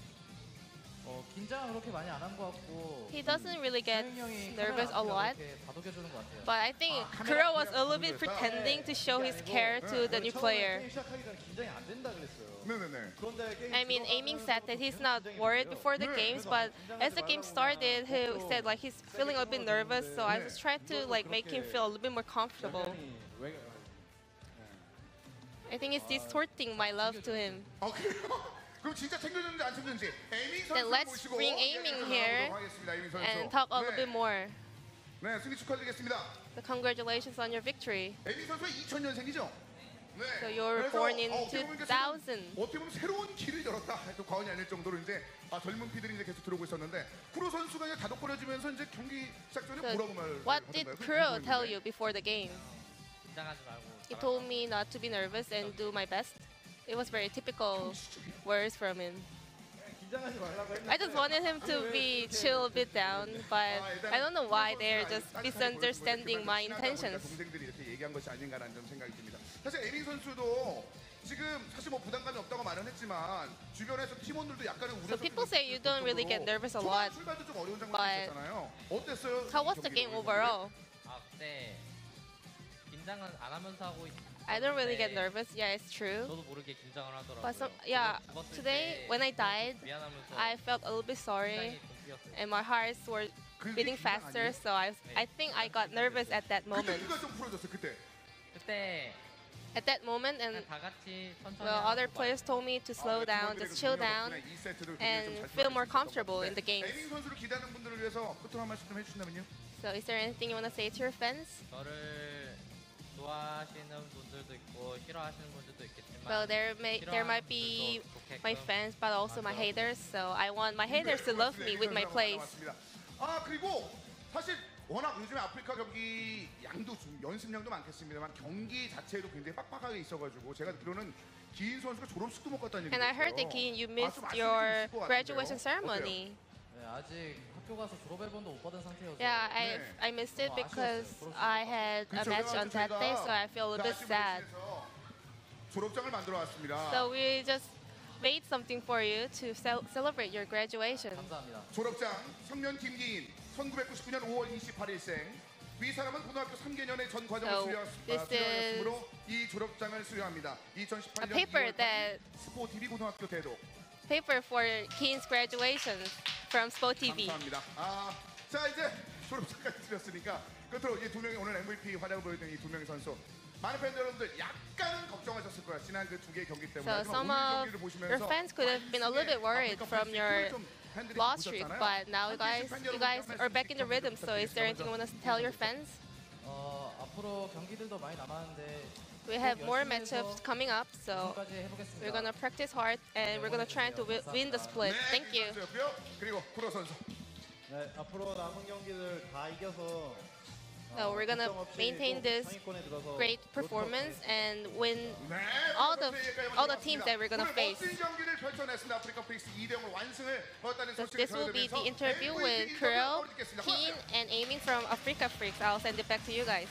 긴장은 그렇게 많이 안 한 것 같고 he doesn't really get 서영이 형이 nervous a 카메라 lot. 앞에서 이렇게 다독여주는 것 같아요. But I think Kuro was a little bit pretending to show his care to the new player. 게임 시작하기 전에 긴장이 안 된다 그랬어요. 네네네. 그런데 게임 I mean, aiming said that he's not worried before the games, but as the game started, he said like he's feeling a bit nervous. So I was trying to like make him feel a little bit more comfortable. I think it's distorting my love to him. 그래요? 그럼 진짜 챙겨줬는지 안 챙겨줬는지 에이밍 선수 Then let's 모시고 bring aiming here 하겠습니다. 에이밍 선수. And talk a little bit more. 네, 승리 축하드리겠습니다. So congratulations on your victory. 에이밍 선수가 2000년생이죠? 네. So you were born in 어떻게 보면 2000. 어떻게 보면 새로운 길을 열었다 해도 과언이 아닐 정도로 이제 젊은 피들이 이제 계속 들어오고 있었는데 쿠로 선수가 이제 다독거려지면서 이제 경기 시작 전에 So 뭐라고 what did 말하던가요? Kuro tell you before the game? 긴장하지 말고 He told me not to be nervous and do my best. It was very typical words from him. 긴장하지 말라고 했는데 I just wanted him to be chill a bit down, but I don't know why they're just misunderstanding my intentions. 동생들이 이렇게 얘기한 것이 아닌가라는 좀 생각이 듭니다. 사실 에이밍 선수도 지금 사실 뭐 부담감이 없다고 말은 했지만 주변에서 팀원들도 약간의 우려. So people say you don't really get nervous a lot. 출발도 좀 어려운 장면이 but 있었잖아요. 어땠어요? How was the game overall? 그때 긴장은 안 하면서 하고 I don't really get nervous. Yeah, it's true. 저도 모르게 긴장을 하더라고요. But today when I died, 미안하면서 I felt a little bit sorry, 긴장이 좀 뛰었어요. and my hearts were beating faster. So I think I got nervous at that 그때 moment. 누가 좀 풀어줬어 그때. 그때 At that moment, and 다 같이 천천히 well, other players told me to slow down, just chill down, and feel more comfortable in the games. 에이밍 선수를 기다리는 분들을 위해서 끝으로 한 말씀 좀 해주신다면요. So is there anything you want to say to your fans? 저를 좋아하시는 분들도 있고 싫어하시는 분들도 있겠지만 Well, there might be my fans, but also my haters. So I want my haters to love me with my plays. 그리고 사실 워낙 요즘에 아프리카 경기 양도 연습량도 많겠습니다만 경기 자체도 굉장히 빡빡하게 있어가지고 제가 듣기로는 기인 선수가 졸업식도 못 갔다는 얘기. And I heard that Kiin, you missed your graduation ceremony. 네, 아직 학교 가서 졸업 앨범도 못 받은 상태여서 Yeah, I missed it because I had a match on that day, so I feel a little bit sad. 졸업장을 만들어 왔습니다. So we just made something for you to celebrate your graduation. 감사합니다. 졸업장 성면 김기인 1999년 5월 28일생. 이 사람은 고등학교 3개년의 전 과정을 So, 수료했으므로 이 졸업장을 수여합니다. 2018년 A paper 2월 that 스포 TV 고등학교 대독. paper for Kiin's graduation from Spo TV. 감사합니다. 자 이제 졸업장까지 드렸으니까 끝으로 이 두 명이 오늘 MVP 활약을 보여준 이 두 명의 선수. 많은 팬 여러분들 약간은 걱정하셨을 거야. 지난 그 두 개의 경기 때문에. So some of your fans could have been a little bit worried from your loss streak, but now you guys are back in the rhythm. So is there anything you want to tell your fans? 앞으로 경기들도 많이 남았는데 We have more matchups coming up, so 지금까지 해보겠습니다. we're gonna practice hard and we're gonna try to win the split. Thank you. 선수였고요. 그리고 구로 선수. 네, 앞으로 남은 경기들 다 이겨서 So we're gonna 걱정 없이 maintain 꼭 this 상위권에 들어서 great performance and win 네, all 아프리카 the teams that we're gonna 오늘 face. 멋진 경기를 펼쳐냈습니다. 아프리카 프릭스 2대0으로 완승을 거뒀다는 So 소식을 this will be the 전해드리면서 interview MVP with 인터뷰 Kurl, 듣겠습니다. Keen, and Aiming from Africa Freaks. I'll send it back to you guys.